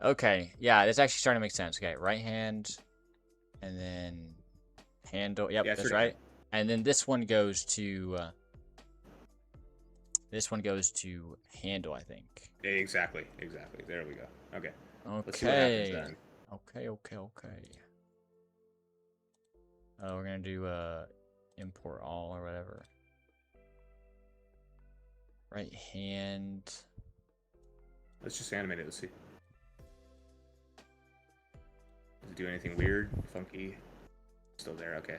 Okay, yeah, it's actually starting to make sense. Okay, right hand, and then handle. Yep, Yeah, that's sure. right. And then this one goes to handle, I think. Exactly. There we go. Okay. Let's see what happens Okay. then. Okay. We're gonna do import all or whatever. Right hand. Let's just animate it. Let's see. Does it do anything weird, funky? Still there. Okay.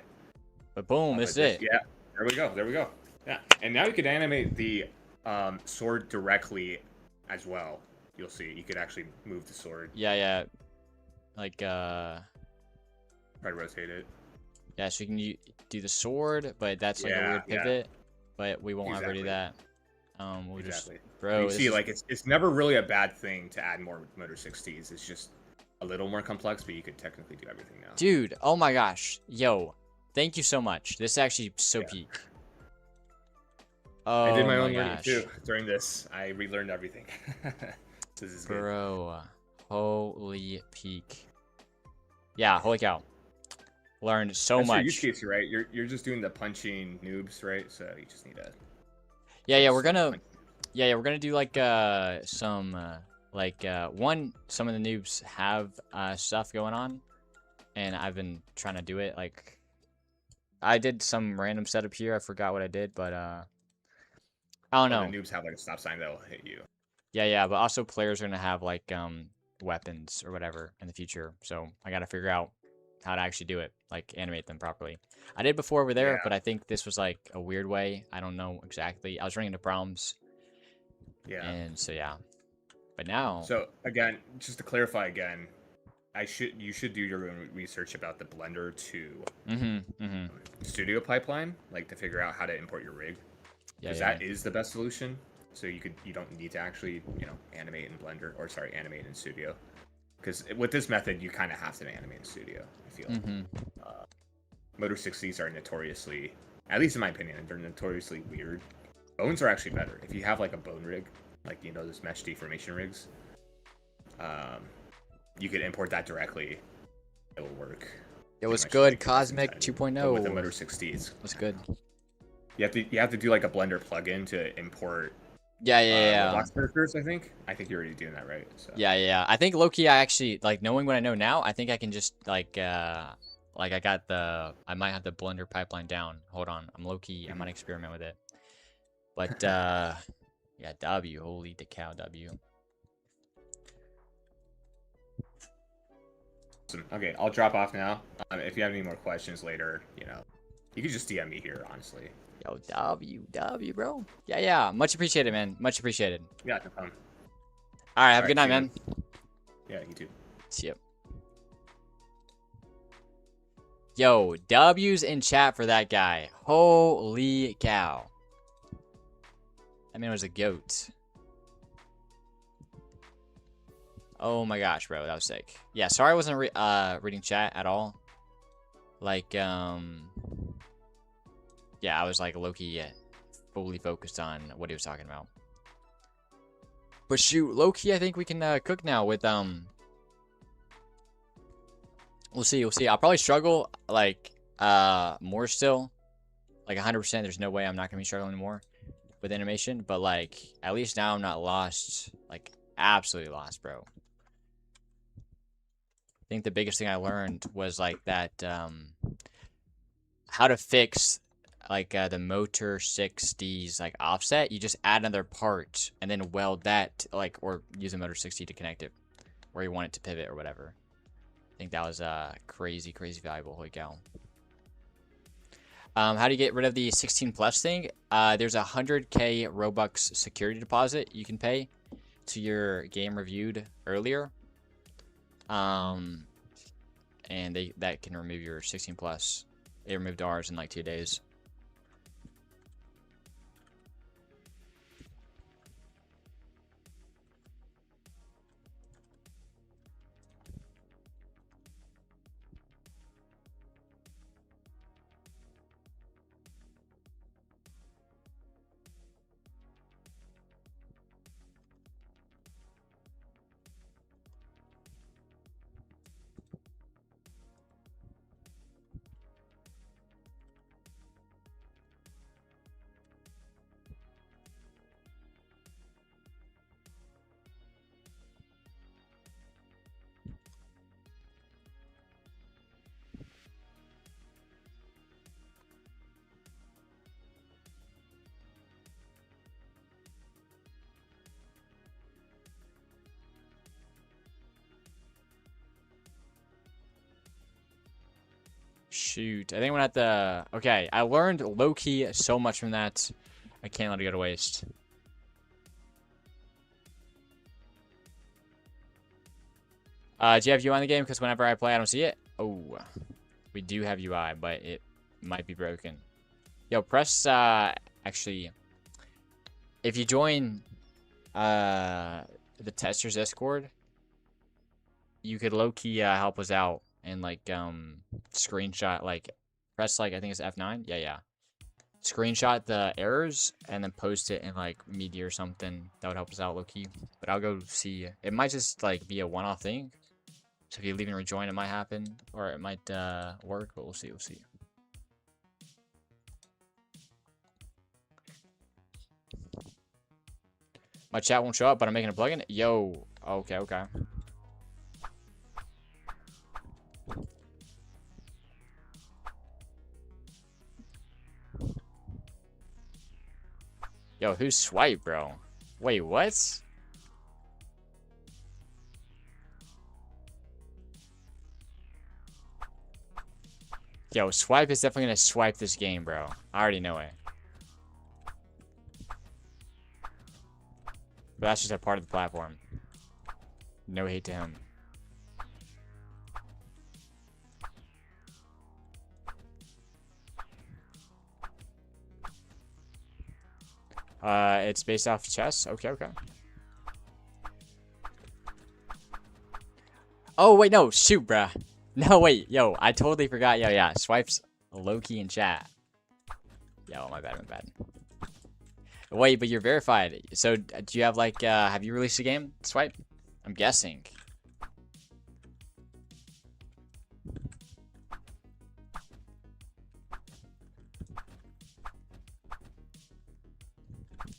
But boom, Like this is this. it. Yeah. There we go. Yeah. And now you could animate the sword directly as well. You'll see. You could actually move the sword. Yeah. Like Try to rotate it. yeah, so you can do the sword, but that's like a Yeah, weird yeah. pivot. But we won't ever do Exactly. that. We'll Exactly. just bro. you this see, is- like it's never really a bad thing to add more Motor 60s. It's just a little more complex, but you could technically do everything now. dude, oh my gosh, yo, thank you so much. This is actually so Yeah. peak. Oh I did my my own learning gosh, too during this. I relearned everything. This is good. bro, holy peak. Yeah, holy cow, learned so That's your use much. case, right? You're just doing the punching noobs, right? So you just need to. Yeah, we're just gonna. punch- Yeah, we're gonna do like some some of the noobs have stuff going on, and I've been trying to do it. Like, I did some random setup here. I forgot what I did, but I don't know. The noobs have like a stop sign that'll hit you. Yeah, but also players are gonna have like weapons or whatever in the future. So I gotta figure out how to actually do it, like animate them properly. I did before over there, Yeah. but I think this was like a weird way. I don't know exactly. I was running into problems, Yeah. and so yeah. But now, So again, just to clarify again, you should do your own research about the Blender to Studio pipeline, like to figure out how to import your rig, yeah, because that is the best solution. So you don't need to actually animate in Blender, or sorry, animate in Studio, because with this method you kind of have to animate in Studio. I feel Motor 60s are notoriously, at least in my opinion, they're notoriously weird. Bones are actually better if you have like a bone rig, like those mesh deformation rigs. You could import that directly. It will work. It was much good. like Cosmic inside. But with the 2.0 Motor 60s, was good. you have to do like a Blender plugin to import Yeah. Roblox characters. I think you're already doing that, right? So. Yeah. I think low-key, I actually like knowing what I know now. I think I can just like I might have the Blender pipeline down. Hold on, I'm low-key. I might experiment with it. But yeah, W. Holy cow, W. Awesome. Okay, I'll drop off now. If you have any more questions later, you can just DM me here, honestly. Yo, W, bro. Yeah. Much appreciated, man. Much appreciated. Yeah, no problem. All right, have a All good night, right, man. Yeah, you too. See ya. Yo, W's in chat for that guy. Holy cow. That man was a goat. Oh my gosh, bro, that was sick. Yeah, sorry I wasn't reading chat at all. Like, yeah, I was like low-key fully focused on what he was talking about. But shoot, low-key, I think we can cook now with we'll see, we'll see. I'll probably struggle like more still. Like 100%, there's no way I'm not gonna be struggling more with animation, but like at least now I'm not lost, like absolutely lost, bro. I think the biggest thing I learned was like that how to fix like the motor 6D's like offset. You just add another part and then weld that, like, or use a motor 6D to connect it where you want it to pivot or whatever. I think that was crazy valuable. Holy cow. How do you get rid of the 16 plus thing? There's a 100k Robux security deposit you can pay to your game reviewed earlier. And that can remove your 16 plus. It removed ours in like 2 days. Shoot, I think I'm gonna have to. Okay, I learned low key so much from that. I can't let it go to waste. Do you have UI in the game? Because whenever I play, I don't see it. Oh, we do have UI, but it might be broken. Yo, press. Actually, if you join the testers Discord, you could low key help us out and like screenshot, like press like I think it's F9. Yeah. Screenshot the errors and then post it in like media or something. That would help us out low key. But I'll go see. It might just like be a one-off thing. So if you leave and rejoin, it might happen, or it might work. But we'll see. We'll see. My chat won't show up, but I'm making a plugin. Yo. Okay. Yo, who's Swipe, bro? Wait, what? Yo, Swipe is definitely gonna swipe this game, bro. I already know it. But that's just a part of the platform. No hate to him. It's based off chess. Okay. Oh, wait, no. Shoot, bruh. No, wait. Yo, I totally forgot. Yo, yeah. Swipe's low-key in chat. Yo, my bad. Wait, but you're verified. So, do you have, like, have you released a game, Swipe? I'm guessing.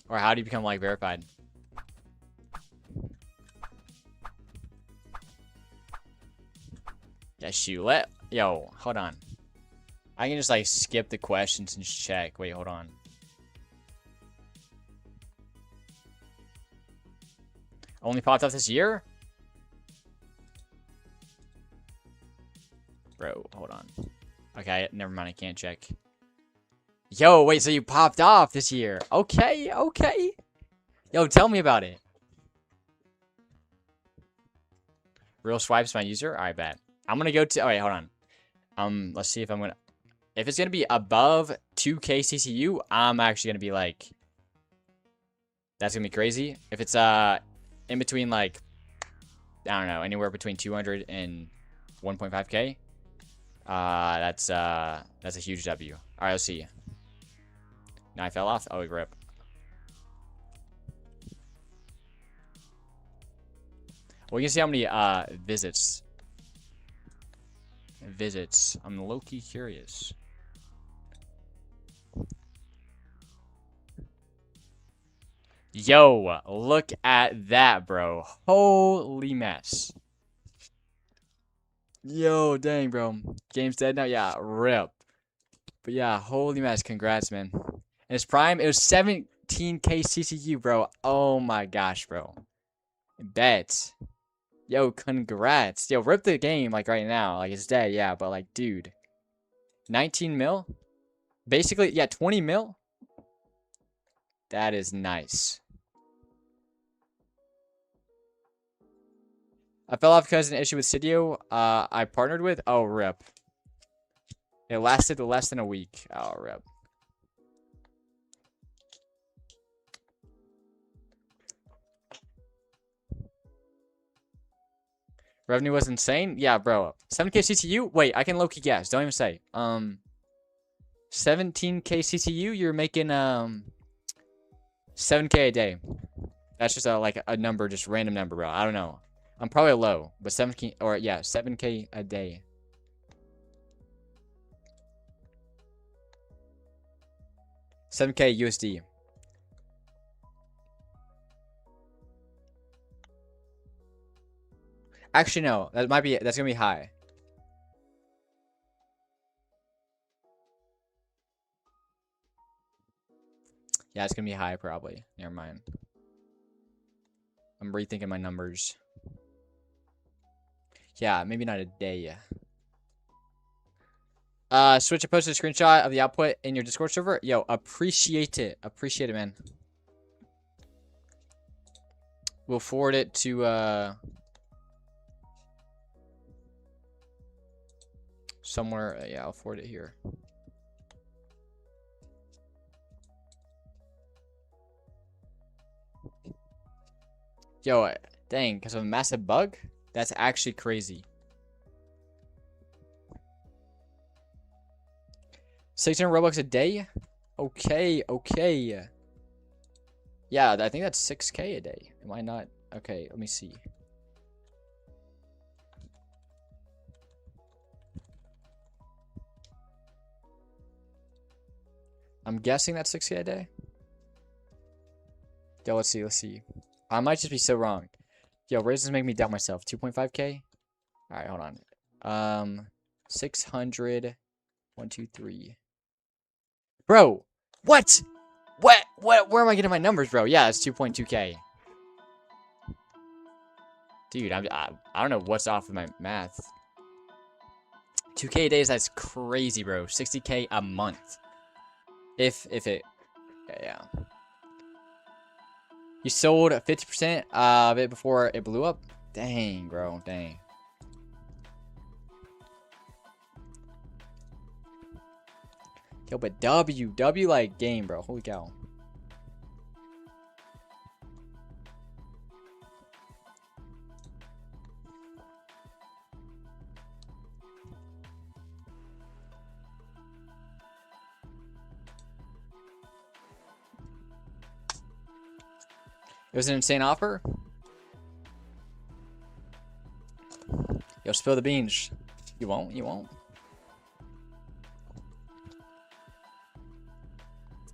Or how do you become, like, verified? Yeah, shoot. Yo, hold on. I can just, like, skip the questions and just check. Wait, hold on. Only popped up this year? Bro, hold on. Okay, never mind. I can't check. Yo, wait, so you popped off this year. Okay. Yo, tell me about it. Real Swipe's my user? Alright, bet. I'm gonna go to... Oh, wait, hold on. Let's see if I'm gonna... If it's gonna be above 2k CCU, I'm actually gonna be like... that's gonna be crazy. If it's in between like, I don't know, anywhere between 200 and 1.5k, that's a huge W. All right, let's see. Now I fell off. Oh, rip. Well, you can see how many visits. I'm low-key curious. Yo, look at that, bro. Holy mess. Yo, dang, bro. Game's dead now? Yeah, rip. But yeah, holy mess. Congrats, man. And its prime, it was 17k CCU, bro. Oh my gosh, bro. Bet. Yo, congrats. Yo, rip the game, like, right now. Like, it's dead, yeah. But, like, dude. 19 mil? Basically, yeah, 20 mil? That is nice. I fell off because of an issue with Cydio I partnered with. Oh, rip. It lasted less than a week. Oh, rip. Revenue was insane? Yeah, bro. 7k CTU? Wait, I can low-key guess. Don't even say. 17k CTU, you're making 7k a day. That's just like a number, just random number, bro. I don't know. I'm probably low, but 7k, or yeah, 7k a day. $7k USD. Actually, no. That's gonna be high. Yeah, it's gonna be high probably. Never mind. I'm rethinking my numbers. Yeah, maybe not a day. Switch, I posted a screenshot of the output in your Discord server. Yo, appreciate it. Appreciate it, man. We'll forward it to, somewhere. Yeah, I'll forward it here. Yo, dang, because of a massive bug? That's actually crazy. 600 Robux a day? Okay, okay. Yeah, I think that's 6k a day. Am I not? Okay, let me see. I'm guessing that's 6k a day. Yo, let's see. I might just be so wrong. Yo, raises make me doubt myself. 2.5k? Alright, hold on. 600. 1, 2, 3. Bro, what? What? Where am I getting my numbers, bro? Yeah, it's 2.2k. Dude, I don't know what's off with my math. 2k a day, that's crazy, bro. 60k a month. If it, yeah. You sold 50% of it before it blew up? Dang, bro, dang. Yo, but W like game, bro. Holy cow. It was an insane offer. Yo, spill the beans. You won't? You won't?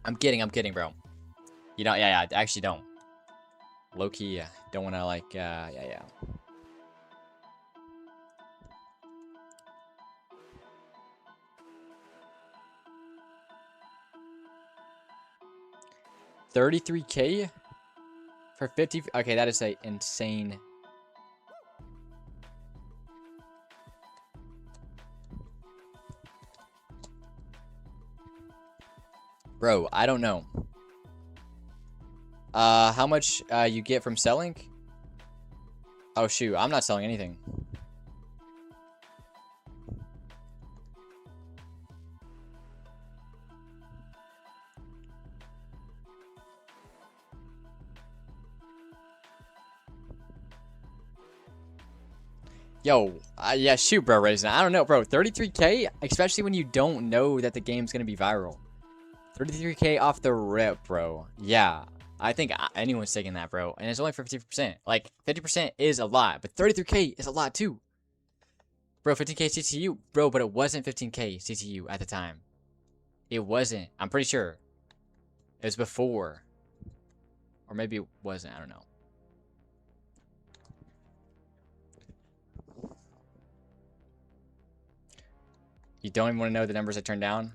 I'm kidding, bro. You don't, yeah, I actually don't. Low-key, don't want to, like, yeah. $33k for 50. Okay, that is a insane. Bro, I don't know. How much you get from selling? Oh shoot, I'm not selling anything. Yo, yeah, shoot, bro, Raisin. I don't know, bro. 33K, especially when you don't know that the game's gonna be viral. 33K off the rip, bro. Yeah, I think anyone's taking that, bro. And it's only for 50%. Like, 50% is a lot, but 33K is a lot too. Bro, 15K CTU, bro, but it wasn't 15K CTU at the time. It wasn't. I'm pretty sure. It was before. Or maybe it wasn't. I don't know. You don't even want to know the numbers I turned down?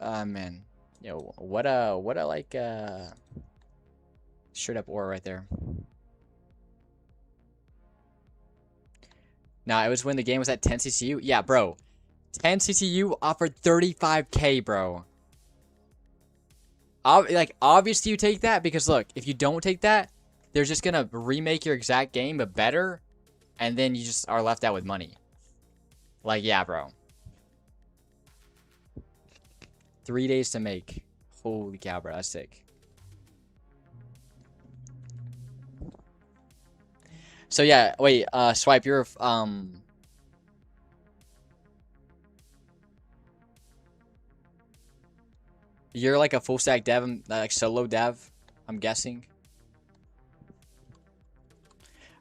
Man. Yo, what a like, straight up aura right there. Nah, it was when the game was at 10 CCU. Yeah, bro. 10 CCU offered 35K, bro. Like, obviously you take that because, look, if you don't take that, they're just gonna remake your exact game, but better, and then you just are left out with money. Like, yeah, bro. 3 days to make. Holy cow, bro. That's sick. So, yeah. Wait, Swipe, you're, you're like a full stack dev, like solo dev, I'm guessing.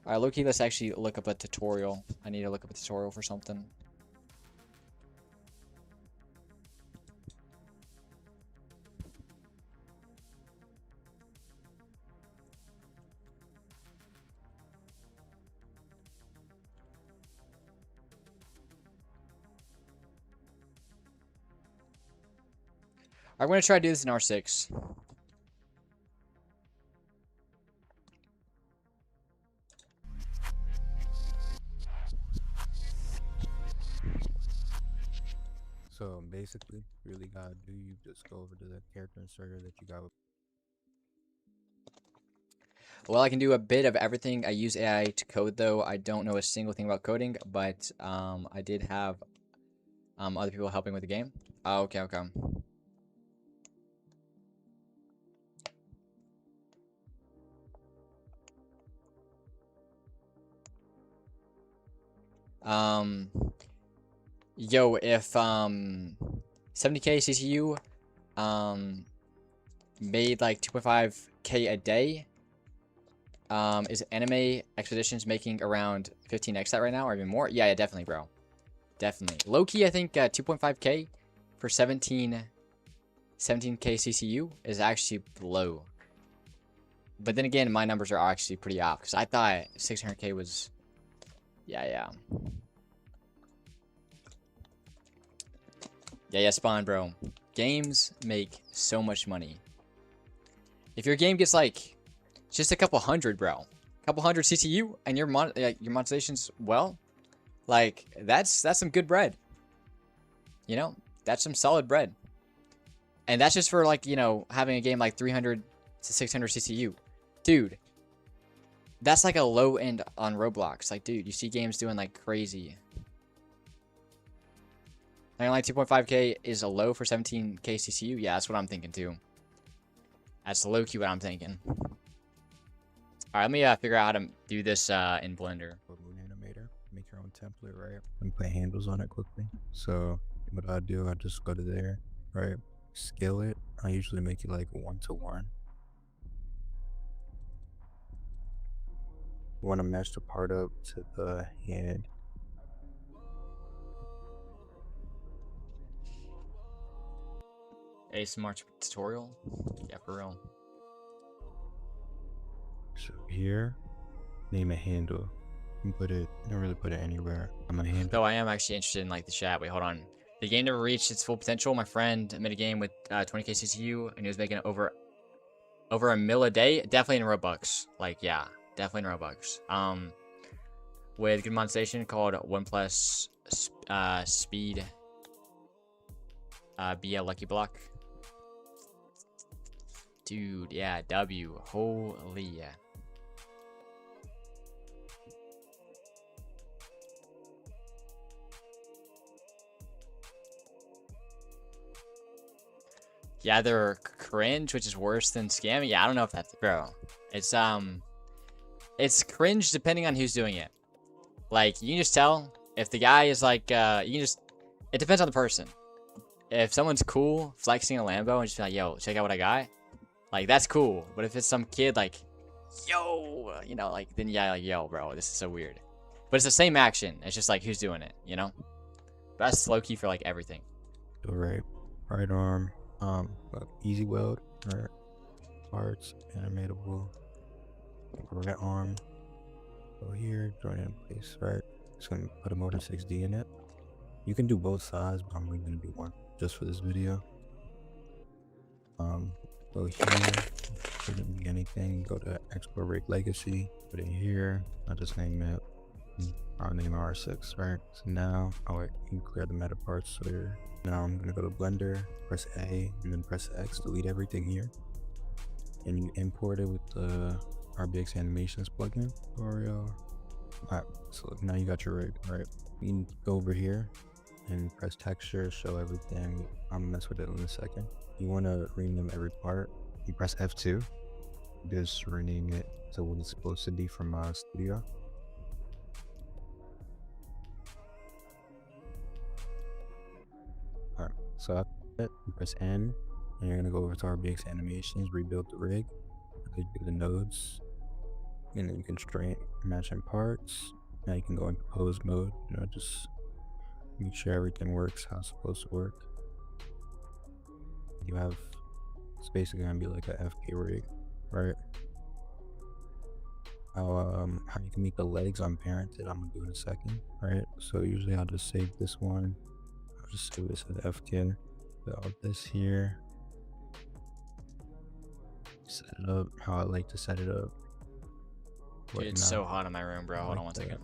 Alright, low-key, let's actually look up a tutorial. I need to look up a tutorial for something. I'm going to try to do this in R6. So basically, really gotta do, you just go over to the character inserter that you got. Well, I can do a bit of everything. I use AI to code, though. I don't know a single thing about coding, but I did have other people helping with the game. Oh, okay, okay. Yo, if 70K CCU made like 2.5K a day, is Anime Expeditions making around 15x that right now, or even more? Yeah, definitely, bro. Definitely. Low-key, I think 2.5K for 17K CCU is actually low. But then again, my numbers are actually pretty off, because I thought 600K was... Yeah. Yeah, Spawn, bro. Games make so much money. If your game gets like just a couple hundred, bro, a couple hundred CCU, and your monetization's well, like that's some good bread. You know, that's some solid bread. And that's just for like, you know, having a game like 300 to 600 CCU, dude. That's like a low end on Roblox. Like, dude, you see games doing like crazy. Like 2.5K is a low for 17K CCU. Yeah, that's what I'm thinking too. That's low key what I'm thinking. All right, let me figure out how to do this in Blender. Moon Animator, make your own template, right? And put handles on it quickly. So what I do, I just go to there, right? Scale it. I usually make it like 1:1. You want to match the part up to the head. ASMR tutorial? Yeah, for real. So here, name a handle. You can put it, don't really put it anywhere. I'm a handle. Though I am actually interested in like the chat. Wait, hold on. The game never reached its full potential. My friend made a game with 20K CCU, and he was making it over a mil a day. Definitely in Robux. Like, yeah, definitely in Robux. With good monetization called 1+ speed. Be a lucky block. Dude, yeah, W. Holy yeah. Yeah, they're cringe, which is worse than scamming. Yeah, I don't know if that's, bro. It's cringe depending on who's doing it. Like, you can just tell if the guy is like, it depends on the person. If someone's cool flexing a Lambo and just be like, yo, check out what I got, like, that's cool. But if it's some kid like, yo, you know, like, then yeah, like, yo, bro, this is so weird. But it's the same action. It's just like, who's doing it, you know? That's low key for like everything. So right arm, easy weld, right? Parts, animatable. Right arm, go here, join it in place, right? Just gonna put a motor 6D in it. You can do both sides, but I'm only gonna do one just for this video. Go here, shouldn't be anything. Go to Export Rig Legacy, put it here. I'll just name it. I'll name it R6, right? So now, you can clear the meta parts. So now I'm gonna go to Blender, press A, and then press X, delete everything here, and you import it with the RBX Animations plugin. Tutorial. Alright, so now you got your rig, right? You can go over here and press texture, show everything. I'm gonna mess with it in a second. You want to rename every part. You press F2. Just rename it to what it's supposed to be from Studio. Alright, so after that, you press N, and you're gonna go over to RBX Animations, rebuild the rig, do the nodes, and then you can straight match in parts. Now you can go in compose mode, you know, just make sure everything works how it's supposed to work. You have, it's basically gonna be like a FK rig, right? How you can make the legs unparented, I'm gonna do in a second, right? So usually I'll just save this one. I'll just save this as FK. Put all this here. Set it up how I like to set it up. Dude, it's so hot in my room, bro. Hold on one second.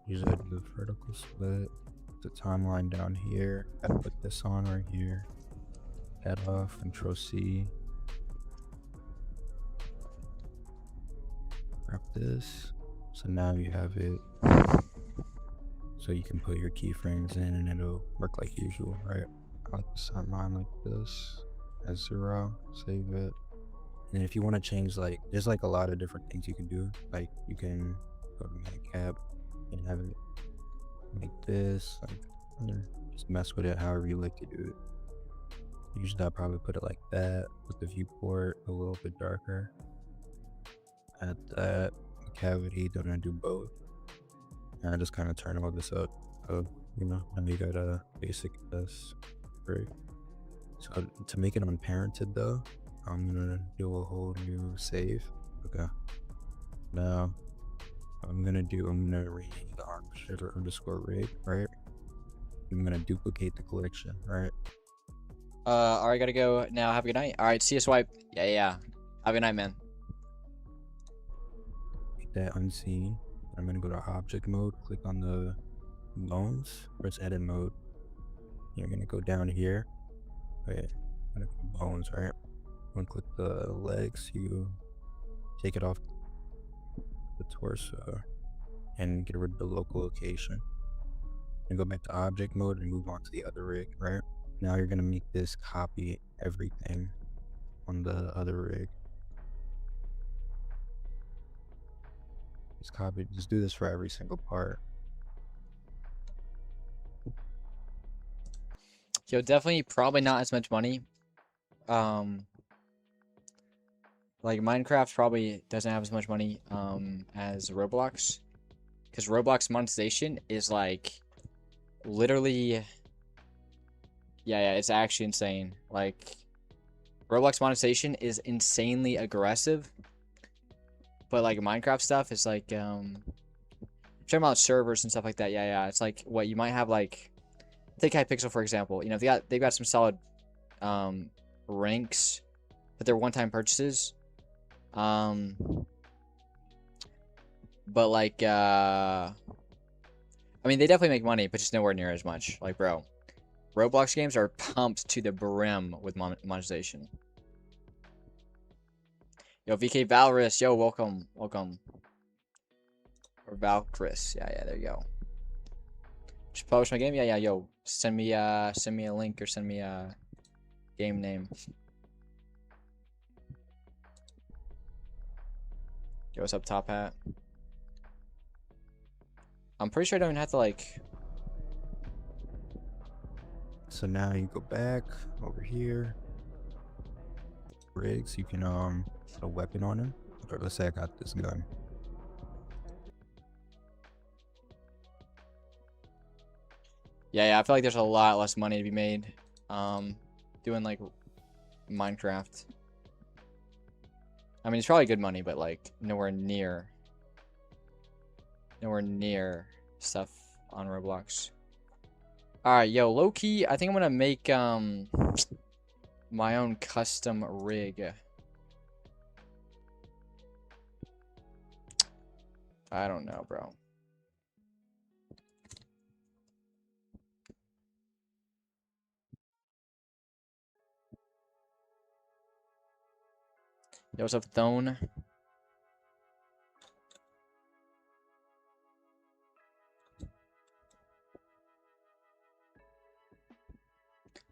Usually I do the vertical split, the timeline down here. I put this on right here. Head off, Control C. Grab this. So now you have it. So you can put your keyframes in and it'll work like usual, right? I like to set mine like this. As 0, save it. And if you want to change, like, there's like a lot of different things you can do. Like, you can go to Metacap and have it like this, like, just mess with it however you like to do it. Usually I'll probably put it like that, with the viewport a little bit darker. Add that, cavity, don't I do both. And I just kind of turn all this up. So, you know, now you got a basic this. Great. So to make it unparented though, I'm gonna do a whole new save. Okay. Now I'm gonna rename the armchair underscore rig, right? I'm gonna duplicate the collection, right? Alright, gotta go now. Have a good night. Alright, see you, swipe. Yeah. Have a good night, man. Make that unseen. I'm gonna go to object mode, click on the bones, press edit mode. You're gonna go down here. Wait, I'm gonna go bones, right? I'm gonna click the legs, you take it off the torso and get rid of the local location. And go back to object mode and move on to the other rig, right? Now you're gonna make this copy everything on the other rig. Just do this for every single part. Yo, definitely probably not as much money. Like Minecraft probably doesn't have as much money as Roblox, because Roblox monetization is like literally, yeah, it's actually insane. Like Roblox monetization is insanely aggressive, but like Minecraft stuff is like talking about servers and stuff like that. Yeah, it's like what you might have, like take Hypixel for example. You know, they've got some solid ranks, but they're one-time purchases. But like I mean, they definitely make money, but just nowhere near as much. Like, bro, Roblox games are pumped to the brim with monetization. Yo, VK Valrus, yo, welcome. Or Valchris, yeah, there you go. Just publish my game, yeah, yo, send me a link or send me a game name. Yo, what's up, Top Hat? I'm pretty sure I don't even have to like. So now you go back over here. Rigs, you can put a weapon on him. Or let's say I got this gun. Yeah, I feel like there's a lot less money to be made doing like Minecraft. I mean, it's probably good money, but like nowhere near stuff on Roblox. All right, yo, low key, I think I'm gonna make my own custom rig. I don't know, bro. Yo, what's up, Thone?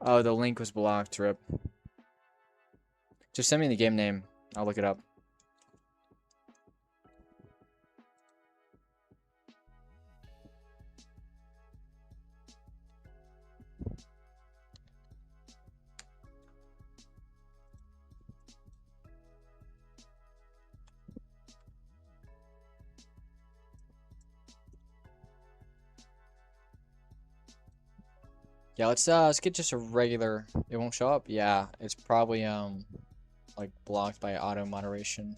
Oh, the link was blocked, rip. Just send me the game name. I'll look it up. Yeah, let's get just a regular. It won't show up. Yeah, it's probably like blocked by auto moderation.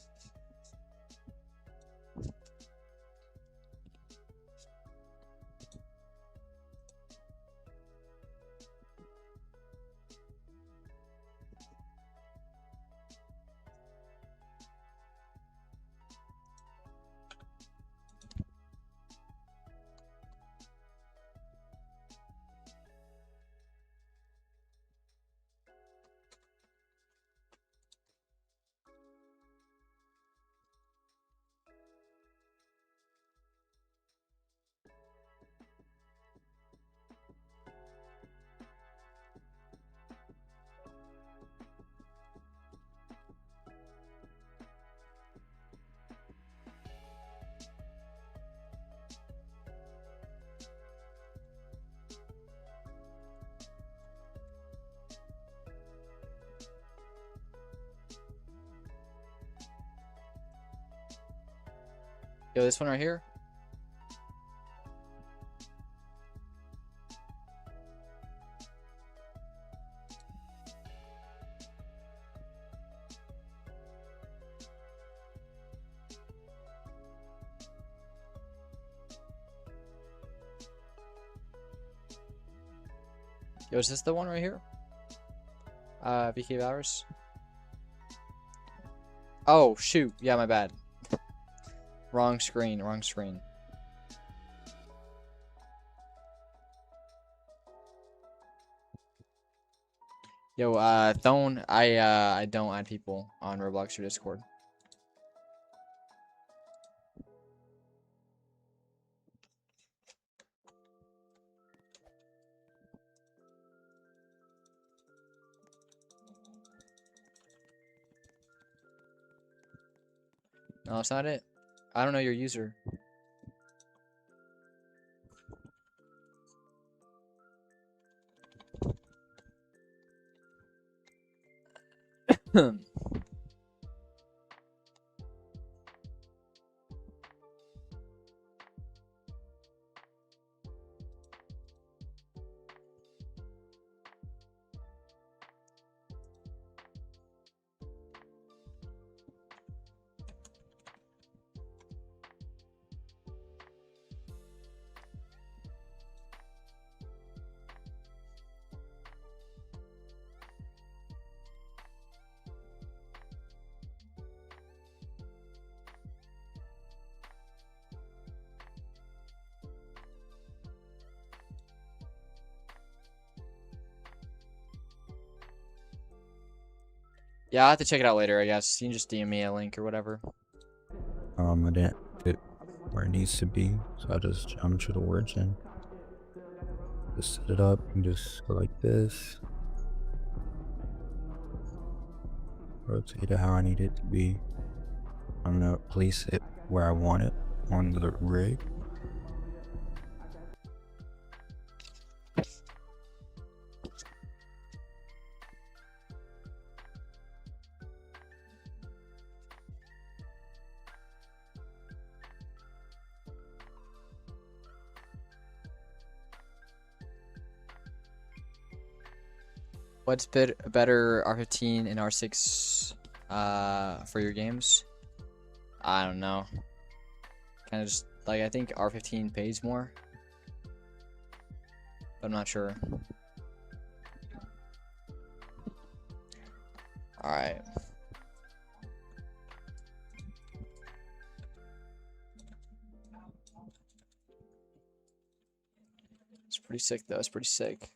Yo, this one right here. Yo, is this the one right here? VK Virus. Oh, shoot. Yeah, my bad. Wrong screen, wrong screen. Yo, Thone, I don't add people on Roblox or Discord. No, that's not it. I don't know your user. Yeah, I'll have to check it out later, I guess. You can just DM me a link or whatever. I didn't fit where it needs to be, so I just jump to the origin. Just set it up and just go like this. Rotate it how I need it to be. I'm gonna place it where I want it on the rig. What's better, R15 and R6 for your games? I don't know. Kind of just like I think R15 pays more. But I'm not sure. Alright. It's pretty sick though, it's pretty sick.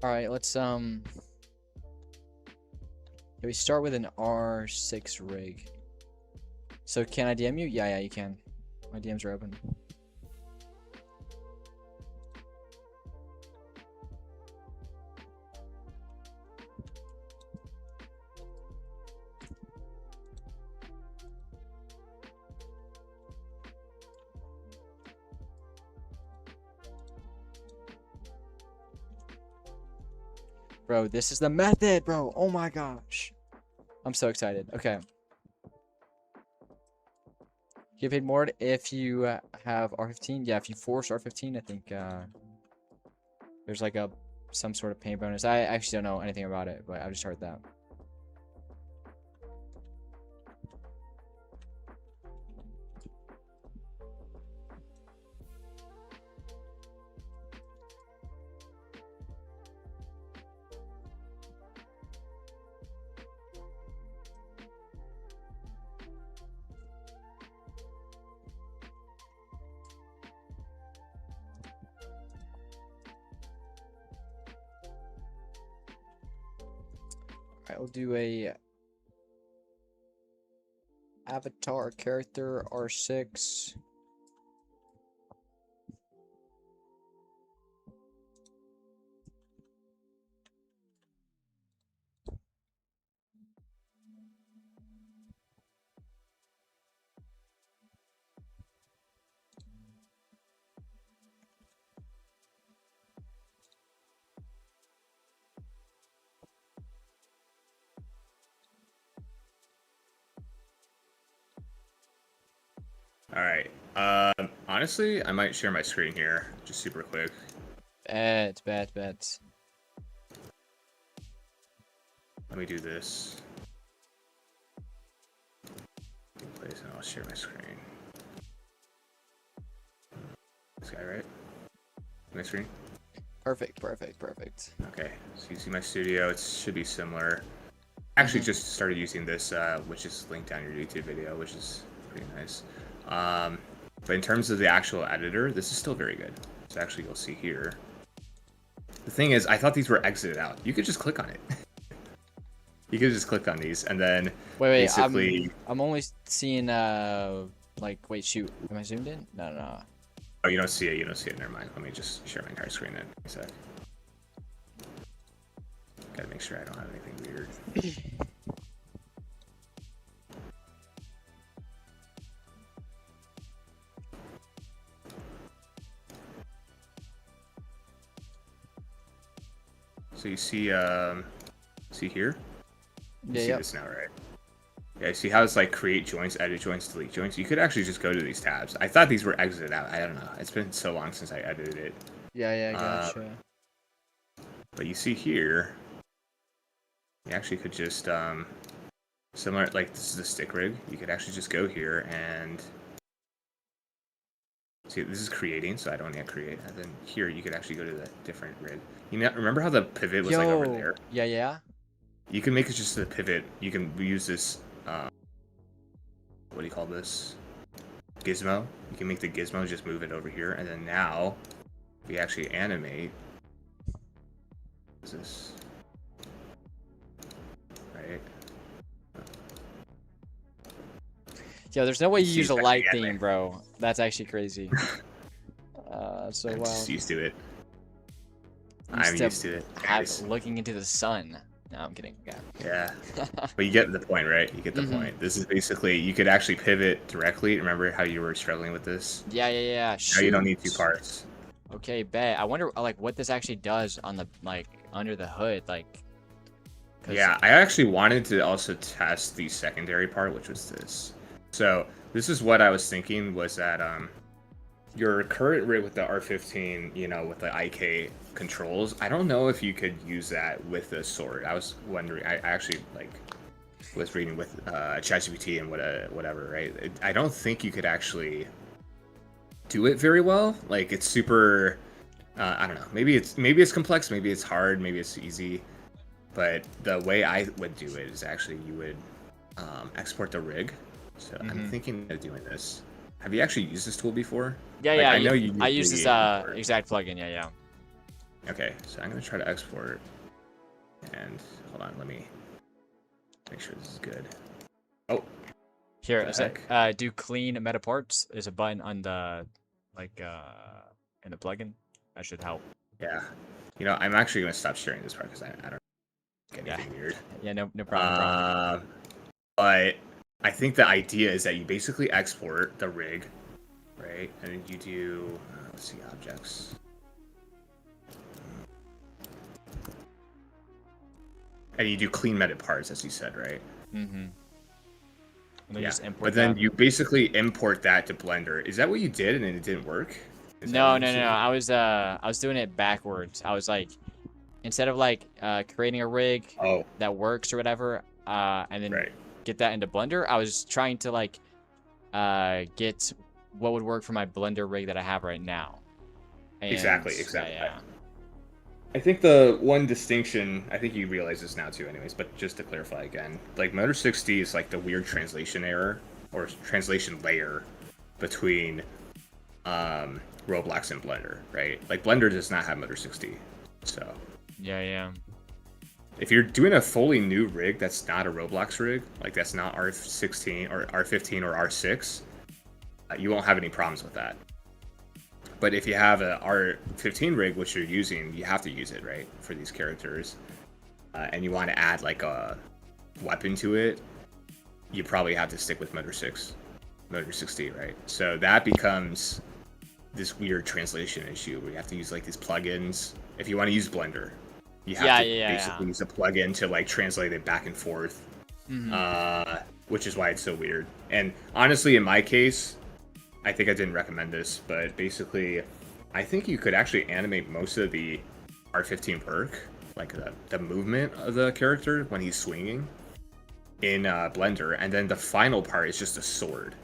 Alright, let's we start with an R6 rig. So can I DM you? Yeah, you can. My DMs are open. Bro, this is the method, bro. Oh my gosh. I'm so excited. Okay. You get paid more if you have R15. Yeah, if you force R15, I think there's like some sort of pain bonus. I actually don't know anything about it, but I just heard that. Alright, we'll do a avatar character R6. All right. Honestly, I might share my screen here, just super quick. Bet. Let me do this. Place and I'll share my screen. This guy, right? My screen. Perfect. Okay. So you see my studio. It should be similar. Actually, just started using this, which is linked down your YouTube video, which is pretty nice. But in terms of the actual editor, this is still very good. So actually, you'll see here. The thing is, I thought these were exited out. You could just click on it. You could just click on these, and then Wait, basically... I'm only seeing like wait, shoot. Am I zoomed in? No. Oh, you don't see it. You don't see it. Never mind. Let me just share my entire screen then. A sec. Gotta make sure I don't have anything weird. So you see here? You see this now, right? Yeah, see how it's like create joints, edit joints, delete joints? You could actually just go to these tabs. I thought these were exited out. I don't know. It's been so long since I edited it. Yeah, gotcha. But you see here, you actually could just, similar, like this is the stick rig. You could actually just go here and see, this is creating, so I don't need to create. And then here, you could actually go to the different rig. You know, remember how the pivot was like over there? Yeah. You can make it just a pivot. You can use this, what do you call this? Gizmo. You can make the gizmo just move it over here. And then now, we actually animate. What is this? Right? Yo, there's no way you See, use a it's light actually theme, bro. That's actually crazy. That's so I'm wild. just used to it. I'm I'm used to it. guys. looking into the sun. No, I'm kidding. Okay. Yeah. But you get the point, right? You get the Mhm. point. This is basically, you could actually pivot directly. Remember how you were struggling with this? Yeah. Now you don't need 2 Shoot. parts. Okay, bet. I wonder like what this actually does on the like under the hood, like. 'Cause- Yeah, I actually wanted to also test the secondary part, which was this. So this is what I was thinking was that your current rig with the R15, with the IK controls, I don't know if you could use that with the sword. I was wondering. I actually was reading with ChatGPT and whatever, right? I don't think you could actually do it very well. Like it's super. I don't know. Maybe it's complex. Maybe it's hard. Maybe it's easy. But the way I would do it is actually you would export the rig. So I'm thinking of doing this. Have you actually used this tool before? Yeah, Like, yeah. I know you. I use usually this import. exact plugin. Yeah. Okay, so I'm gonna try to export. And hold on, let me make sure this is good. Oh, Here, The is it, do clean meta parts. There's a button on the in the plugin. That should help. yeah. I'm actually gonna stop sharing this part because I don't get anything weird. Yeah, no problem. But I think the idea is that you basically export the rig, right? And then you do, let's see, objects. And you do clean meta parts, as you said, right? Mm-hmm. And then Yeah. just import But then that. you basically import that to Blender. Is that what you did and then it didn't work? Is that No. what you said? I was doing it backwards. I was like, instead of like creating a rig Oh, that works or whatever, and then right. get that into Blender, I was trying to like get what would work for my Blender rig that I have right now. And, Exactly. Yeah. I think the one distinction, I think you realize this now too anyways, but just to clarify again, like Motor 60 is like the weird translation error or translation layer between Roblox and Blender, right? Like Blender does not have Motor 60. So Yeah. if you're doing a fully new rig that's not a Roblox rig, like that's not R16 or R15 or R6, you won't have any problems with that. But if you have a R15 rig, which you're using, you have to use it, right, for these characters, and you want to add like a weapon to it, you probably have to stick with Motor 60, right? So that becomes this weird translation issue where you have to use like these plugins. If you want to use Blender, you have to basically use a plugin to like translate it back and forth, which is why it's so weird. And honestly, in my case, I think I didn't recommend this, but basically, I think you could actually animate most of the R15 perk, like the movement of the character when he's swinging, in Blender, and then the final part is just a sword.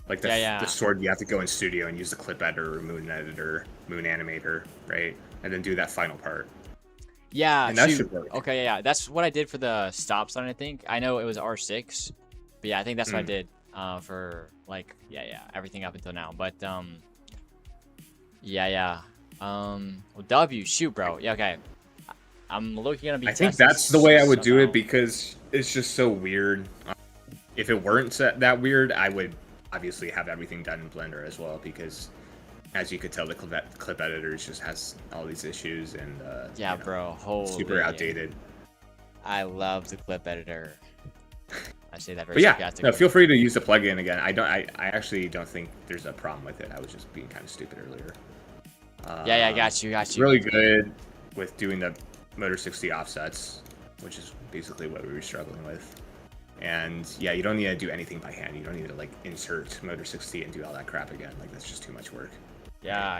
Like the sword, you have to go in Studio and use the clip editor, Moon editor, Moon animator, right, and then do that final part. Yeah, and that should work. Okay, yeah, that's what I did for the stop sign. I think I know it was R6, but yeah, I think that's what I did for like everything up until now. But well, W, shoot, bro. Yeah, okay. I'm looking gonna be. I think that's the way I would do it because it's just so weird. If it weren't that weird, I would obviously have everything done in Blender as well because, as you could tell, the clip editor just has all these issues and bro, holy, super outdated. I love the clip editor. I say that very but yeah, sarcastically. no, feel free to use the plugin again. I actually don't think there's a problem with it. I was just being kind of stupid earlier. I got you. It's really good with doing the Motor 60 offsets, which is basically what we were struggling with. And yeah, you don't need to do anything by hand. You don't need to like insert Motor 60 and do all that crap again. Like that's just too much work. Yeah,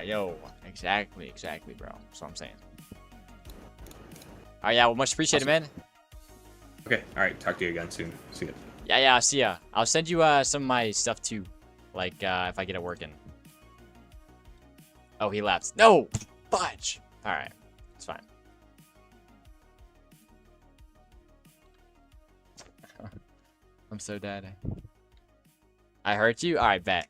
exactly, bro. That's what I'm saying. All right, yeah, well, much appreciated, man. Okay, all right, talk to you again soon. See you. Yeah, see ya. I'll send you some of my stuff too, like if I get it working. Oh, he left. No, fudge. All right, it's fine. I'm so dead. I hurt you? All right, bet.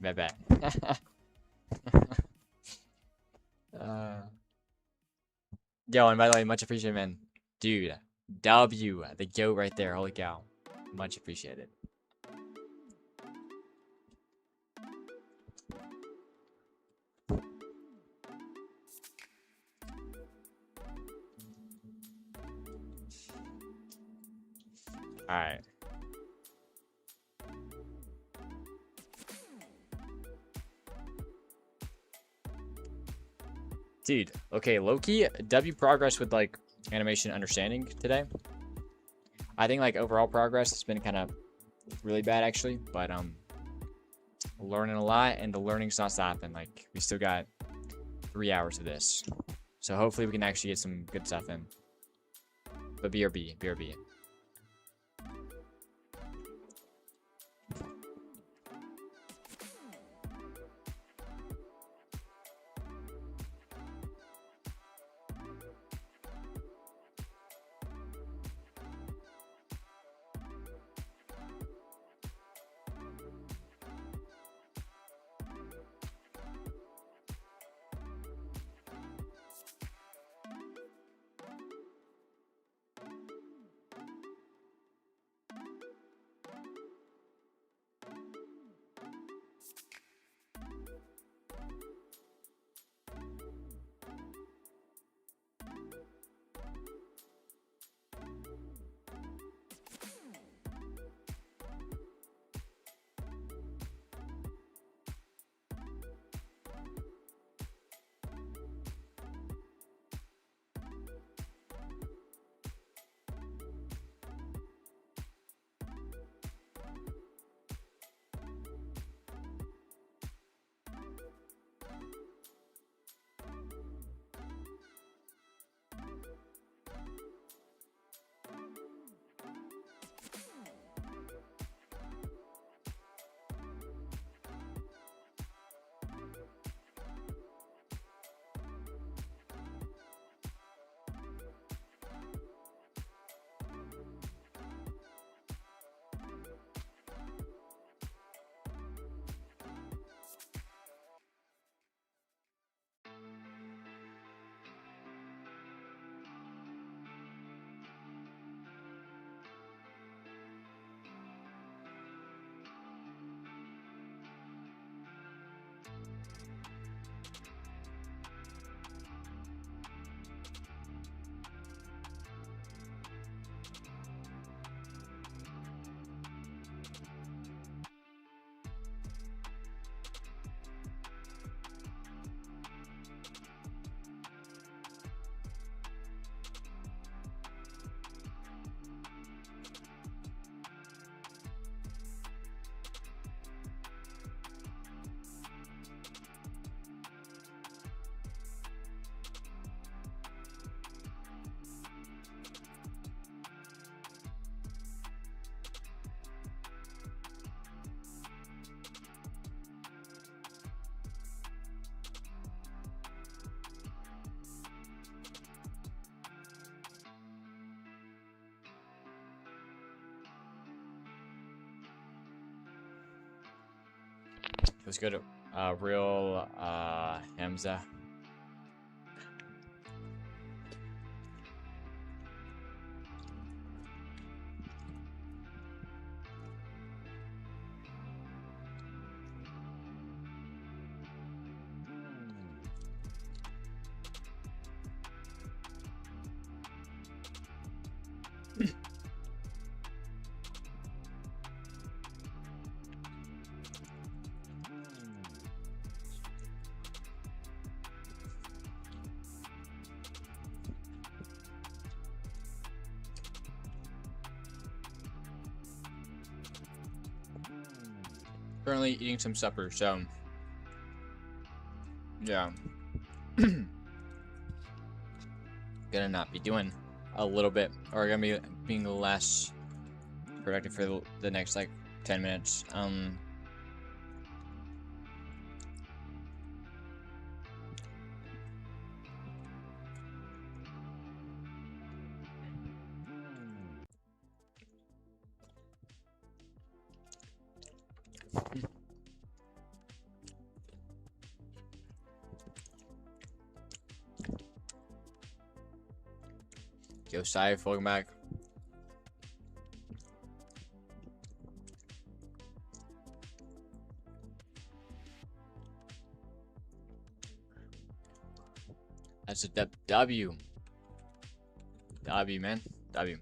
Yo, and by the way, much appreciated, man. Dude, W, the goat right there. Holy cow. Much appreciated. Alright. Dude, okay, low-key, W progress with, like, animation understanding today. I think, like, overall progress has been kind of really bad, actually. But, learning a lot, and the learning's not stopping. Like, we still got 3 hours of this. So hopefully we can actually get some good stuff in. But BRB, BRB. Let's go to real Hamza. Currently eating some supper, so yeah. Gonna not be doing a little bit, or gonna be being less productive for the next like 10 minutes. Yo, Sai, welcome back. That's a W. W, man. W.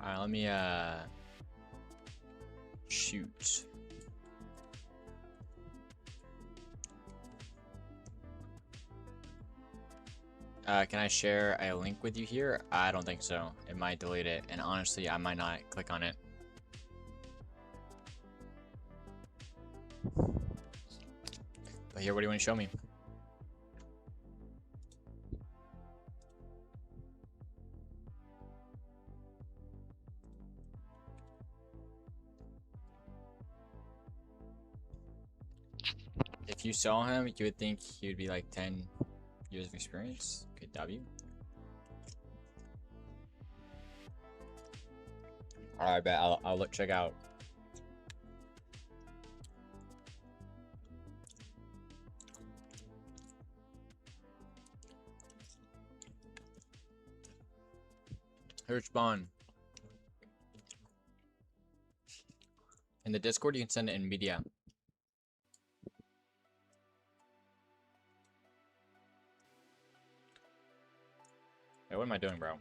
Alright, let me shoot. Can I share a link with you here? I don't think so. It might delete it, and honestly, I might not click on it. But here, what do you want to show me? If you saw him, you would think he would be like 10 years of experience. Good W. Alright, bet I'll look check out. Here's spawn. In the Discord, you can send it in media. Hey, what am I doing, bro?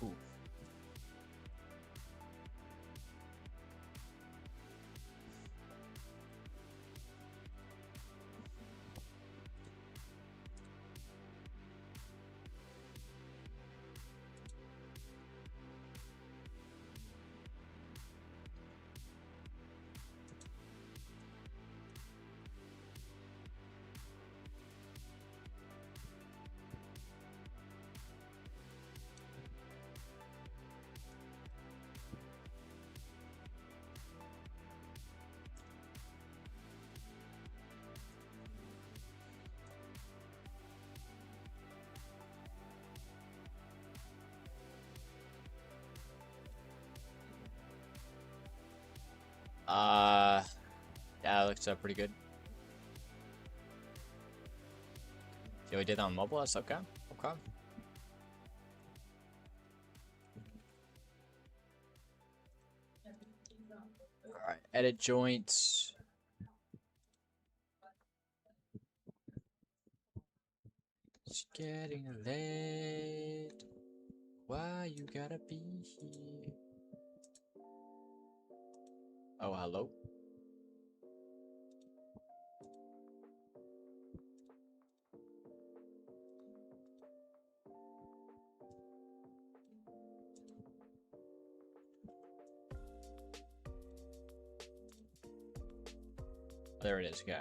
Ooh. Yeah, it looks pretty good. Yeah, we did that on mobile. That's okay. Okay. All right, edit joints. It's getting late. Why you gotta be here? Oh, hello. There it is, guy.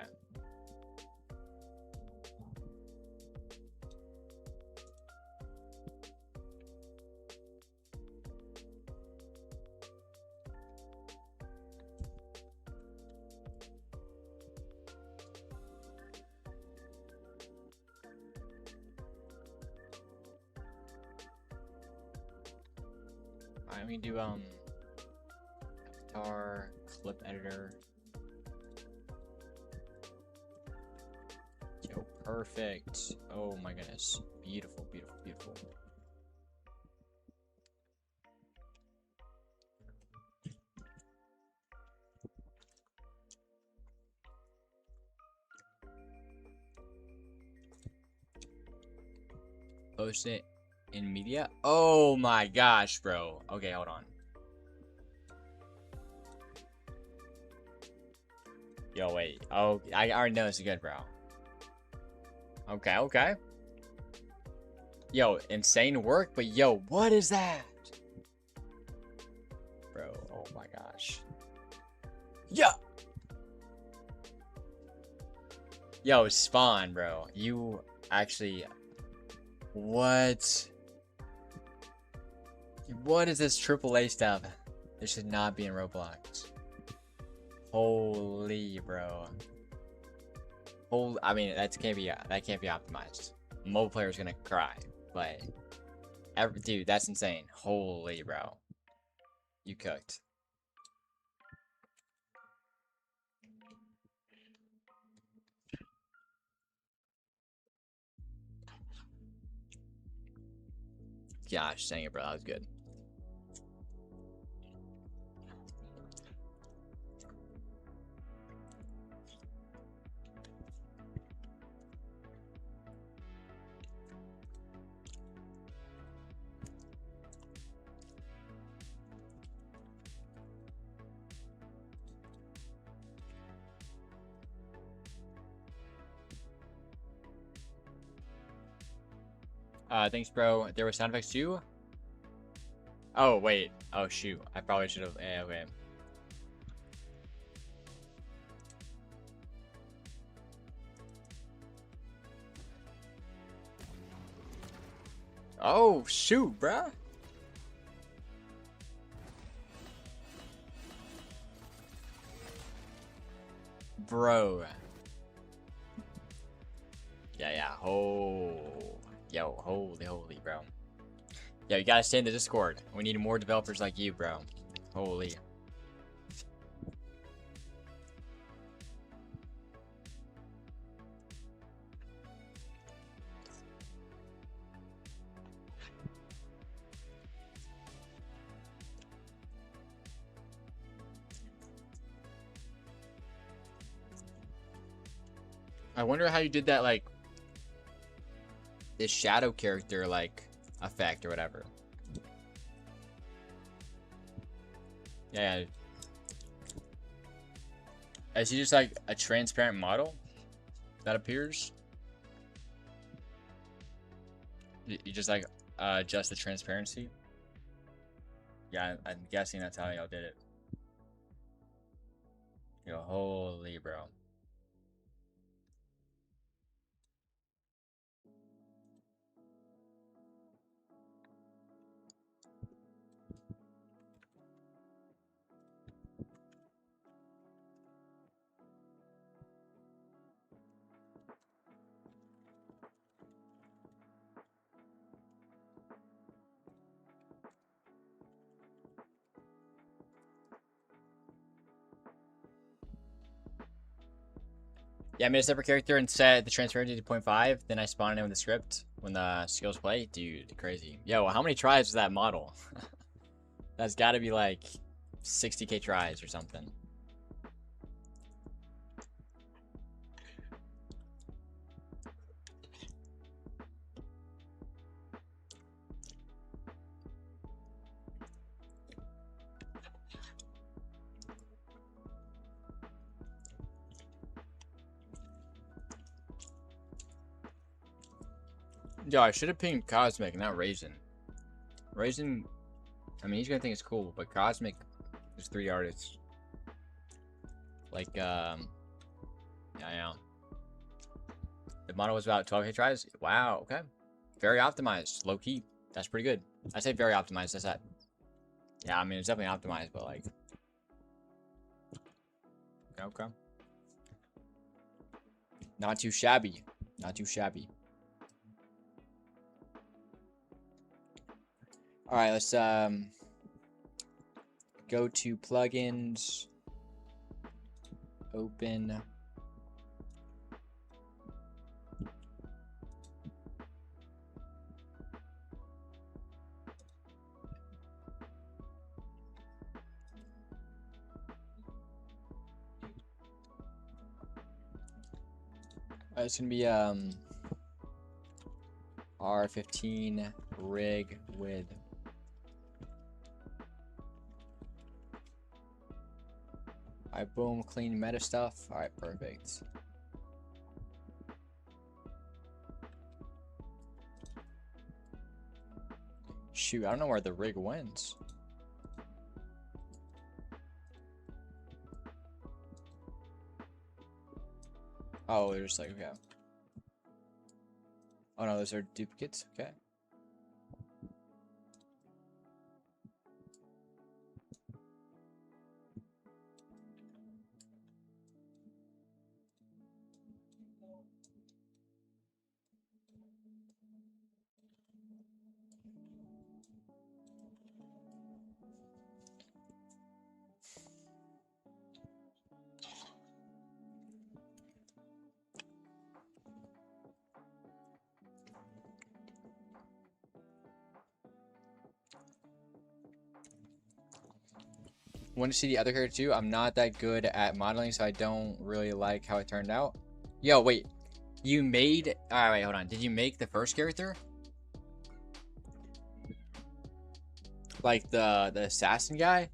Alright, we do avatar, clip editor. Yo, perfect. Oh my goodness. Beautiful, beautiful, beautiful. Post it in media. Oh my gosh, bro. Okay, hold on. Yo, wait. Oh, I already know it's good, bro. Okay, okay. Yo, insane work, but yo, what is that? Bro, oh my gosh. Yeah. Yo, Spawn, bro. You actually... What? What is this AAA stuff? This should not be in Roblox. Holy, bro. Holy, I mean, that can't be optimized. Mobile player's gonna cry, but Dude, that's insane. Holy bro. You cooked. Gosh, dang it, bro. That was good. Thanks, bro. There was sound effects too? Oh, wait. Oh, shoot. I probably should have. Yeah, okay. Oh, shoot, bruh. Bro. Yeah. Oh. Yo, holy, bro. Yo, you gotta stay in the Discord. We need more developers like you, bro. Holy. I wonder how you did that, like, this shadow character, like, effect or whatever. Yeah. Is he just, like, a transparent model that appears? You just, like, adjust the transparency? Yeah, I'm guessing that's how y'all did it. Yo, holy, bro. Yeah, I made a separate character and set the transparency to 0.5. Then I spawned in with the script when the skills play. Dude, crazy. Yo, how many tries was that model? That's got to be like 60k tries or something. Yo, I should have pinged Cosmic, not Raisin. Raisin, I mean, he's gonna think it's cool, but Cosmic is 3 artists. Like, yeah. The model was about 12k tries. Wow, okay. Very optimized, low key. That's pretty good. I say very optimized. That's that. Yeah, I mean, it's definitely optimized, but like, okay. Not too shabby. Not too shabby. All right, let's go to plugins. Open. It's gonna be R15 rig with alright, boom, clean meta stuff. Alright, perfect. Shoot, I don't know where the rig went. Oh, they're just like, okay. Oh no, those are duplicates. Okay. want to see the other character too. I'm not that good at modeling, so I don't really like how it turned out. Yo, wait. You made... Alright, wait, hold on. Did you make the first character? Like the assassin guy?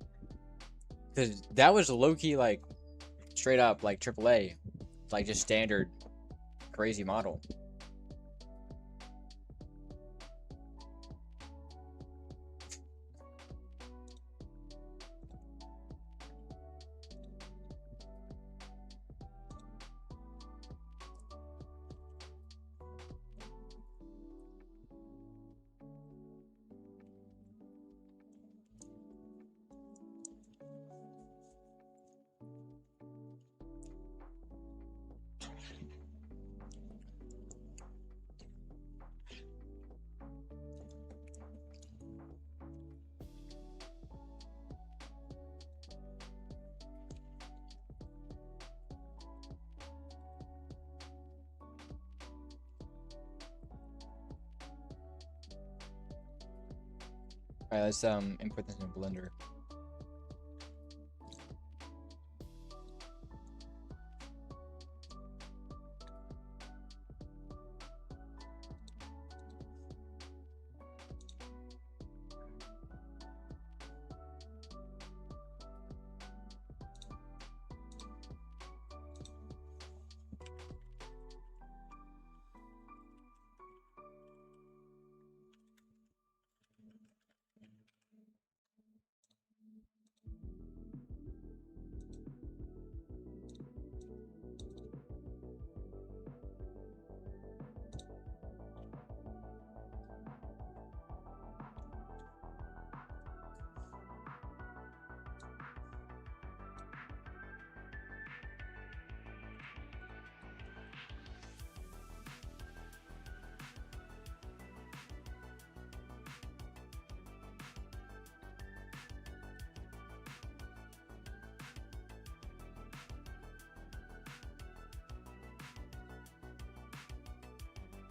Because that was low-key, like, straight up, like, AAA. Like, just standard crazy model. Alright, let's input this in Blender.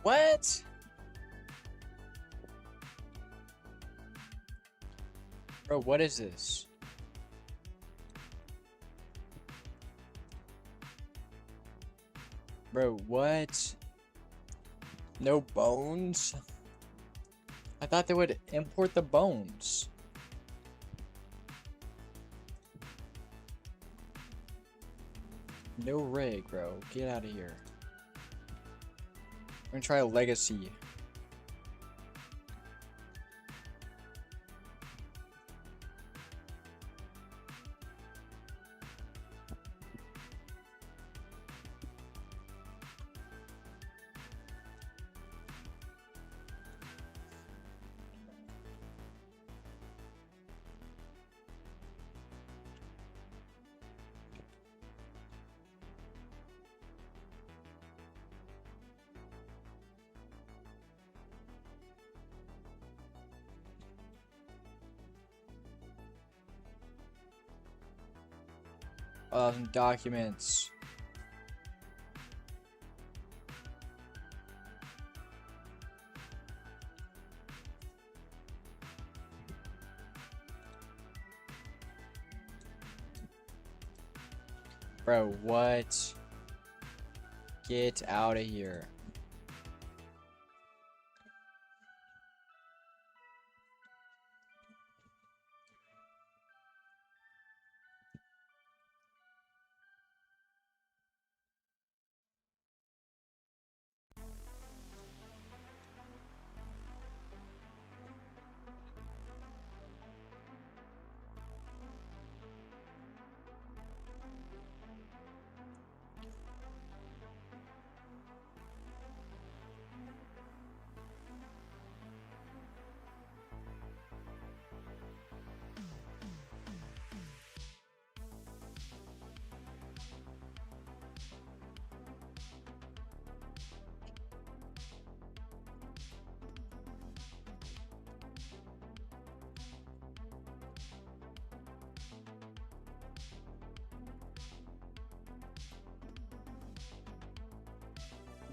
What? Bro, what is this? Bro, what? No bones? I thought they would import the bones. No rig, bro. Get out of here. I'm gonna try a legacy. Documents. Bro, what? Get out of here.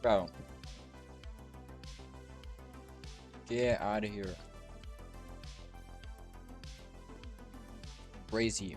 Bro. Get out of here. Crazy.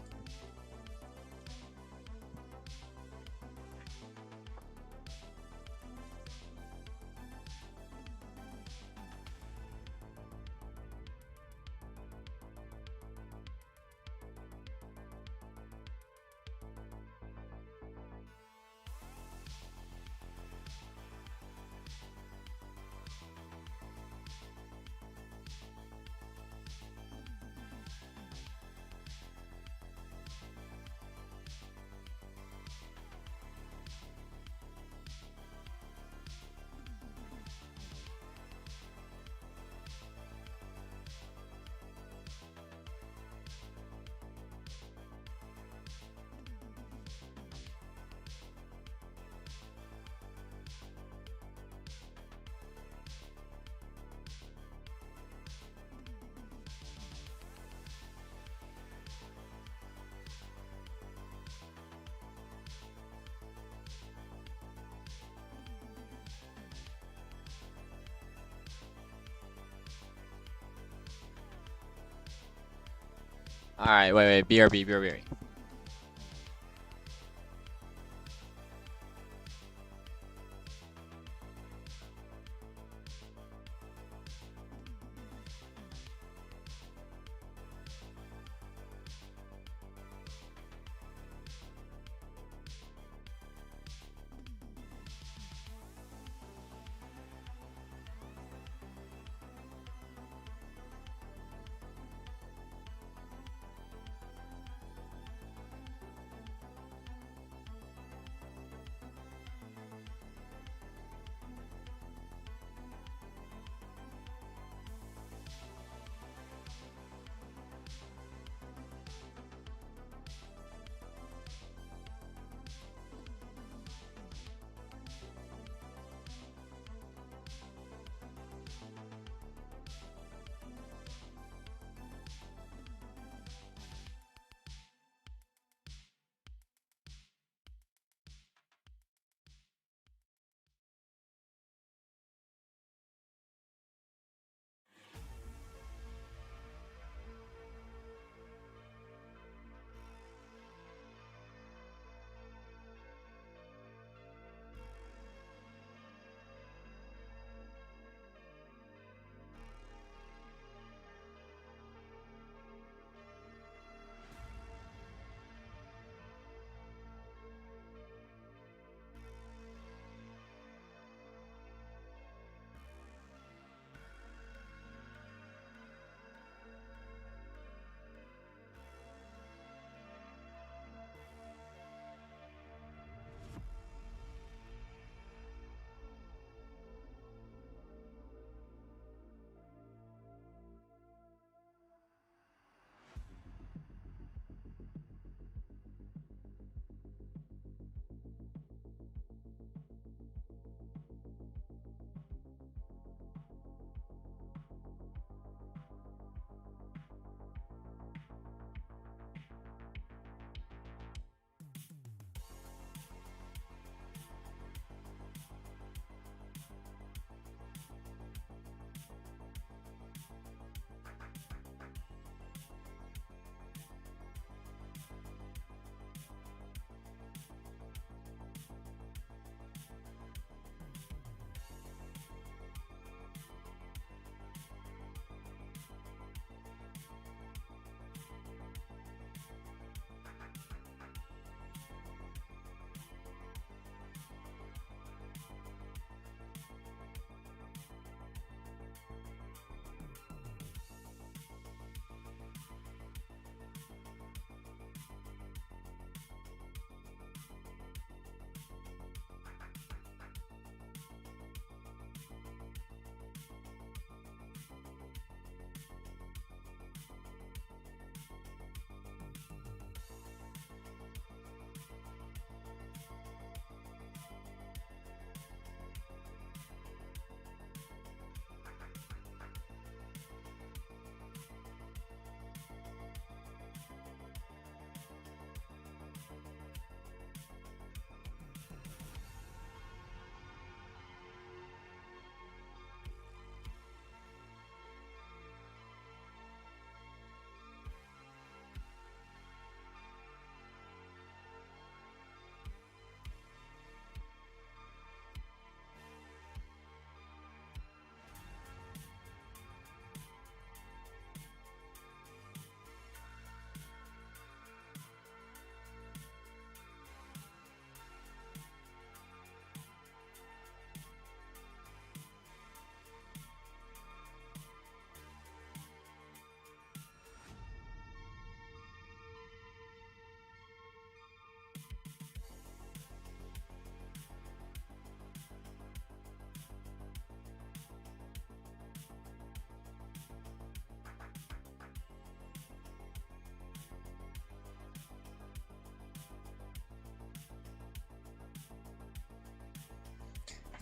All right, wait, BRB, BRB.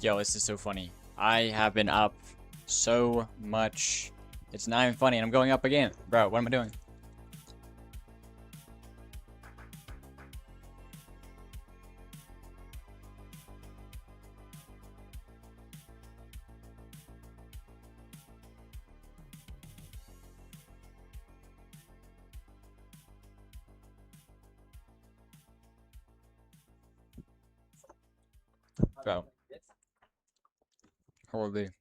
Yo, this is so funny. I have been up so much. It's not even funny, and I'm going up again. Bro, what am I doing? out. Holy.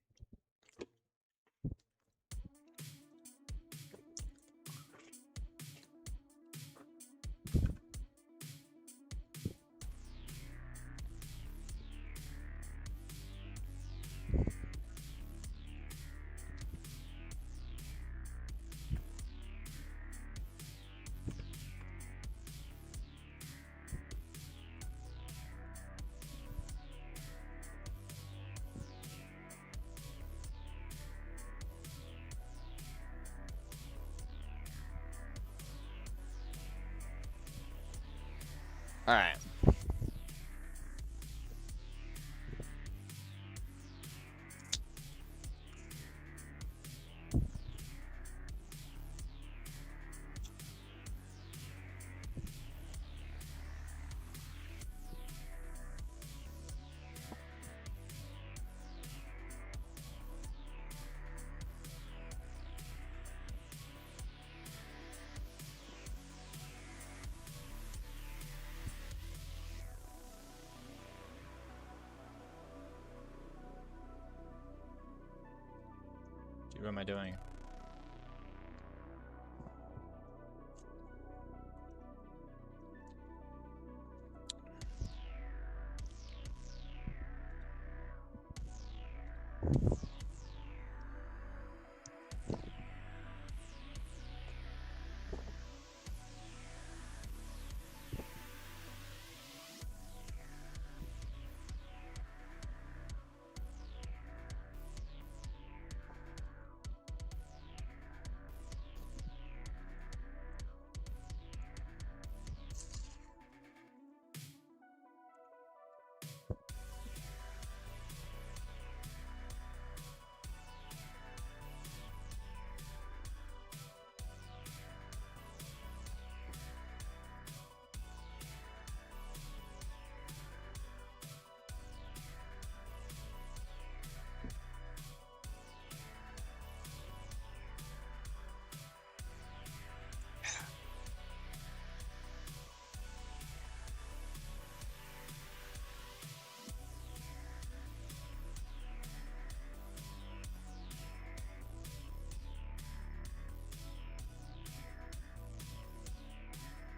All right. Dude, what am I doing?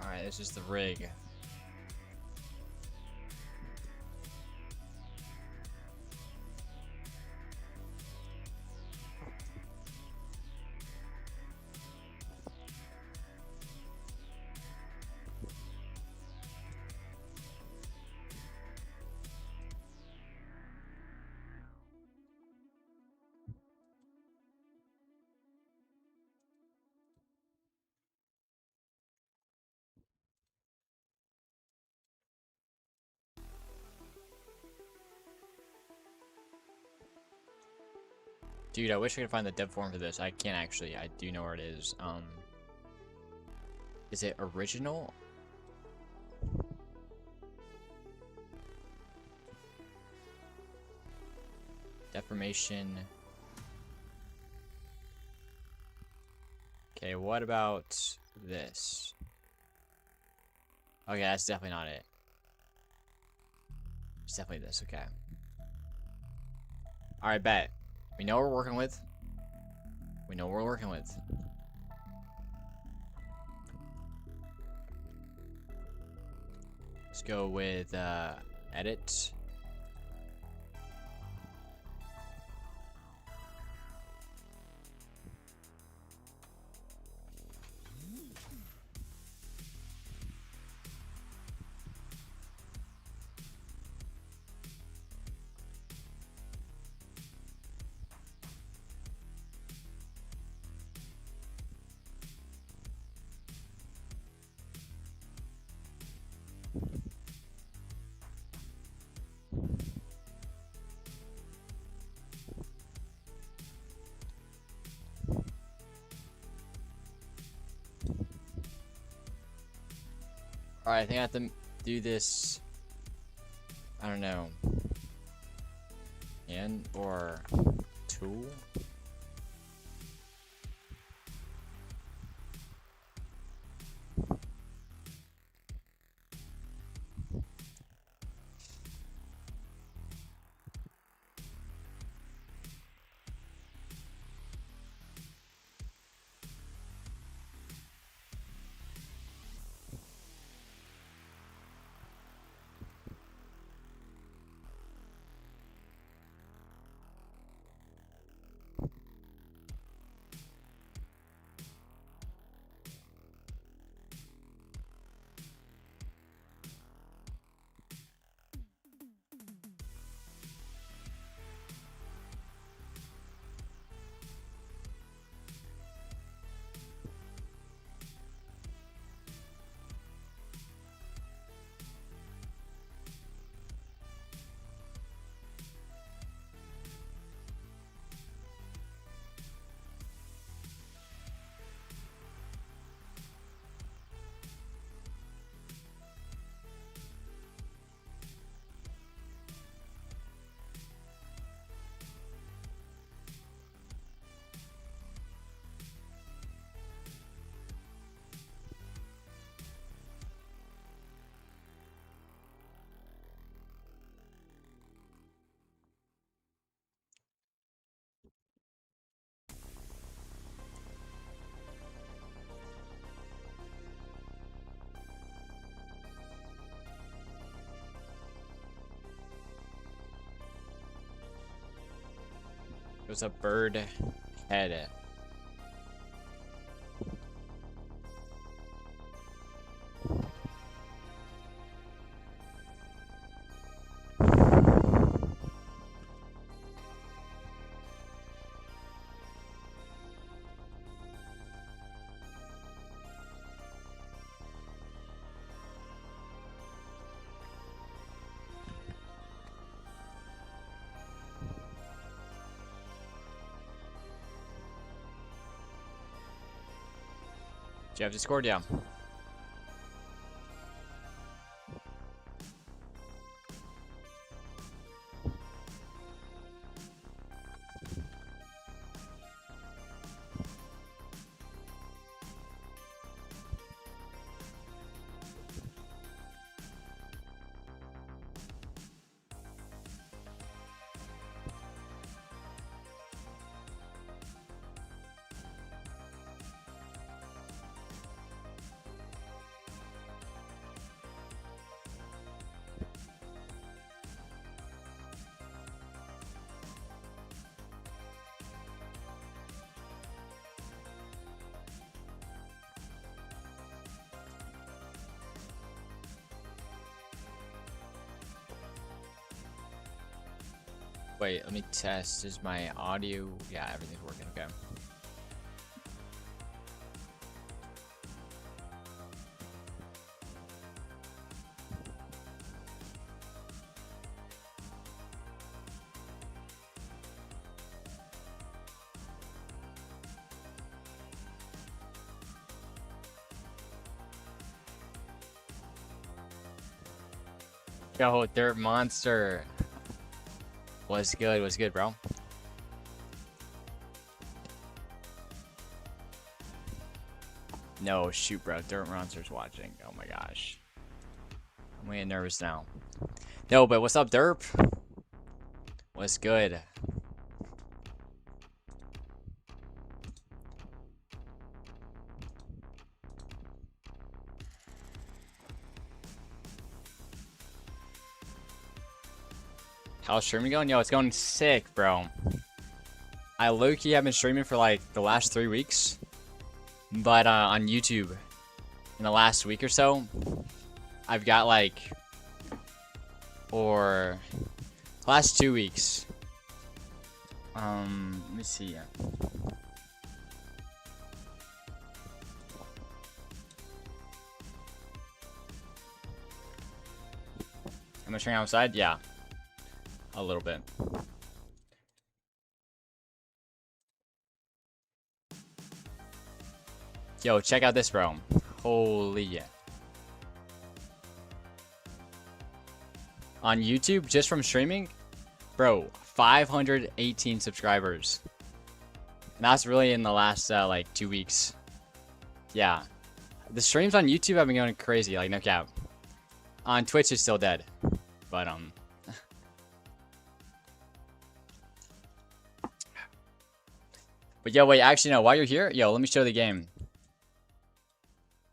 All right, this is the rig. Dude, I wish I could find the dev form for this. I can't actually. I do know where it is. Is it original? Deformation. Okay, what about this? Okay, that's definitely not it. It's definitely this, okay. Alright, bet. We know what we're working with. We know what we're working with. Let's go with edit. Alright, I think I have to do this. I don't know. And or tool? was a bird head. Do you have Discord? Yeah. Wait, let me test. Is my audio? Yeah, everything's working. Okay. Yo, Dirt Monster. What's good? What's good, bro? No, shoot, bro. Dirt Monster's watching. Oh my gosh. I'm getting nervous now. No, but what's up, Derp? What's good? How's streaming going? Yo, it's going sick, bro. I low-key have been streaming for like the last 3 weeks. But on YouTube, in the last week or so, I've got like, or last 2 weeks. Let me see. Am I streaming outside? Yeah. A little bit. Yo, check out this, bro. Holy yeah. On YouTube, just from streaming, bro, 518 subscribers. And that's really in the last, like, 2 weeks. Yeah. The streams on YouTube have been going crazy, like, no cap. On Twitch, it's still dead. But, But yo, wait, actually, no, while you're here, yo, let me show the game.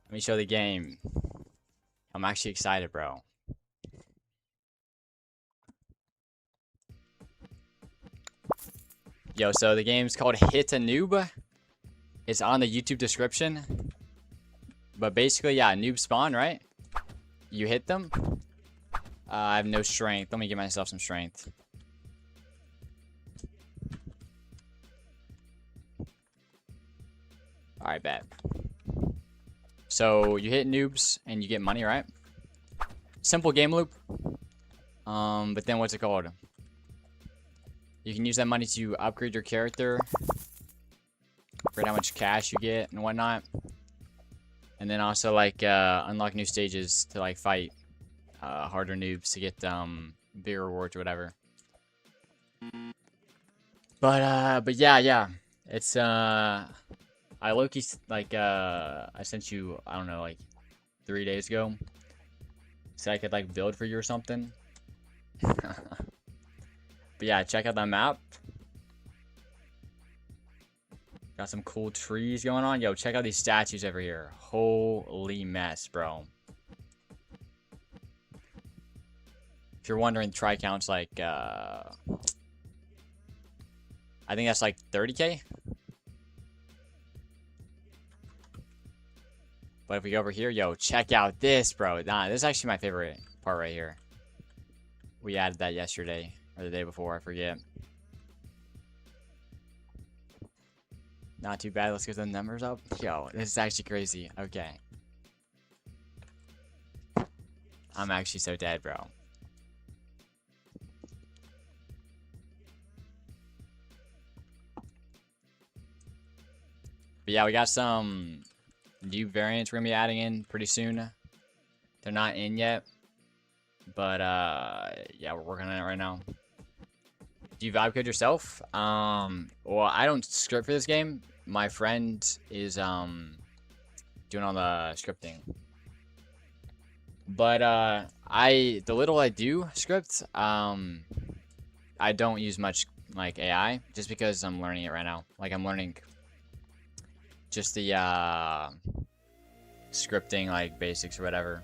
Let me show the game. I'm actually excited, bro. Yo, so the game's called Hit a Noob. It's on the YouTube description. But basically, yeah, noob spawn, right? You hit them. I have no strength. Let me give myself some strength. Alright, bet. So, you hit noobs, and you get money, right? Simple game loop. But then what's it called? You can use that money to upgrade your character. Upgrade how much cash you get and whatnot. And then also, like, unlock new stages to, like, fight harder noobs to get, bigger rewards or whatever. But yeah. It's, I low-key, like, I sent you, I don't know, like, 3 days ago. Said I could, like, build for you or something. But yeah, check out that map. Got some cool trees going on. Yo, check out these statues over here. Holy mess, bro. If you're wondering, try count's like, I think that's like 30K. But if we go over here, yo, check out this, bro. Nah, this is actually my favorite part right here. We added that yesterday or the day before, I forget. Not too bad. Let's get the numbers up. Yo, this is actually crazy. Okay. I'm actually so dead, bro. But yeah, we got some new variants we're gonna be adding in pretty soon. They're not in yet. But yeah, we're working on it right now. Do you vibe code yourself? Well, I don't script for this game. My friend is doing all the scripting. But the little I do script, I don't use much like AI just because I'm learning it right now. Like I'm learning just the scripting like basics or whatever.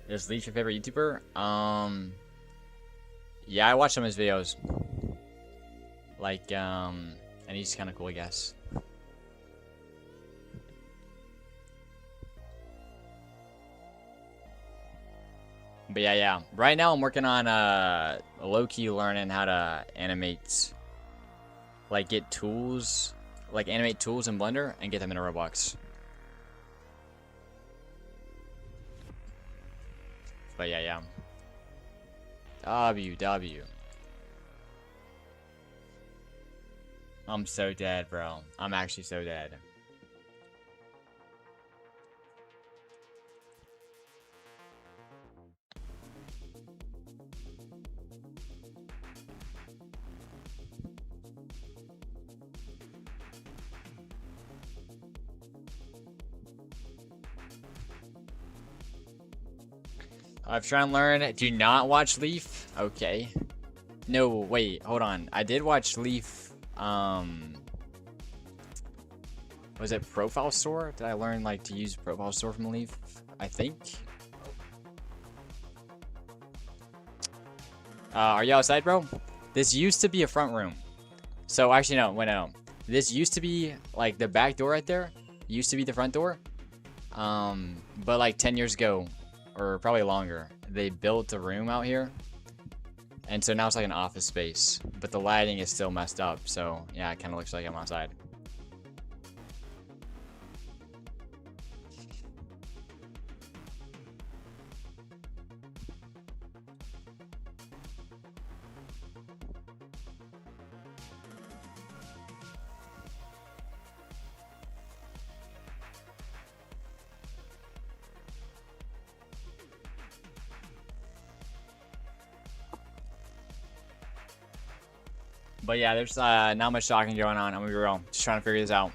Is Leech your favorite YouTuber? Yeah, I watch some of his videos. Like, and he's kind of cool, I guess. But yeah. Right now, I'm working on low-key learning how to animate, like get tools, like animate tools in Blender and get them into Roblox. But yeah. WW. I'm so dead, bro. I'm actually so dead. I've tried to learn. Do not watch Leaf. Okay. No, wait, hold on. I did watch Leaf. Was it Profile Store? Did I learn like to use Profile Store from Leaf? I think. Are you outside, bro? This used to be a front room. So actually, no, wait, no. This used to be like the back door right there. Used to be the front door. But like 10 years ago, or probably longer, they built a room out here. And so now it's like an office space, but the lighting is still messed up. So yeah, it kind of looks like I'm outside. But yeah, there's not much talking going on. I'm gonna be real. Just trying to figure this out.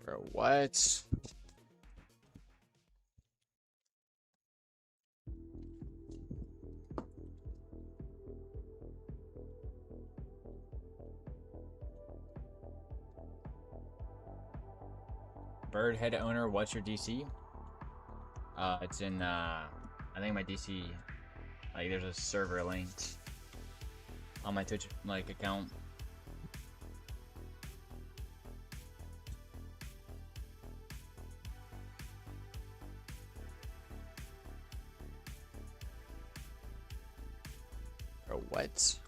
Bro, what? Bird head owner, what's your DC? It's in I think my DC, like there's a server linked on my Twitch like account. Or what?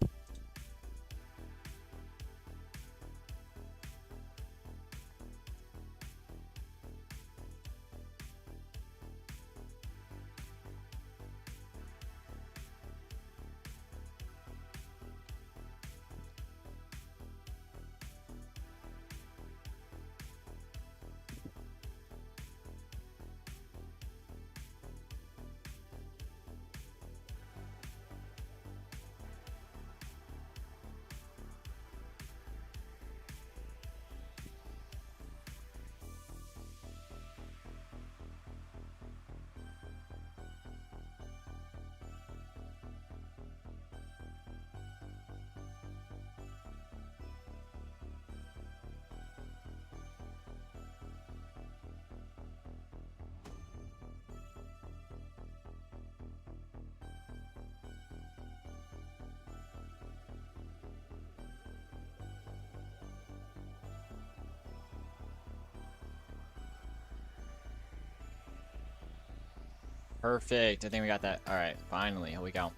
Perfect. I think we got that. All right, finally. Here we go.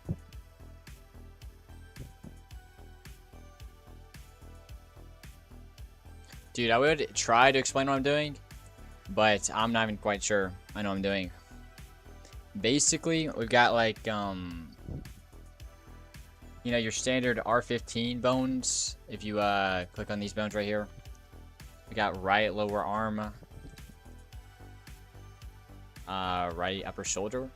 Dude, I would try to explain what I'm doing, but I'm not even quite sure I know what I'm doing. Basically, we've got like, you know, your standard R15 bones. If you click on these bones right here, we got right lower arm, right upper shoulder.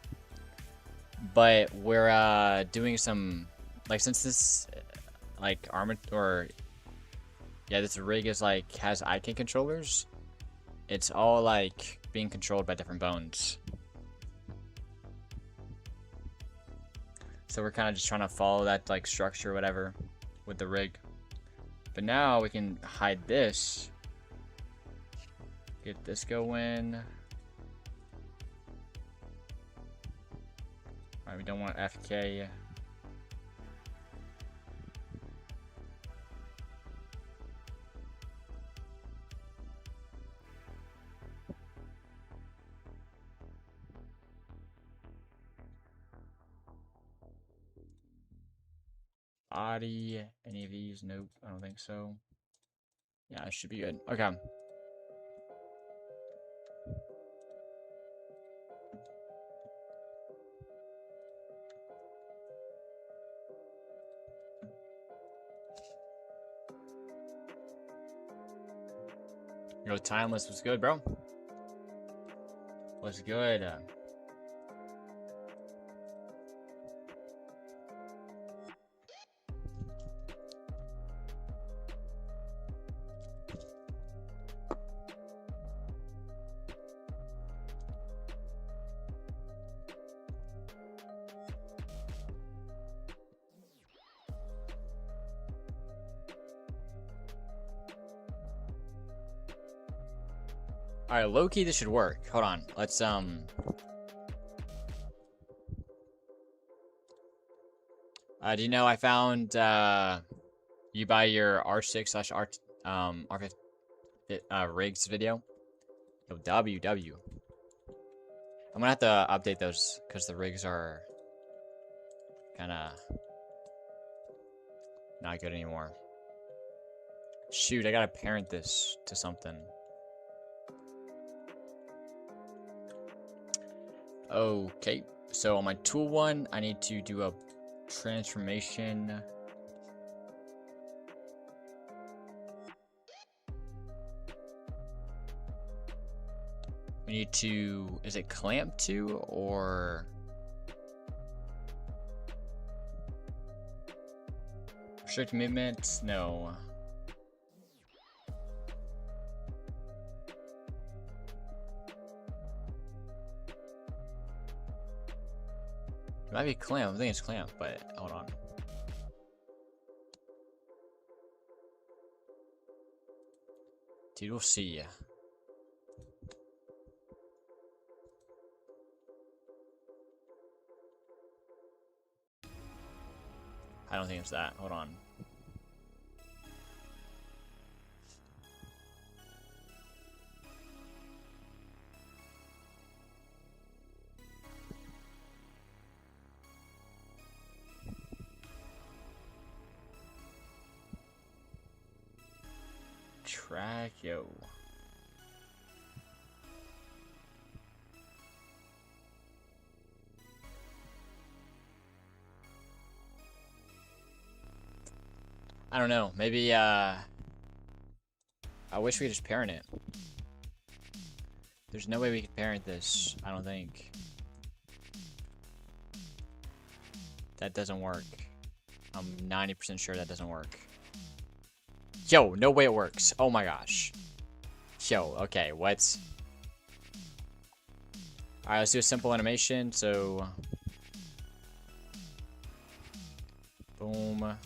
But we're doing some, like, since this like armor or yeah, this rig is like has icon controllers. It's all like being controlled by different bones. So we're kind of just trying to follow that like structure or whatever with the rig. But now we can hide this. Get this going. Alright, we don't want FK. Body, any of these? Nope, I don't think so. Yeah, it should be good. Okay. Yo, timeless was good, bro. Was good. Alright, low-key, this should work. Hold on. Let's, do you know I found, you buy your R6 slash R5, rigs video? Yo, WW. I'm gonna have to update those, because the rigs are kinda not good anymore. Shoot, I gotta parent this to something. Okay, so on my tool one, I need to do a transformation. We need to, is it clamp to or restrict movement? No. It might be clamp. I think it's clamp, but hold on. Dude, we'll see. I don't think it's that. Hold on. Track, yo. I don't know. Maybe, I wish we could just parent it. There's no way we could parent this, I don't think. That doesn't work. I'm 90% sure that doesn't work. Yo, no way it works. Oh my gosh. Yo, okay, what? Alright, let's do a simple animation. So, boom.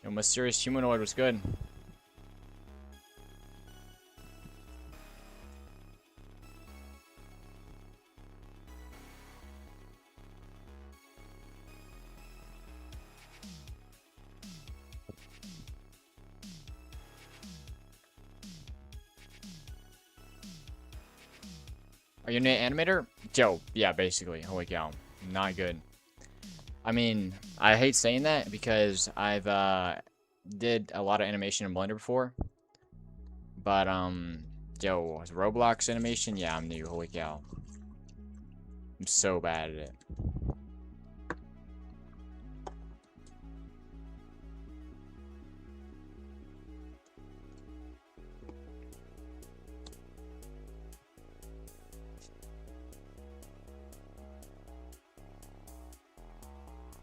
Yo, mysterious humanoid was good. Are you an animator? Yo, yeah, basically. Holy cow. Not good. I mean, I hate saying that because I've did a lot of animation in Blender before. But yo, Roblox animation, yeah, I'm new. Holy cow. I'm so bad at it.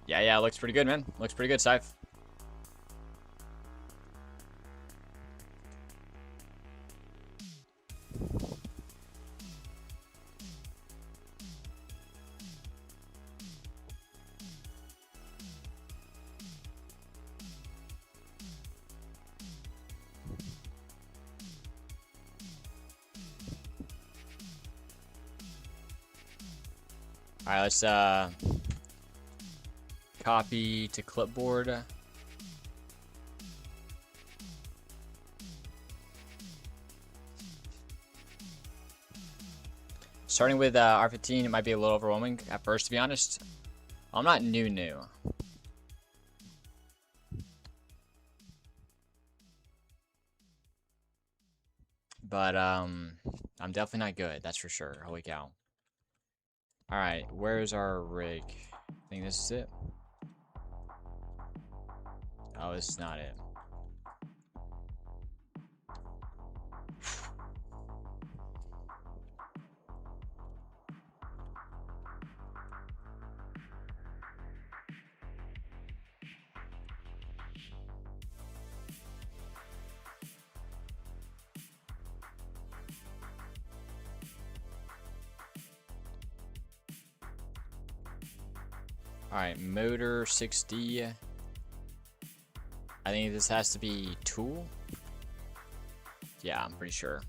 Yeah, it looks pretty good, man. Looks pretty good, Scythe. Alright, let's copy to clipboard. Starting with R15, it might be a little overwhelming at first, to be honest. I'm not new. But I'm definitely not good, that's for sure. Holy cow. Alright, where's our rig? I think this is it. Oh, this is not it. Alright, motor 60. I think this has to be tool. Yeah, I'm pretty sure.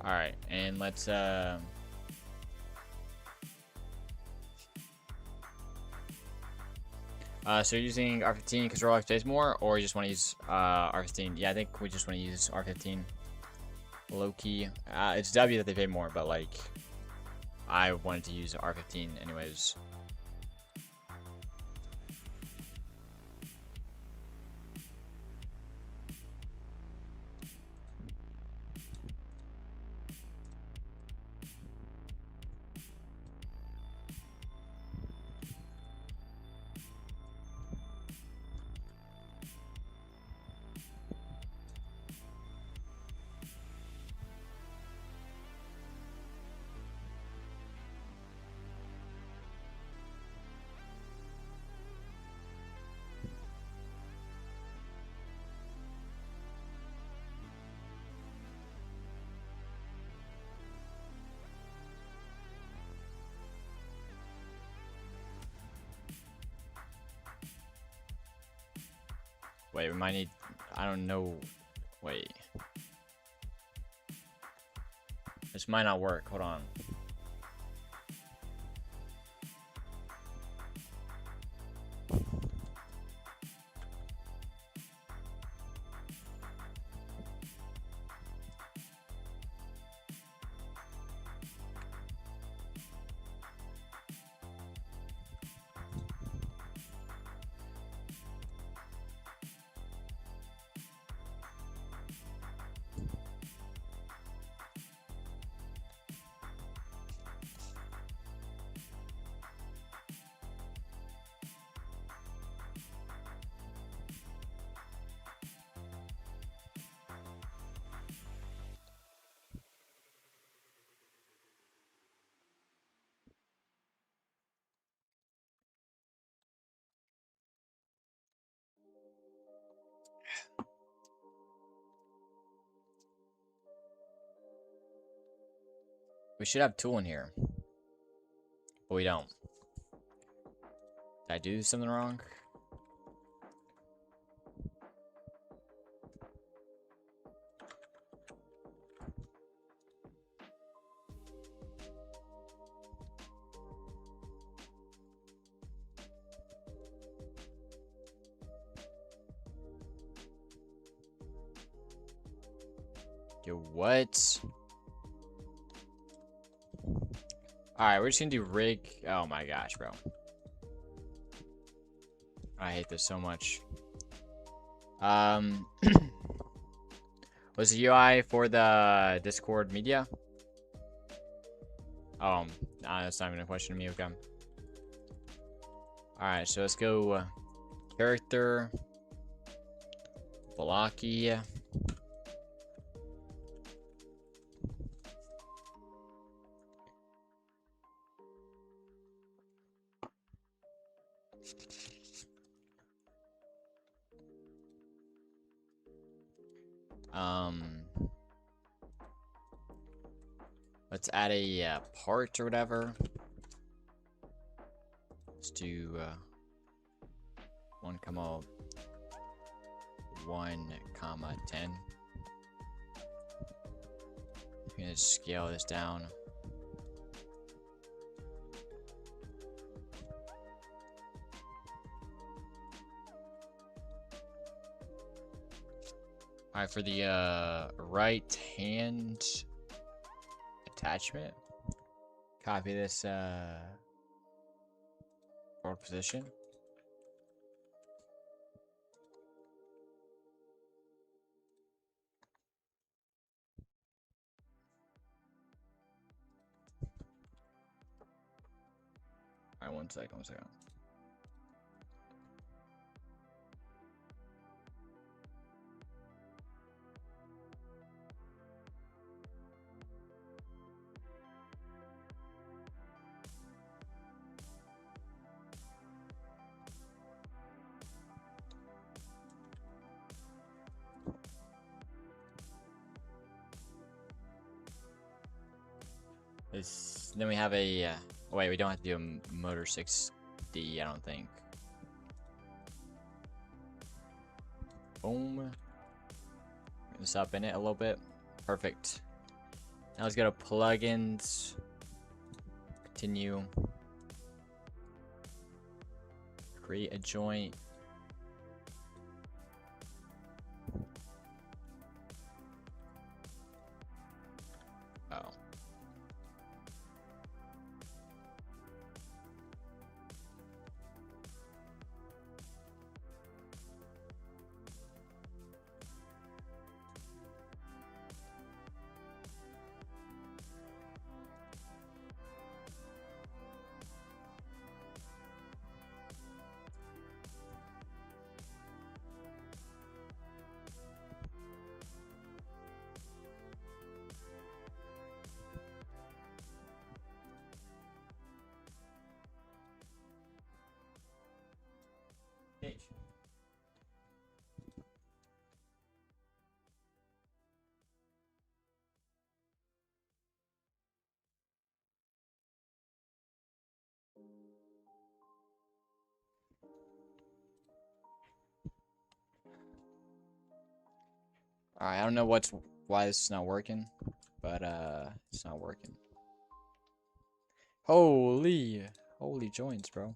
Alright, and let's so you're using R15 because Roblox pays more, or you just want to use R15? Yeah, I think we just want to use R15. Low key. It's W that they pay more, but like I wanted to use R15 anyways. Wait, we might need, I don't know, wait. This might not work, hold on. We should have tool in here, but we don't. Did I do something wrong? Yo, what? Alright, we're just gonna do rig. Oh my gosh, bro. I hate this so much. Was the UI for the Discord media? Oh, nah, that's not even a question to me. Okay. Alright, so let's go character. Blocky. Let's add a part or whatever. Let's do 1, 1, 10. I'm gonna scale this down. Alright, for the right hand attachment, copy this forward position. Alright, one second. Then we have a oh wait, we don't have to do a motor 6D, I don't think. Boom. Bring this up in it a little bit. Perfect. Now let's go to plugins. Continue. Create a joint. Oh. Alright, I don't know why this is not working, but it's not working. Holy joints, bro.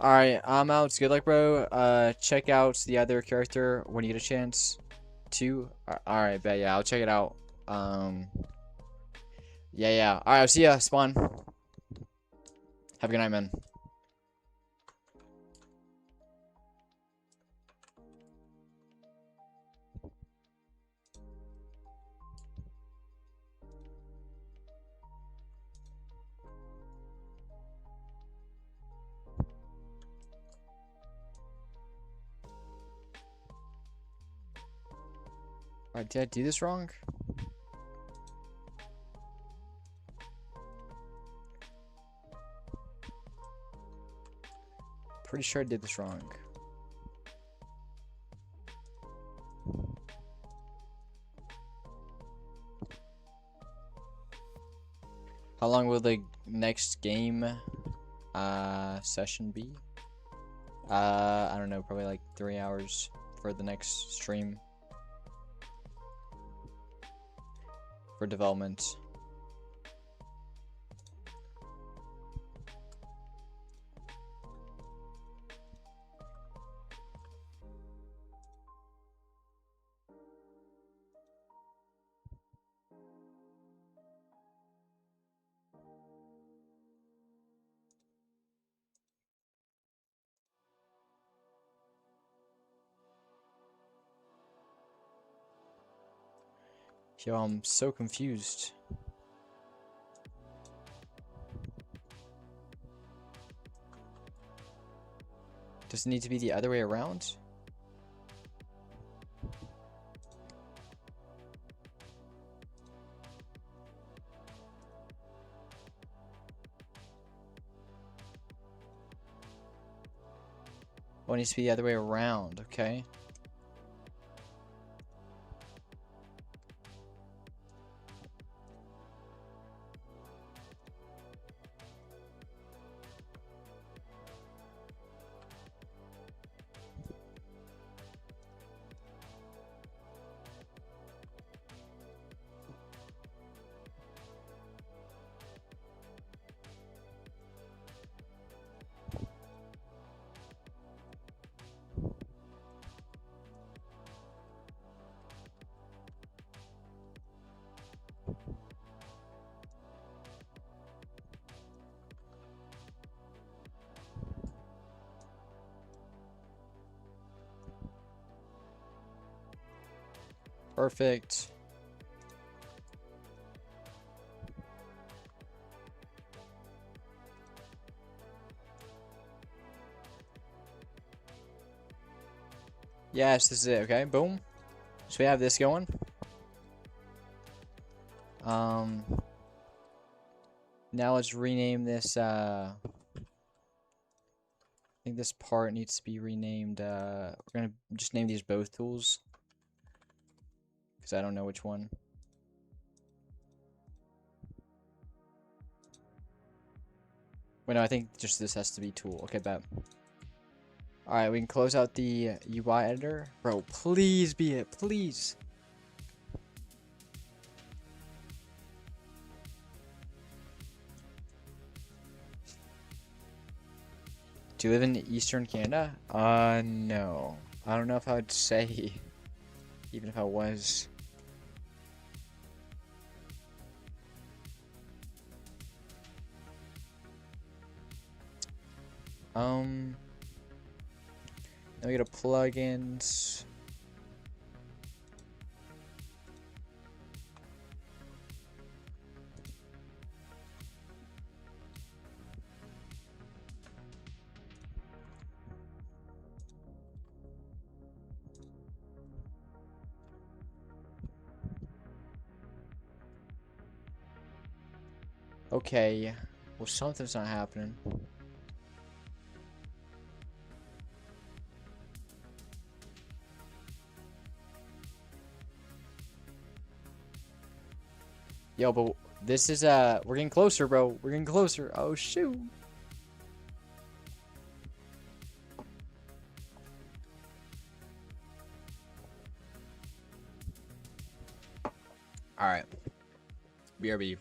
Alright, I'm out. Good luck, bro. Check out the other character when you get a chance to. Alright, bet. Yeah, I'll check it out. Yeah. Alright, I'll see ya. Spawn. Have a good night, man. Alright, did I do this wrong? Pretty sure I did this wrong. How long will the next game session be? I don't know, probably like 3 hours for the next stream for development. Yo, I'm so confused. Does it need to be the other way around? Oh, it needs to be the other way around, okay. Perfect. Yes, this is it, okay? Boom. So we have this going. Now let's rename this, I think this part needs to be renamed, we're gonna just name these both tools. Because I don't know which one. Wait, no, I think just this has to be tool. Okay, bet. Alright, we can close out the UI editor. Bro, please be it. Please. Do you live in Eastern Canada? No. I don't know if I would say, even if I was. Then we go to plugins. Okay, well, something's not happening. Yo, but this is, we're getting closer, bro. We're getting closer. Oh, shoot. Alright. BRB.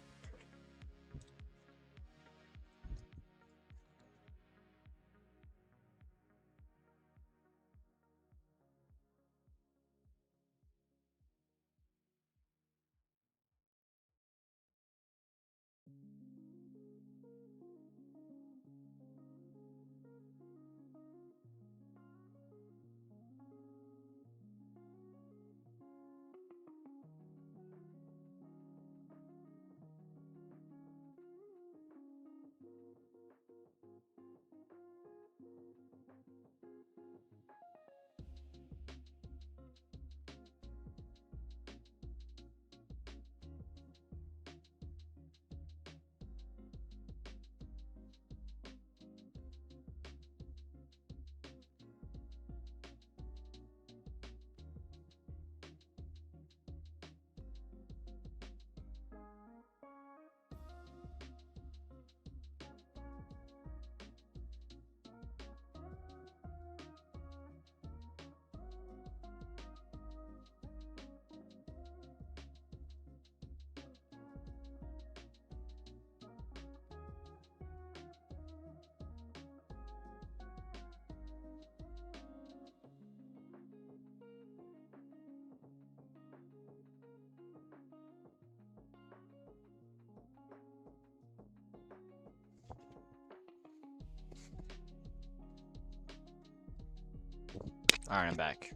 Alright, I'm back.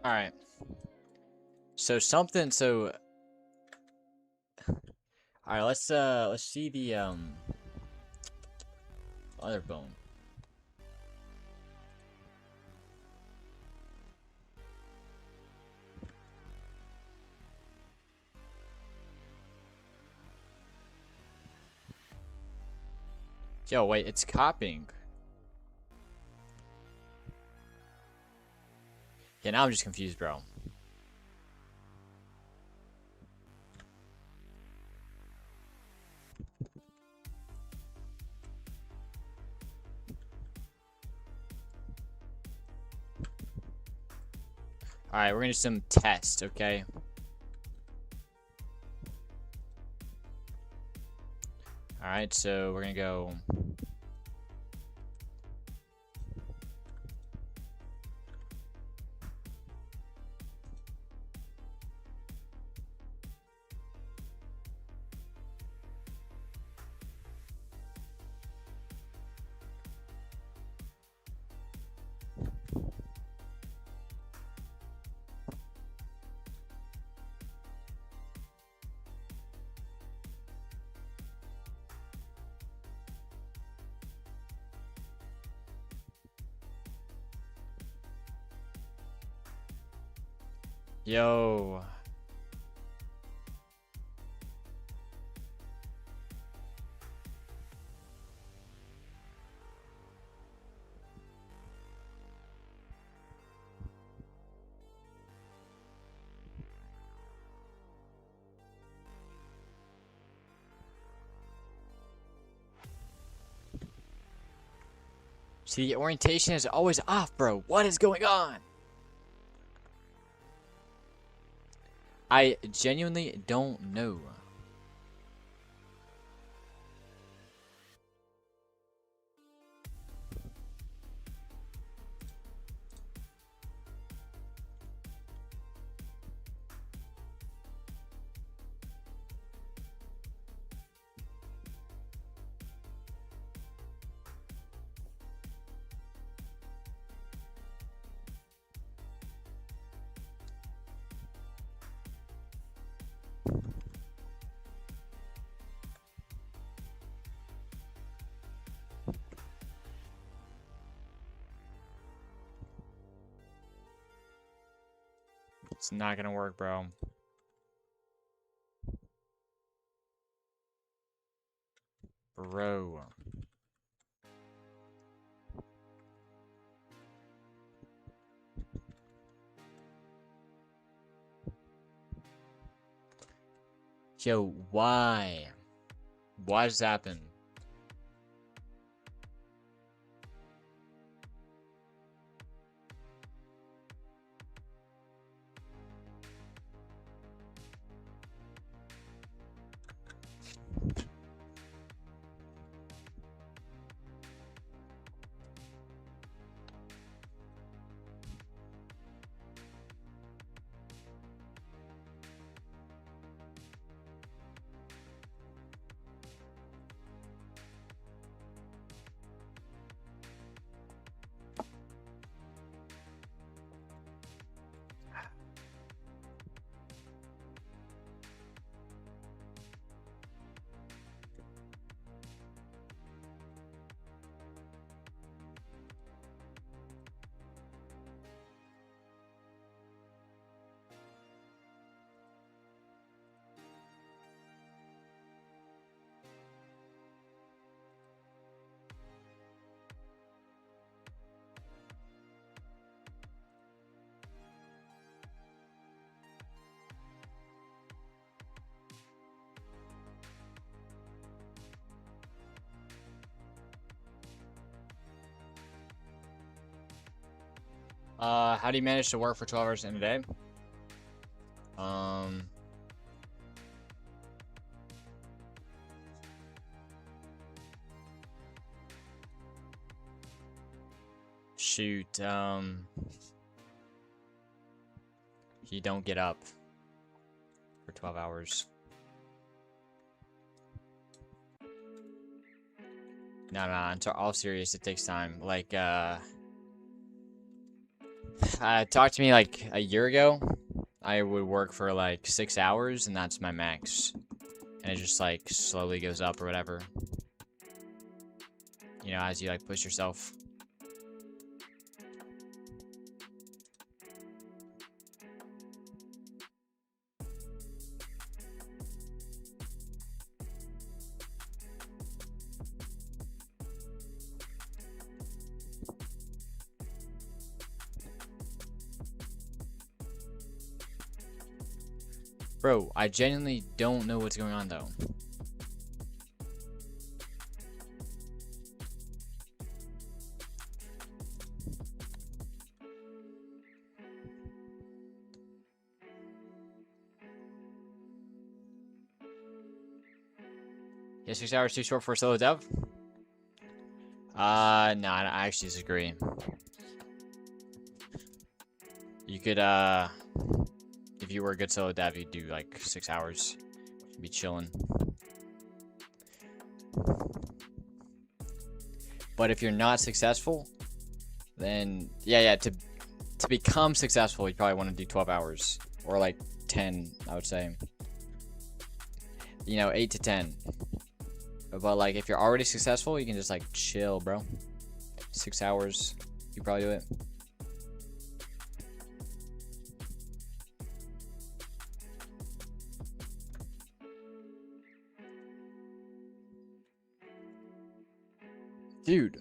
All right. So something. So. All right. Let's see the other bone. Yo, wait. It's copying. Yeah, now I'm just confused, bro. Alright, we're gonna do some tests, okay? Alright, so we're gonna go. Yo. See, the orientation is always off, bro. What is going on? I genuinely don't know. It's not gonna work, bro. Bro. Yo, why? Why does this happen? How do you manage to work for 12 hours in a day? Shoot, you don't get up for 12 hours. No, in all serious, it takes time. Like, talk to me like a year ago, I would work for like 6 hours, and that's my max. And it just like slowly goes up or whatever. You know, as you like push yourself. Bro, I genuinely don't know what's going on though. Yeah, 6 hours too short for a solo dev? No, I actually disagree. You could, if you were a good solo dev, you'd do like 6 hours. You'd be chilling. But if you're not successful, then yeah, to become successful, you probably want to do 12 hours or like 10, I would say. You know, 8 to 10. But like if you're already successful, you can just like chill, bro. 6 hours, you probably do it. Dude.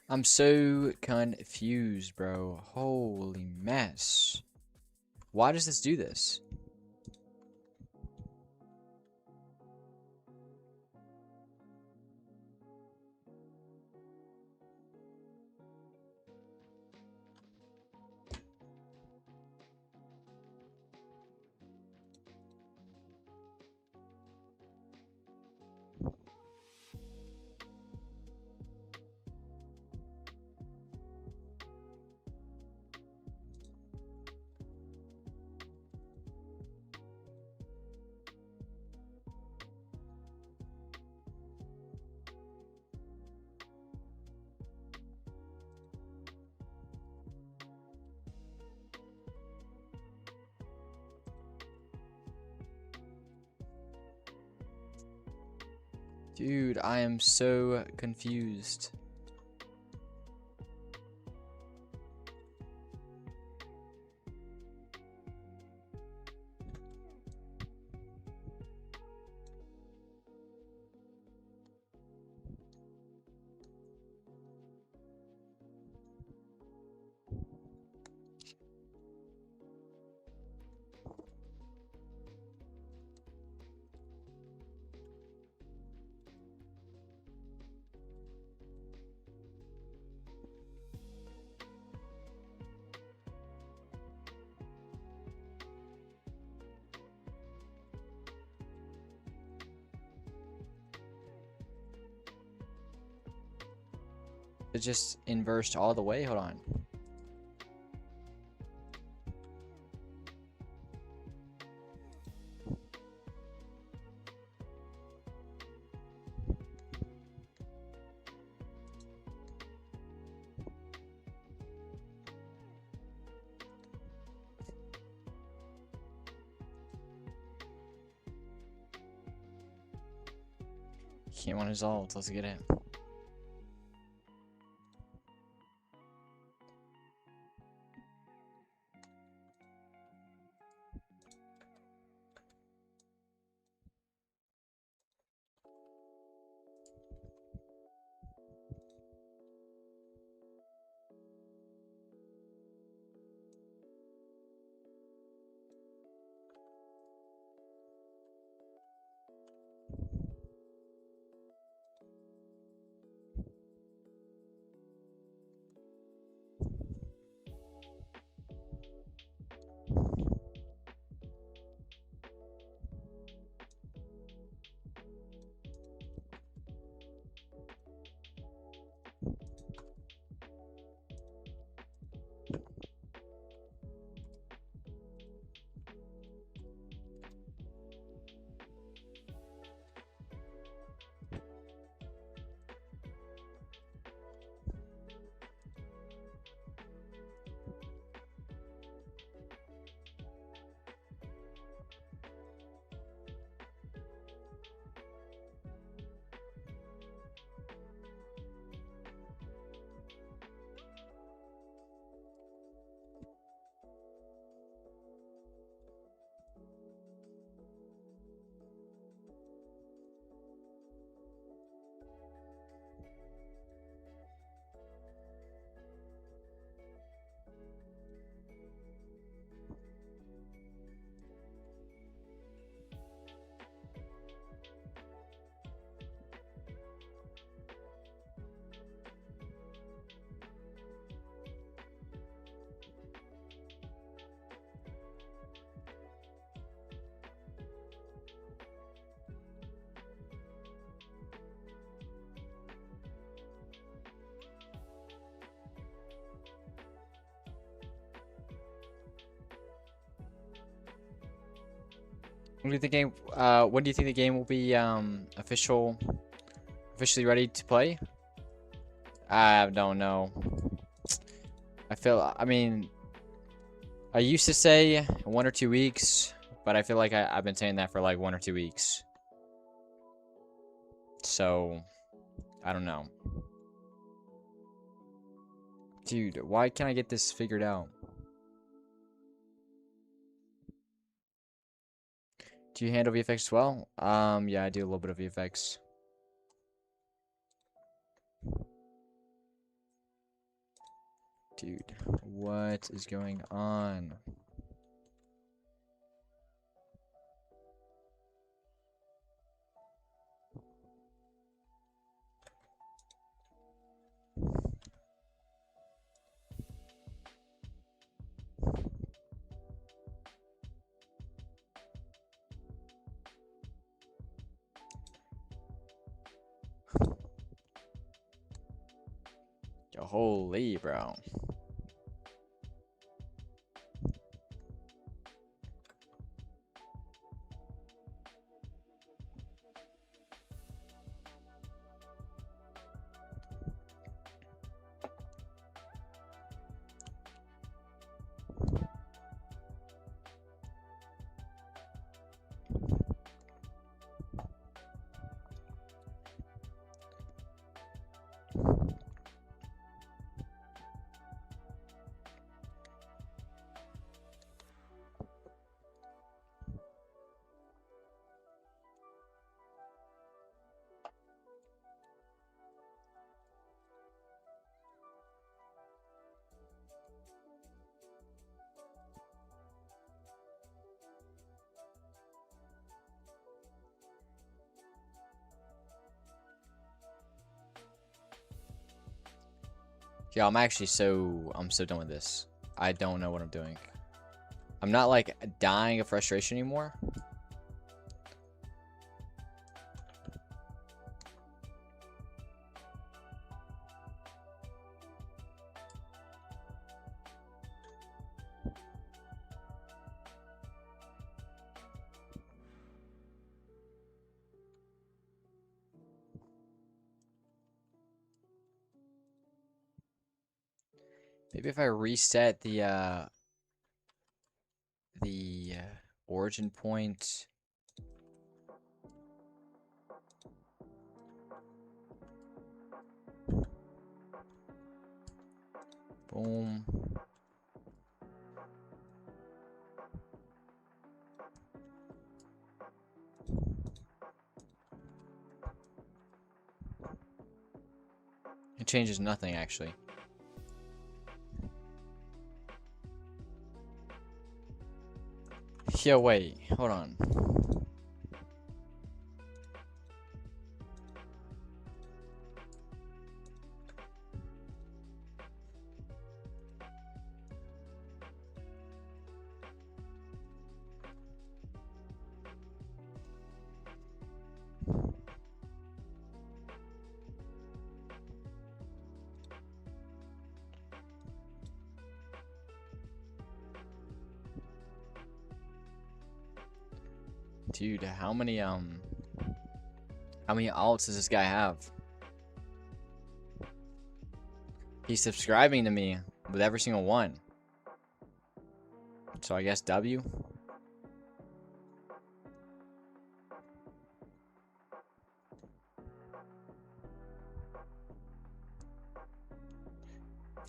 I'm so confused, bro. Holy mess. Why does this do this? Dude, I am so confused. It just inversed all the way. Hold on. Can't want his ult. Let's get it. When do you think when do you think the game will be officially ready to play? I don't know. I mean, I used to say 1 or 2 weeks, but I feel like I've been saying that for like 1 or 2 weeks. So, I don't know. Dude, why can't I get this figured out? Do you handle VFX as well? Yeah, I do a little bit of VFX. Dude, what is going on? Yo, holy, bro. Yeah, I'm so done with this. I don't know what I'm doing. I'm not like dying of frustration anymore. Maybe if I reset the origin point. Boom. It changes nothing actually. Yo, wait, hold on. Dude, how many alts does this guy have? He's subscribing to me with every single one. So I guess W.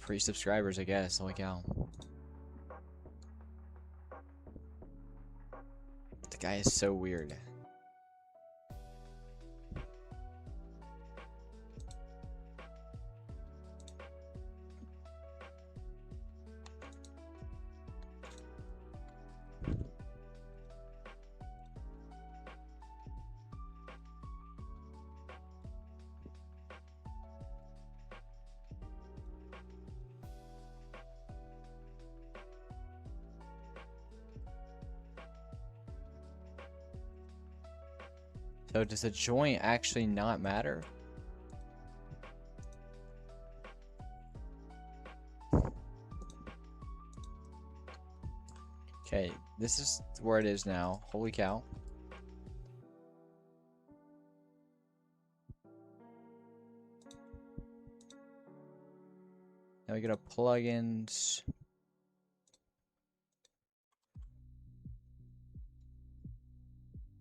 Free subscribers, I guess. Holy cow. The guy is so weird. So does the joint actually not matter? Okay, this is where it is now. Holy cow. Now we go to plugins.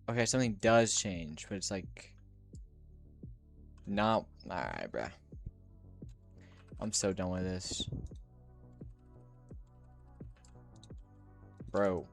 Okay, something does change, but it's like not. Alright, bruh. I'm so done with this. Bro.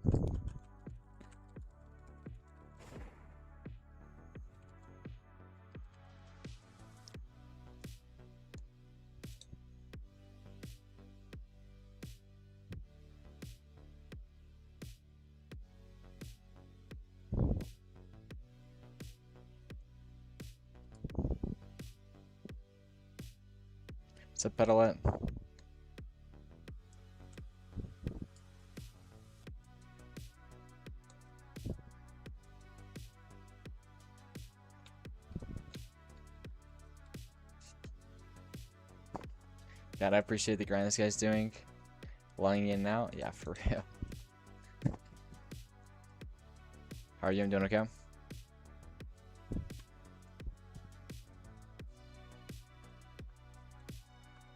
Subpedal it. God, I appreciate the grind this guy's doing. Lunging in and out. Yeah, for real. How are you? I'm doing okay.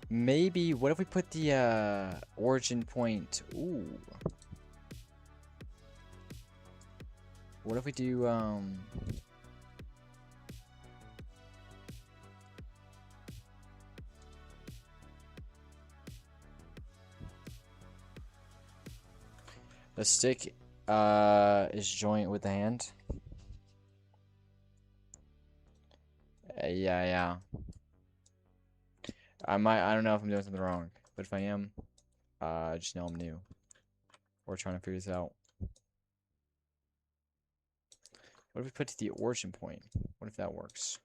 Maybe, what if we put the origin point? Ooh. What if we do the stick is joint with the hand? Yeah. I don't know if I'm doing something wrong, but if I am, just know I'm new. We're trying to figure this out. What if we put to the origin point? What if that works?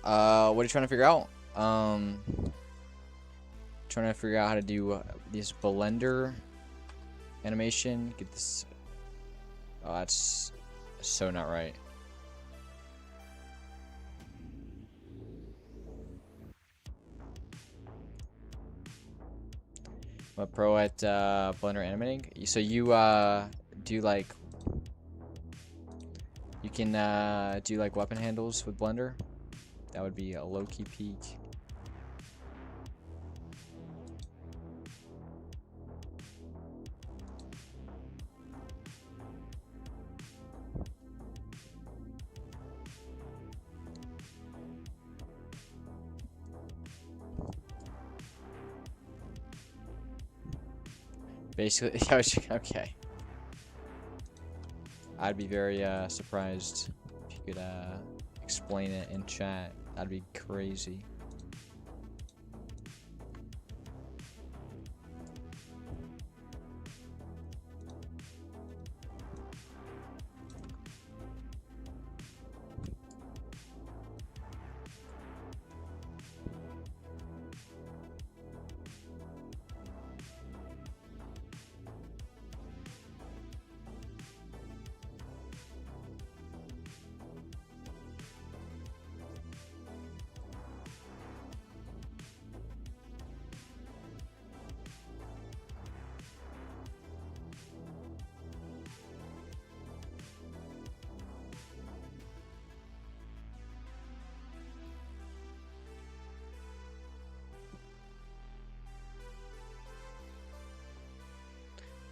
What are you trying to figure out? Trying to figure out how to do this blender animation. Get this. Oh, that's so not right. I'm a pro at blender animating. So you do like you can do like weapon handles with blender. That would be a low-key peak. Basically, okay. I'd be very surprised if you could explain it in chat. That'd be crazy.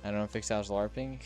I don't know if Fixout's LARPing.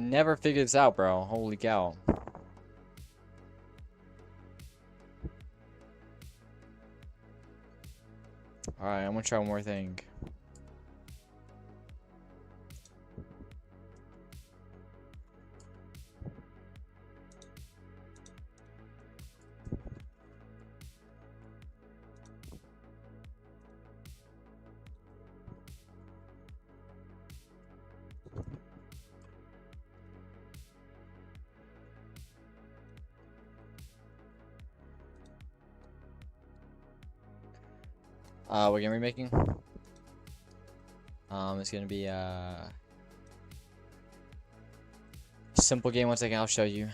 never figured this out, bro. Holy cow. Alright, I'm gonna try one more thing. What game are we making? It's gonna be a simple game. One second, I'll show you.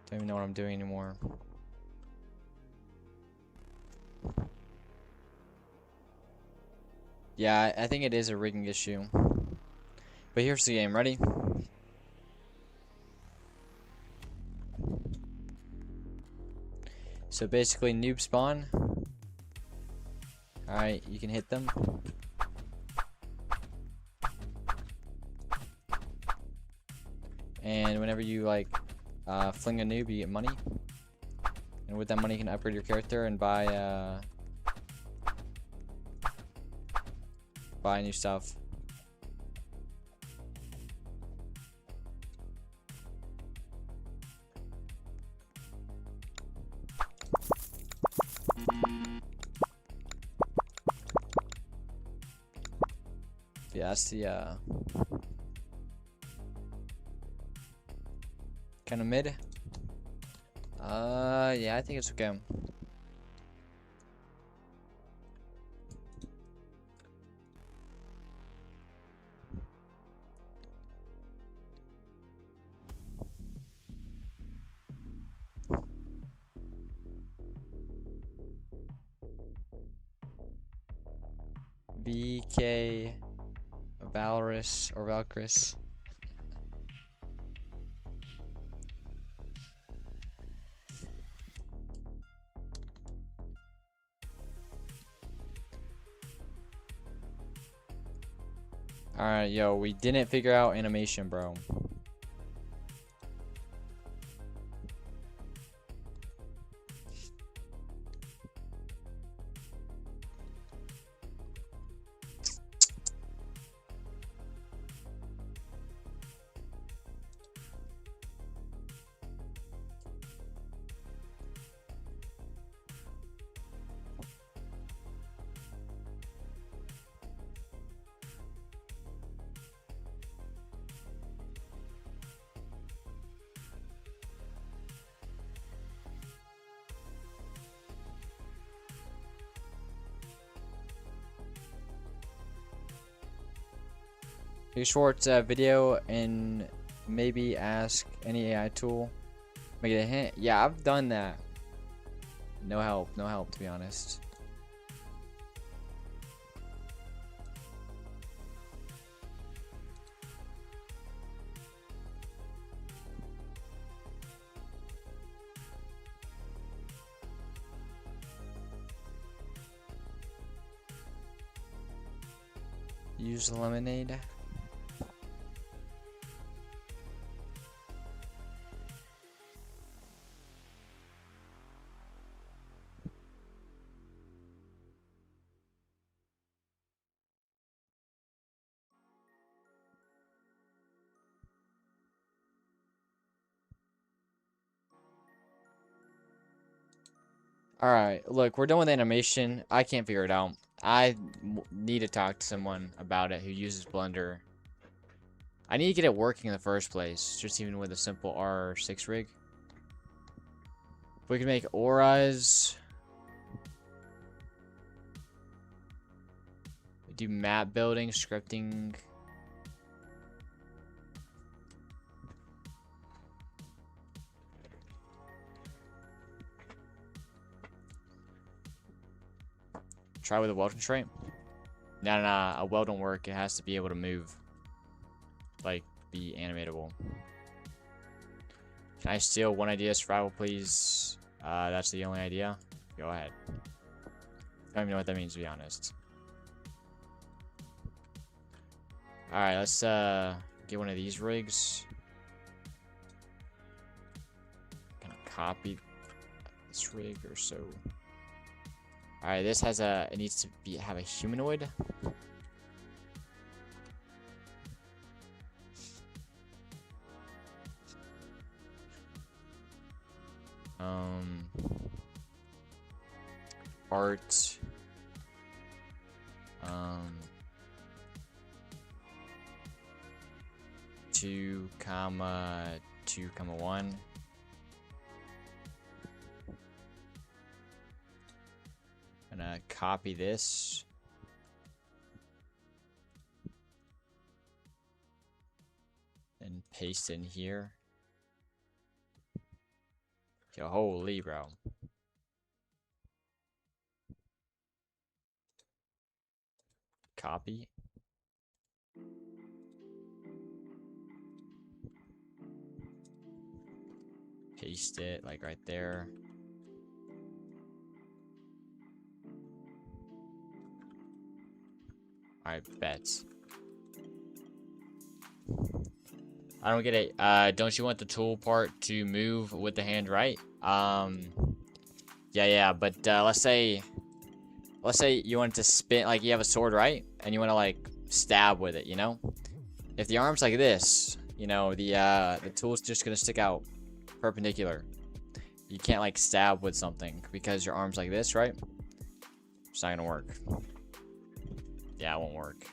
Don't even know what I'm doing anymore. Yeah, I think it is a rigging issue. But here's the game. Ready? So basically, noob spawn. Alright, you can hit them. And whenever you like fling a noob, you get money. And with that money, you can upgrade your character and buy new stuff. Yeah, that's the kind of mid. Yeah, I think it's okay. BK Valorous or Valkyris. Alright, yo, we didn't figure out animation, bro. Make a short video and maybe ask any AI tool. Make it a hint. Yeah, I've done that. No help to be honest. Use lemonade. Alright, look, we're done with animation. I can't figure it out. Need to talk to someone about it who uses Blender. I need to get it working in the first place, just even with a simple R6 rig. If we can make auras. do map building, scripting. Try with a weld constraint. No, a weld don't work. It has to be able to move. Like, be animatable. Can I steal one idea survival, please? That's the only idea. Go ahead. I don't even know what that means, to be honest. Alright, let's get one of these rigs. Gonna copy this rig or so. Alright, this has a, it needs to have a humanoid. Art. 2, 1. Gonna copy this. And paste in here. Yo, holy bro. Copy. Paste it like right there. Alright, bets. I don't get it. Don't you want the tool part to move with the hand, right? Yeah, but let's say you want to spin, like you have a sword, right? And you want to like stab with it, you know? If the arm's like this, you know, the tool's just gonna stick out perpendicular. You can't like stab with something because your arm's like this, right? It's not gonna work. Yeah, it won't work.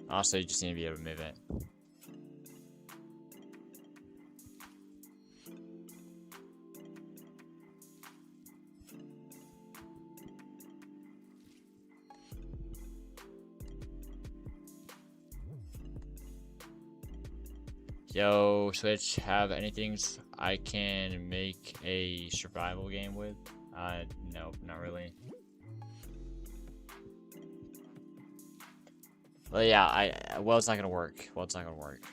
Also, you just need to be able to move it. Yo, Switch, have anything I can make a survival game with? No, not really. Well, yeah, well, it's not gonna work. Well, it's not gonna work.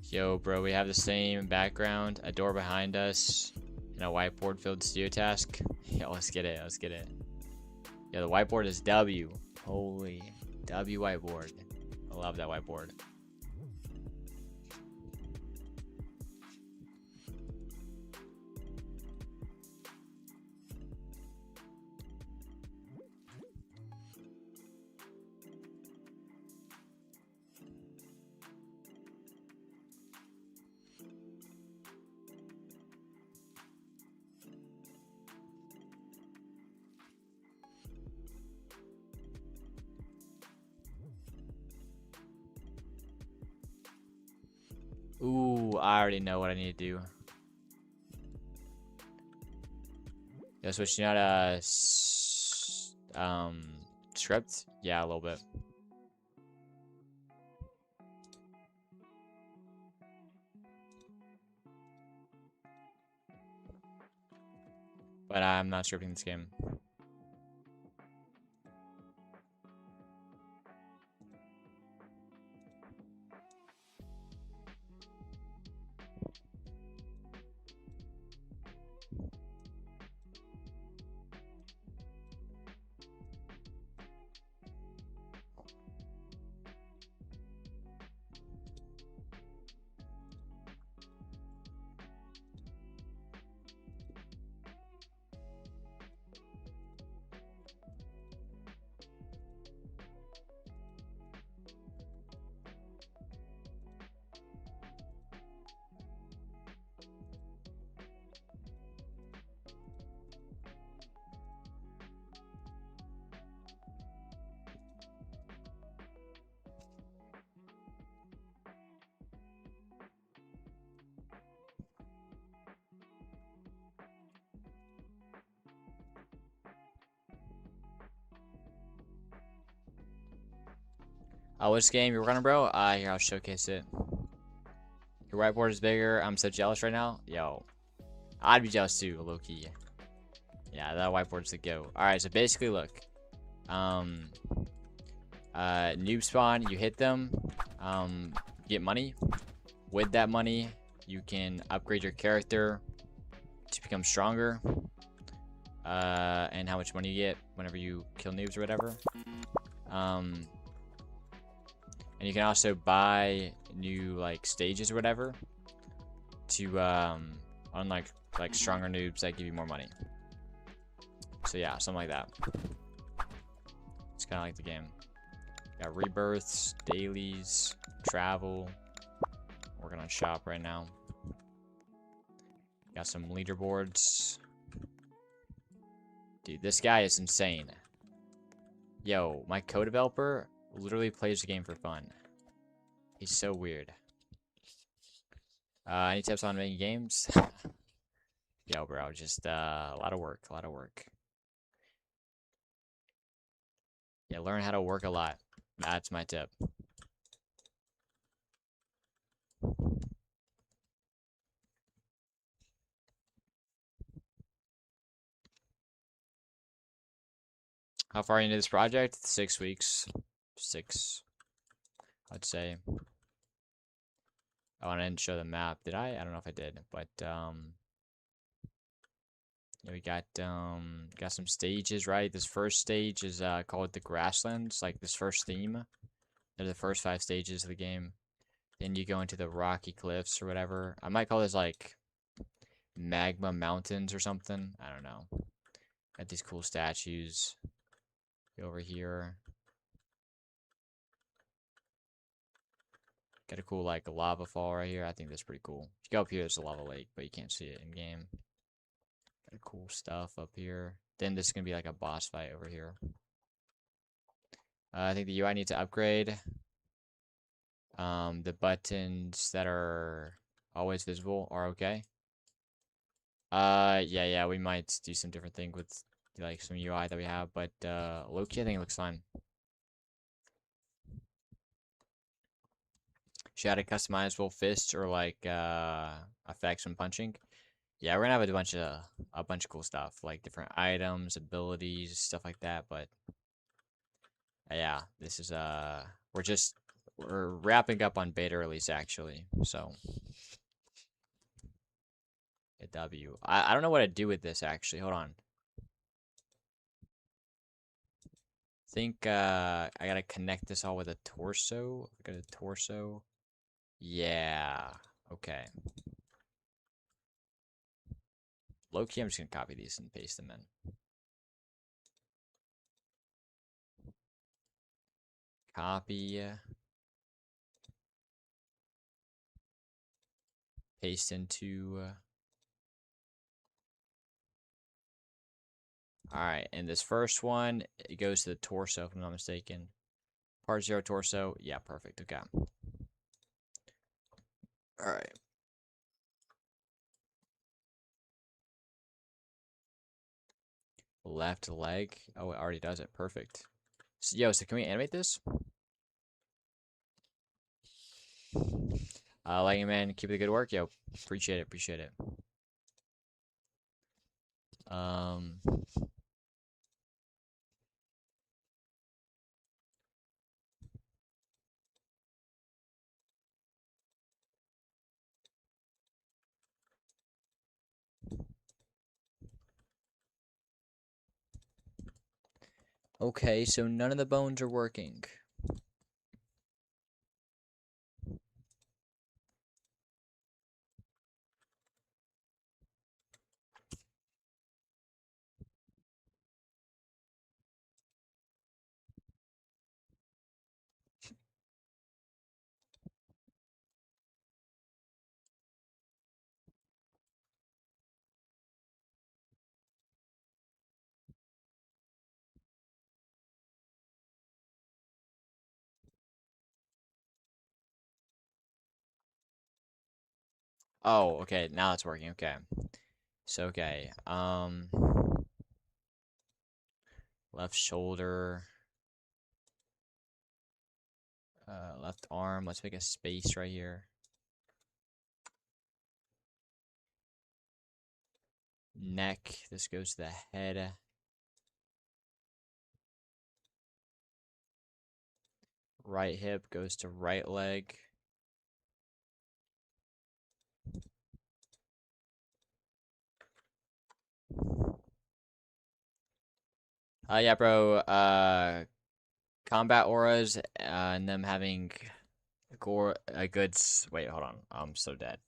Yo, bro, we have the same background, a door behind us, and a whiteboard filled with studio task. Yo, let's get it, let's get it. Yeah, the whiteboard is W. Holy, W whiteboard. I love that whiteboard. Ooh, I already know what I need to do. Yeah, switching out a script. Yeah, a little bit. But I'm not scripting this game. Which game you're running, bro? Here, I'll showcase it. Your whiteboard is bigger. I'm so jealous right now. Yo, I'd be jealous too, low key. Yeah, that whiteboard's the go. All right, so basically, look. Noob spawn. You hit them. Get money. With that money, you can upgrade your character to become stronger. And how much money you get whenever you kill noobs or whatever. And you can also buy new like stages or whatever to unlike like stronger noobs that give you more money. So yeah, something like that. It's kind of like the game. Got rebirths, dailies, travel. Working on shop right now. Got some leaderboards. Dude, this guy is insane. Yo, my co-developer literally plays the game for fun. He's so weird. Any tips on making games? Yo, bro, just a lot of work, a lot of work. Yeah, learn how to work a lot. That's my tip. How far are you into this project? 6 weeks. 6, I'd say. Oh, and I didn't show the map, did I? I don't know if I did, but yeah, we got some stages, right? This first stage is called the Grasslands, like this first theme. They're the first 5 stages of the game. Then you go into the Rocky Cliffs or whatever. I might call this like Magma Mountains or something. I don't know. Got these cool statues. Go over here. Got a cool like lava fall right here. I think that's pretty cool. If you go up here, there's a lava lake, but you can't see it in game. Got cool stuff up here. Then this is gonna be like a boss fight over here. I think the UI needs to upgrade. The buttons that are always visible are okay. Yeah, we might do some different thing with like some UI that we have, but low-key I think it looks fine. Should add a customizable fist or like effects when punching. Yeah, we're gonna have a bunch of cool stuff, like different items, abilities, stuff like that, but yeah, this is we're wrapping up on beta release actually, so a W. I don't know what to do with this actually. Hold on. Think I gotta connect this all with a torso. I got a torso. Yeah. Okay. Low key, I'm just gonna copy these and paste them in. Copy. Paste into. Alright, and this first one, it goes to the torso, if I'm not mistaken. Part 0 torso. Yeah, perfect. Okay. Alright. Left leg. Oh, it already does it. Perfect. So, yo, so can we animate this? Lighting man, keep the good work. Yo, appreciate it. Appreciate it. Okay, so none of the bones are working. Oh, okay, now it's working. Okay. So, okay. Left shoulder. Left arm. Let's make a space right here. Neck. This goes to the head. Right hip goes to right leg. Yeah, bro. Combat auras and them having a good. Wait, hold on. I'm so dead.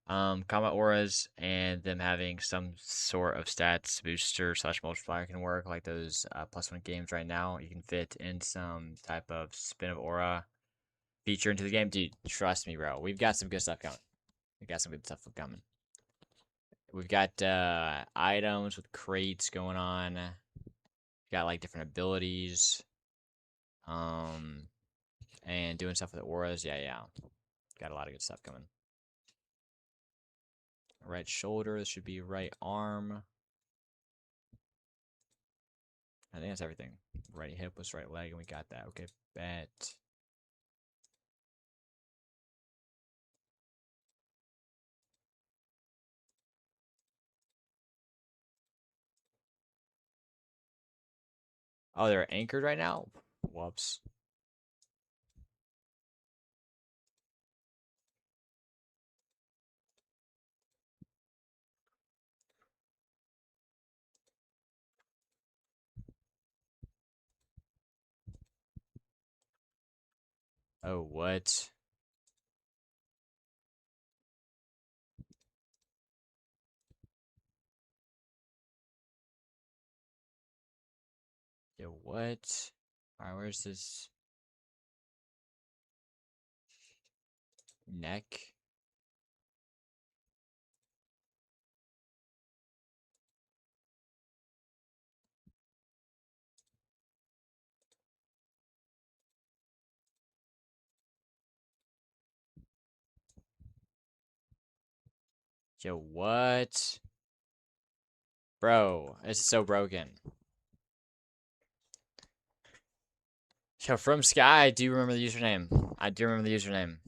Combat auras and them having some sort of stats booster / multiplier can work, like those +1 games right now. You can fit in some type of spin of aura feature into the game. Dude, trust me, bro. We've got some good stuff coming. We got some good stuff coming. We've got items with crates going on. Got like different abilities. And doing stuff with the auras. Yeah. Got a lot of good stuff coming. Right shoulder, this should be right arm. I think that's everything. Right hip was right leg, and we got that. Okay, bet. Oh, they're anchored right now? Whoops. Oh, what? Yo, what? Alright, where's this? Neck? Yo, what? Bro, this is so broken. Yo, from Sky, I do remember the username. I do remember the username.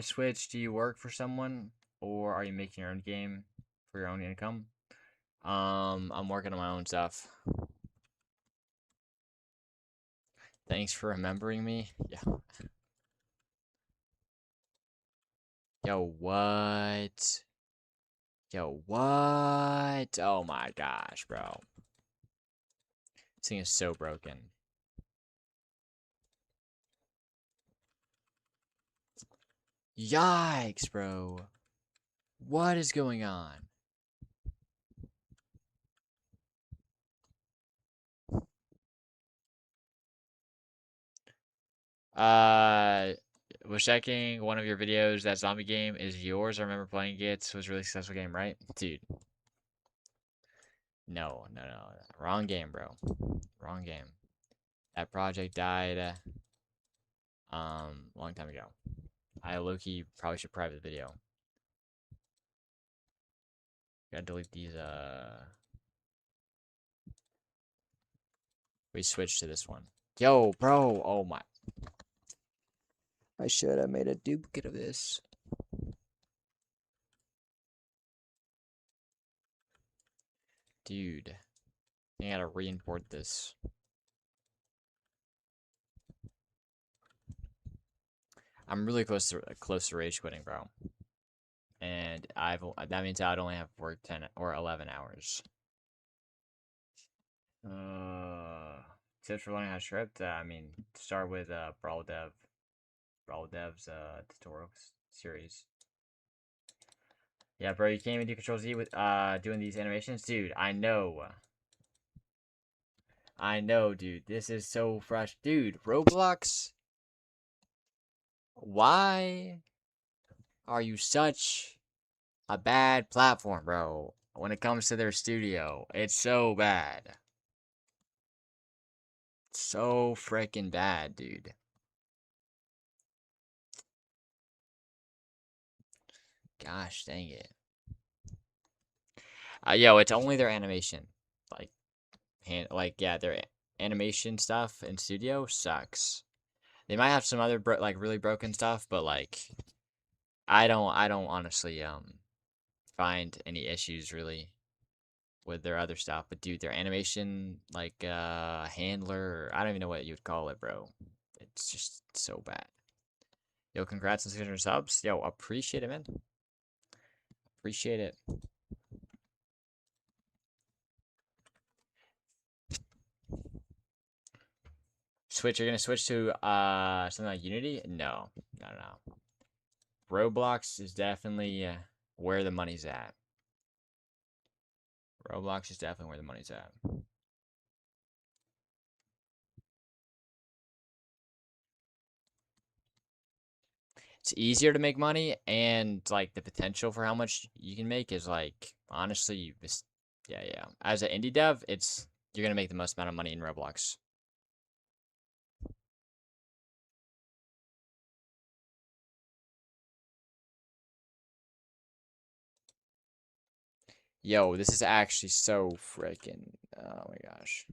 Switch, do you work for someone? Or are you making your own game for your own income? I'm working on my own stuff. Thanks for remembering me. Yeah. Yo, what? Yo, what? Oh my gosh, bro. This thing is so broken. Yikes, bro. What is going on? Was checking one of your videos. That zombie game is yours. I remember playing it. It was a really successful game, right? Dude. No. Wrong game, bro. Wrong game. That project died, long time ago. I low-key probably should private the video. Gotta delete these, We switched to this one. Yo, bro! Oh my. I should have made a duplicate of this. Dude. I think I gotta re-import this. I'm really close to rage quitting, bro. And that means I'd only have worked 10 or 11 hours. Tips for learning how to script. I mean, start with Brawl Dev's tutorial series. Yeah, bro, you can't even do Control Z with doing these animations, dude. I know, dude. This is so fresh, dude. Roblox. Why are you such a bad platform, bro? When it comes to their studio, it's so bad. So freaking bad, dude. Gosh, dang it. Yo, it's only their animation. Like, yeah, their animation stuff in studio sucks. They might have some other like really broken stuff, but like, I don't honestly find any issues really with their other stuff. But dude, their animation like handler, I don't even know what you would call it, bro. It's just so bad. Yo, congrats on 600 subs. Yo, appreciate it, man. Appreciate it. Switch, you're gonna switch to something like Unity? No. No. Roblox is definitely where the money's at. Roblox is definitely where the money's at. It's easier to make money, and like the potential for how much you can make is like honestly, yeah. As an indie dev, you're gonna make the most amount of money in Roblox. Yo, this is actually so freaking. Oh my gosh.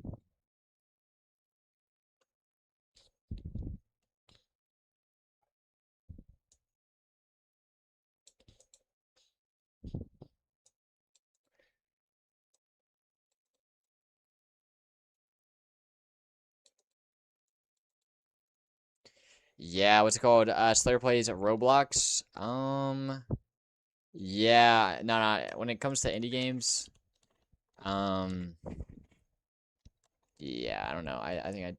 Yeah, what's it called? Slayer plays Roblox. Yeah, no. When it comes to indie games, um, yeah, I don't know. I think I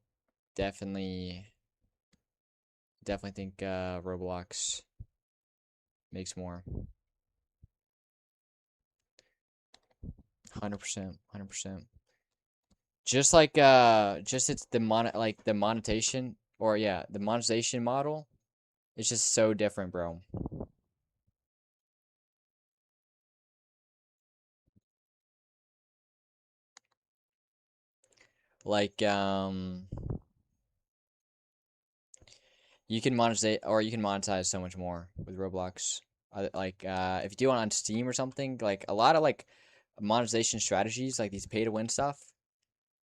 definitely think Roblox makes more. 100%, 100%. Just like just it's the monetization or yeah, the monetization model is just so different, bro. Like you can monetize so much more with Roblox. Like if you do it on Steam or something, like a lot of like monetization strategies, like these pay to win stuff,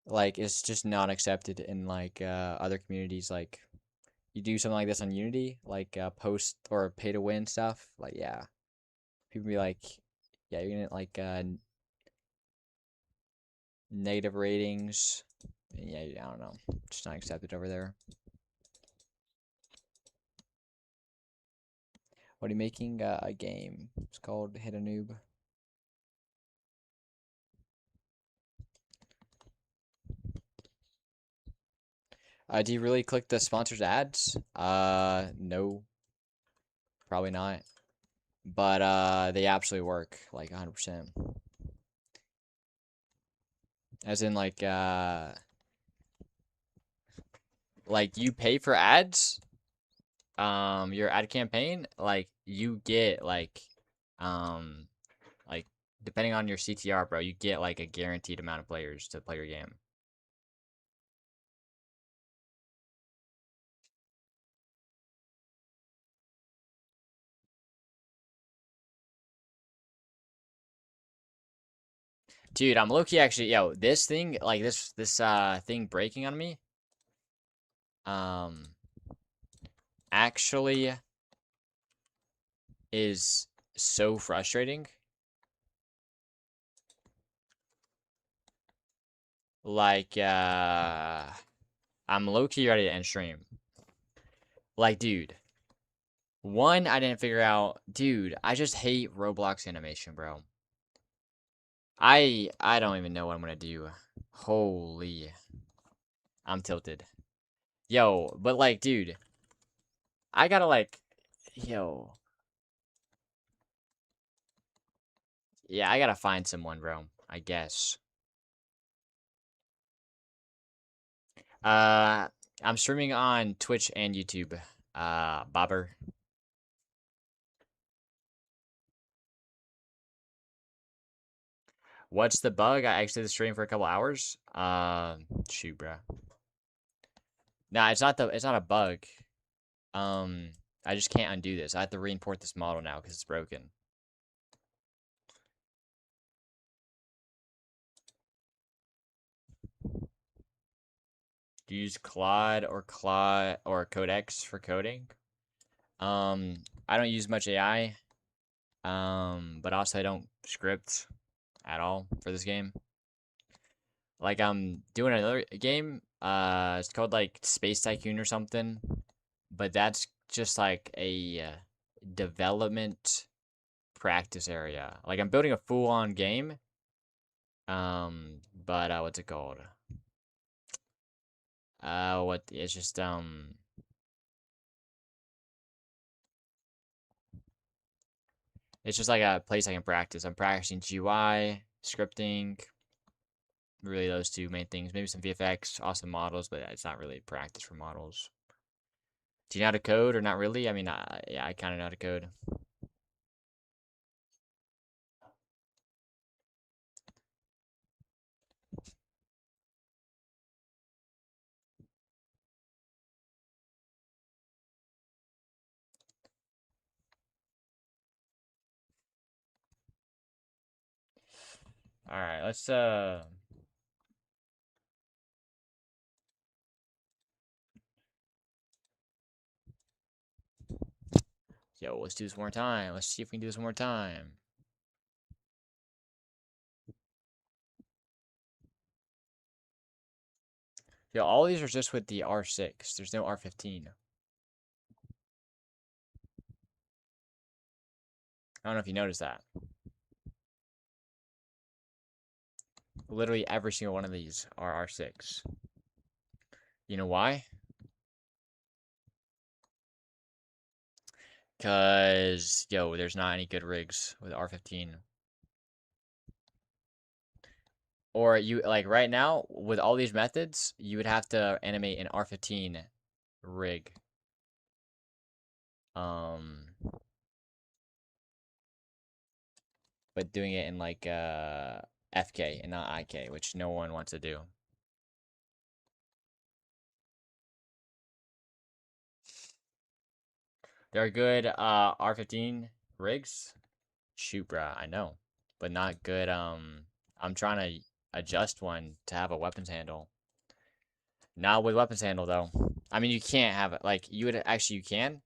like it's just not accepted in like other communities. Like you do something like this on Unity, like post or pay to win stuff, like yeah, people be like, yeah, you're gonna like negative ratings. And yeah, I don't know, just not accepted over there. What are you making? A game. It's called Hit a Noob. Do you really click the sponsored ads? No, probably not. But they absolutely work, like 100%. As in, like you pay for ads, your ad campaign, like you get like depending on your CTR, bro, you get like a guaranteed amount of players to play your game. Dude, I'm low-key actually, yo, this thing, like this thing breaking on me, actually is so frustrating. Like, I'm low-key ready to end stream. Like, dude, one, I didn't figure out, dude, I just hate Roblox animation, bro. I don't even know what I'm gonna do. Holy, I'm tilted. Yo, but like, dude, I gotta like, yo, yeah, I gotta find someone, bro, I guess. I'm streaming on Twitch and YouTube. Bobber. What's the bug? I exited the stream for a couple hours. Shoot, bro. Nah, it's not a bug. I just can't undo this. I have to re-import this model now because it's broken. Do you use Claude or Codex for coding? I don't use much AI. But also I don't script at all for this game. Like I'm doing another game. It's called like Space Tycoon or something. But that's just like a development practice area. Like I'm building a full-on game. But what's it called? What it's just it's just like a place I can practice. I'm practicing GUI, scripting, really those two main things. Maybe some VFX, awesome models, but it's not really practice for models. Do you know how to code or not really? I mean, yeah, I kind of know how to code. All right, let's yo, let's do this one more time. Let's see if we can do this one more time. Yo, all these are just with the R6. There's no R15. I don't know if you noticed that. Literally every single one of these are R6. You know why? Cause yo, there's not any good rigs with R15. Or you like right now with all these methods, you would have to animate an R15 rig. But doing it in like FK and not IK, which no one wants to do. There are good R15 rigs. Shoot, bruh, I know. But not good, I'm trying to adjust one to have a weapons handle. Not with weapons handle, though. I mean, you can't have it. Like, you would, actually, you can.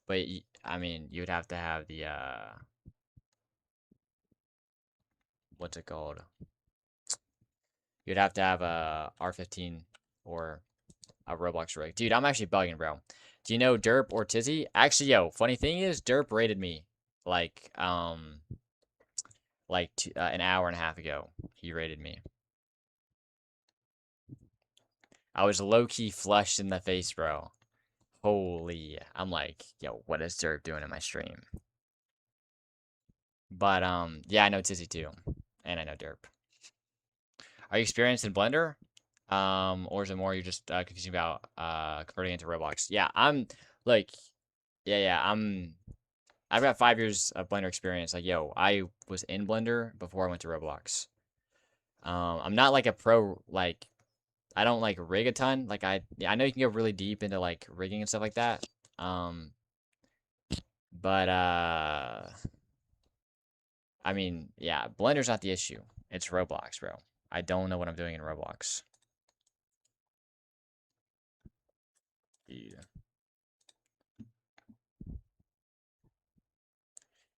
But, I mean, you would have to have the, what's it called? You'd have to have a R15 or a Roblox rig. Dude, I'm actually bugging, bro. Do you know Derp or Tizzy? Actually, yo, funny thing is, Derp rated me like an hour and a half ago. He rated me. I was low-key flushed in the face, bro. Holy, I'm like, yo, what is Derp doing in my stream? But yeah, I know Tizzy too, and I know Derp. Are you experienced in Blender? Or is it more you're just confusing about converting into Roblox? Yeah, I'm like, yeah, I've got 5 years of Blender experience. Like, yo, I was in Blender before I went to Roblox. I'm not like a pro, like, I don't like rig a ton. Like, I know you can go really deep into like rigging and stuff like that. But I mean, yeah, Blender's not the issue. It's Roblox, bro. I don't know what I'm doing in Roblox. Yeah.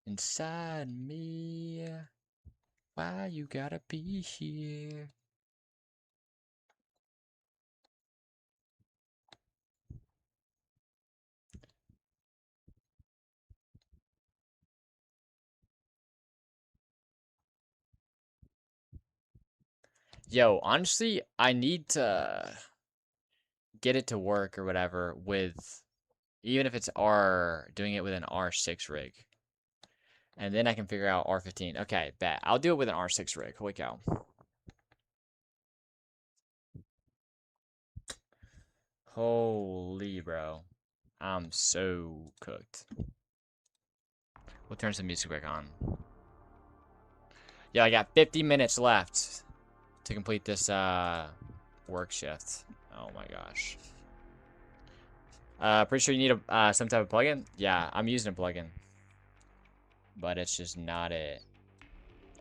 Inside me, why you gotta be here? Yo, honestly, I need to get it to work or whatever with, even if it's doing it with an R6 rig. And then I can figure out R15. Okay, bet. I'll do it with an R6 rig. Holy cow. Holy, bro. I'm so cooked. We'll turn some music back on. Yeah, I got 50 minutes left to complete this work shift. Oh my gosh. Pretty sure you need some type of plugin? Yeah, I'm using a plugin. But it's just not it.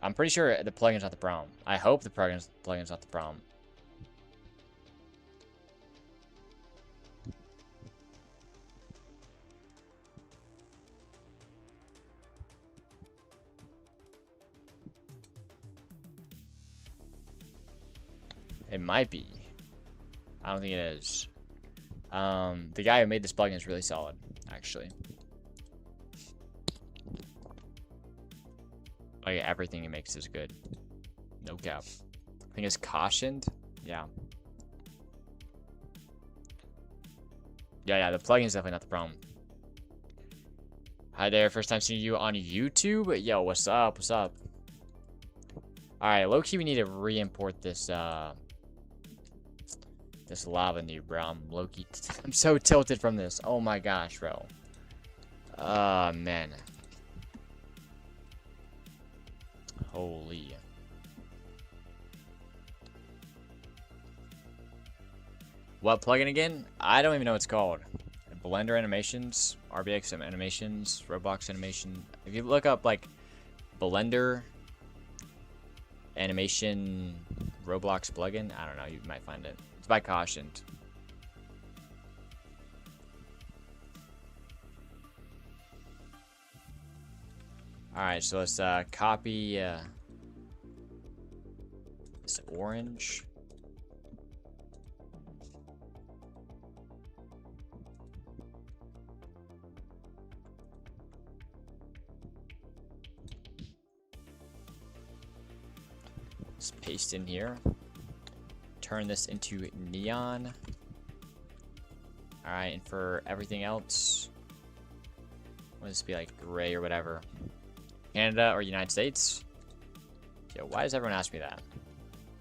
I'm pretty sure the plugin's not the problem. I hope the plugin's not the problem. It might be. I don't think it is. The guy who made this plugin is really solid, actually. Like everything he makes is good. No cap. I think it's cautioned. Yeah. Yeah, the plugin's definitely not the problem. Hi there, first time seeing you on YouTube. Yo, what's up? What's up? Alright, low-key we need to re-import this this lava noob, bro. I'm low-key I'm so tilted from this. Oh my gosh, bro. Man. Holy. What plugin again? I don't even know what it's called. Blender animations, RBX animations, Roblox animation. If you look up like Blender animation Roblox plugin, I don't know, you might find it. It's by Cautioned. Alright, so let's copy this orange. Let's paste in here. Turn this into neon. Alright, and for everything else, what does this be like gray or whatever? Canada or United States? Yo, why does everyone ask me that?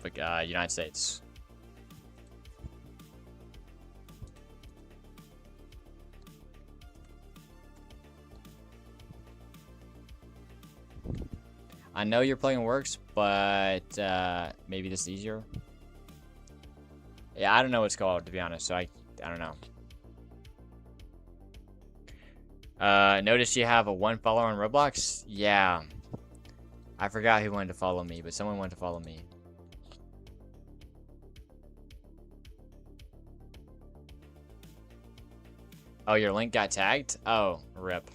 Like, United States. I know your plugin works, but maybe this is easier. Yeah, I don't know what it's called, to be honest, so I don't know. Notice you have a 1 follower on Roblox? Yeah. I forgot who wanted to follow me, but someone wanted to follow me. Oh, your link got tagged? Oh, rip.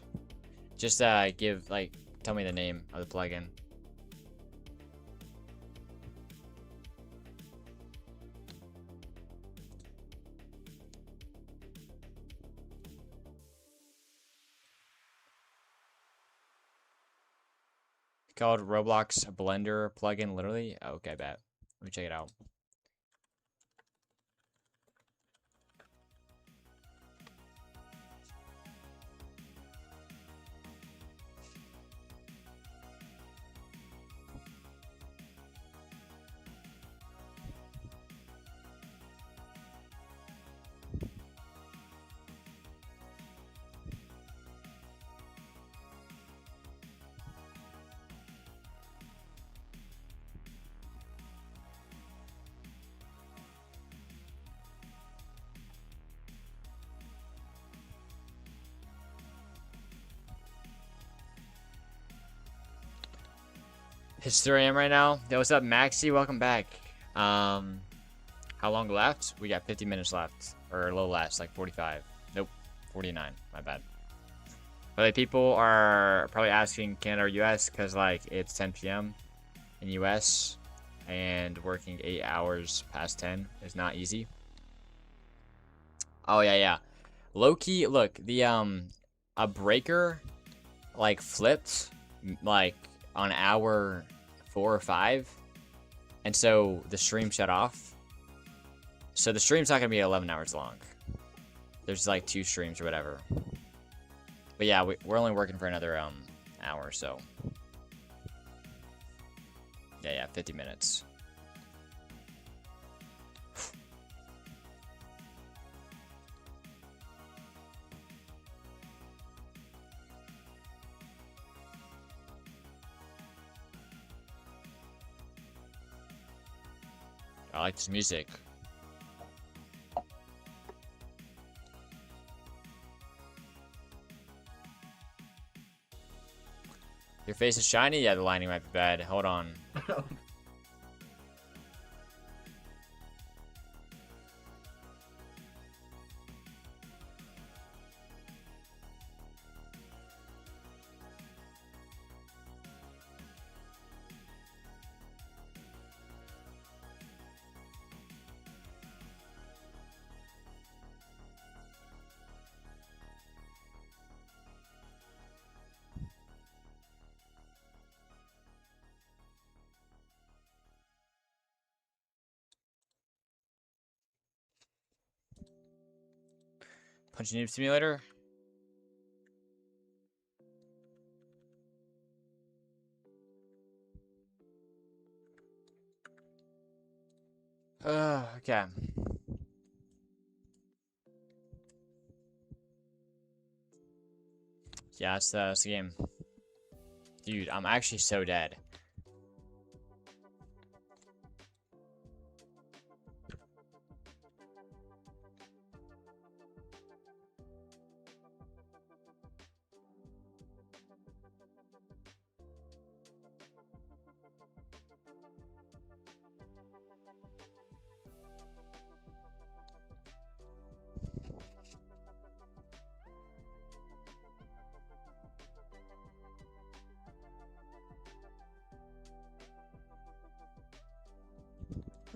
Just tell me the name of the plugin. Called Roblox Blender plugin, literally. Oh, okay, bet. Let me check it out. It's 3 AM right now. Yo, what's up, Maxi? Welcome back. How long left? We got 50 minutes left. Or a little less, like 45. Nope, 49. My bad. But like, people are probably asking Canada or US because like it's 10 p.m. in US and working 8 hours past 10 is not easy. Oh yeah. Low key, look, the a breaker like flipped like on hour 4 or 5, and so the stream shut off. So the stream's not gonna be 11 hours long. There's like 2 streams or whatever. But yeah, we're only working for another hour or so. Yeah, 50 minutes. I like this music. Your face is shiny? Yeah, the lighting might be bad. Hold on. Punch Noob Simulator. Okay. Yeah, it's the game. Dude, I'm actually so dead.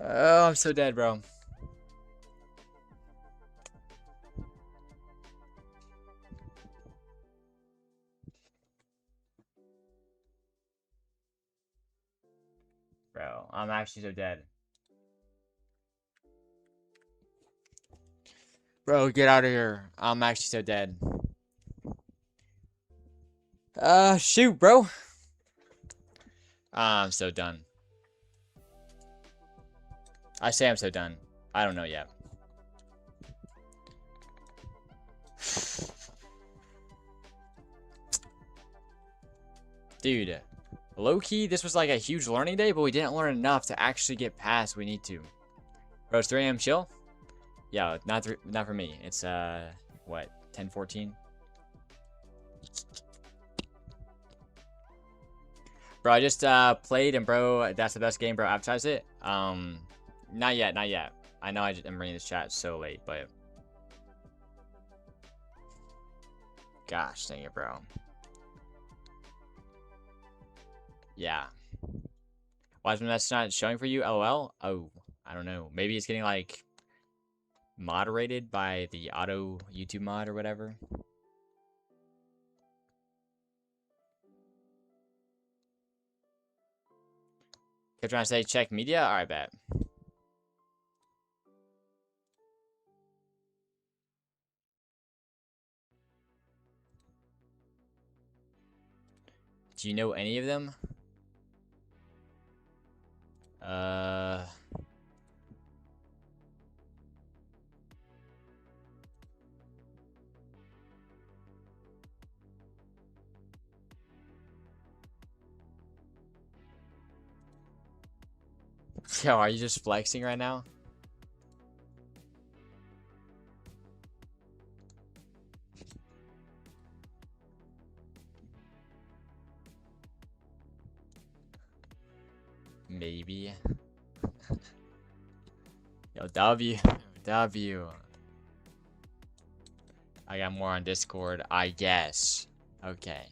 Oh, I'm so dead, bro. Bro, I'm actually so dead. Bro, get out of here. I'm actually so dead. Shoot, bro. I'm so done. I say I'm so done. I don't know yet. Dude, low-key, this was like a huge learning day, but we didn't learn enough to actually get past we need to. Bro, it's 3 a.m. chill? Yeah, not for me. It's, what, 10:14? Bro, I just, played, and bro, that's the best game, bro. Advertise it. Not yet, not yet. I know I'm reading this chat so late, but... Gosh, dang it, bro. Yeah. Why is that's not showing for you? LOL? Oh, I don't know. Maybe it's getting, like, moderated by the auto YouTube mod or whatever. Kept trying to say check media? Alright, bet. Do you know any of them? Yo, are you just flexing right now? Maybe. Yo, W. W. I got more on Discord, I guess. Okay.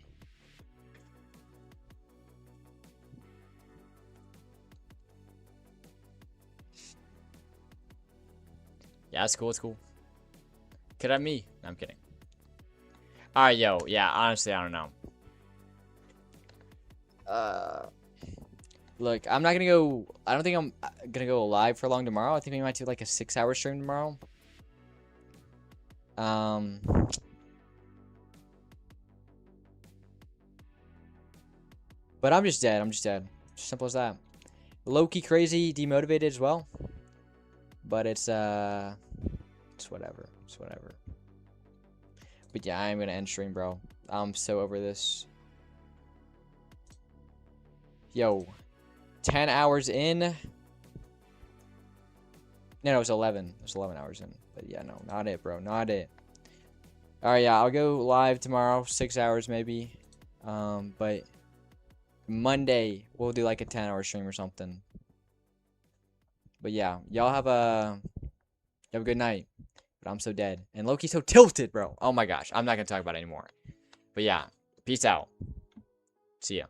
Yeah, it's cool, it's cool. Could have me. No, I'm kidding. Alright, yo, yeah, honestly, I don't know. Look, I'm not gonna go. I don't think I'm gonna go live for long tomorrow. I think we might do like a 6-hour stream tomorrow. But I'm just dead. I'm just dead. Simple as that. Low-key crazy, demotivated as well. But it's whatever. It's whatever. But yeah, I'm gonna end stream, bro. I'm so over this. Yo. 10 hours in. No, it was 11. It was 11 hours in. But yeah, no, not it, bro. Not it. Alright, yeah, I'll go live tomorrow. 6 hours maybe. But Monday, we'll do like a 10-hour stream or something. But yeah, y'all have a good night. But I'm so dead. And Loki's so tilted, bro. Oh my gosh. I'm not going to talk about it anymore. But yeah, peace out. See ya.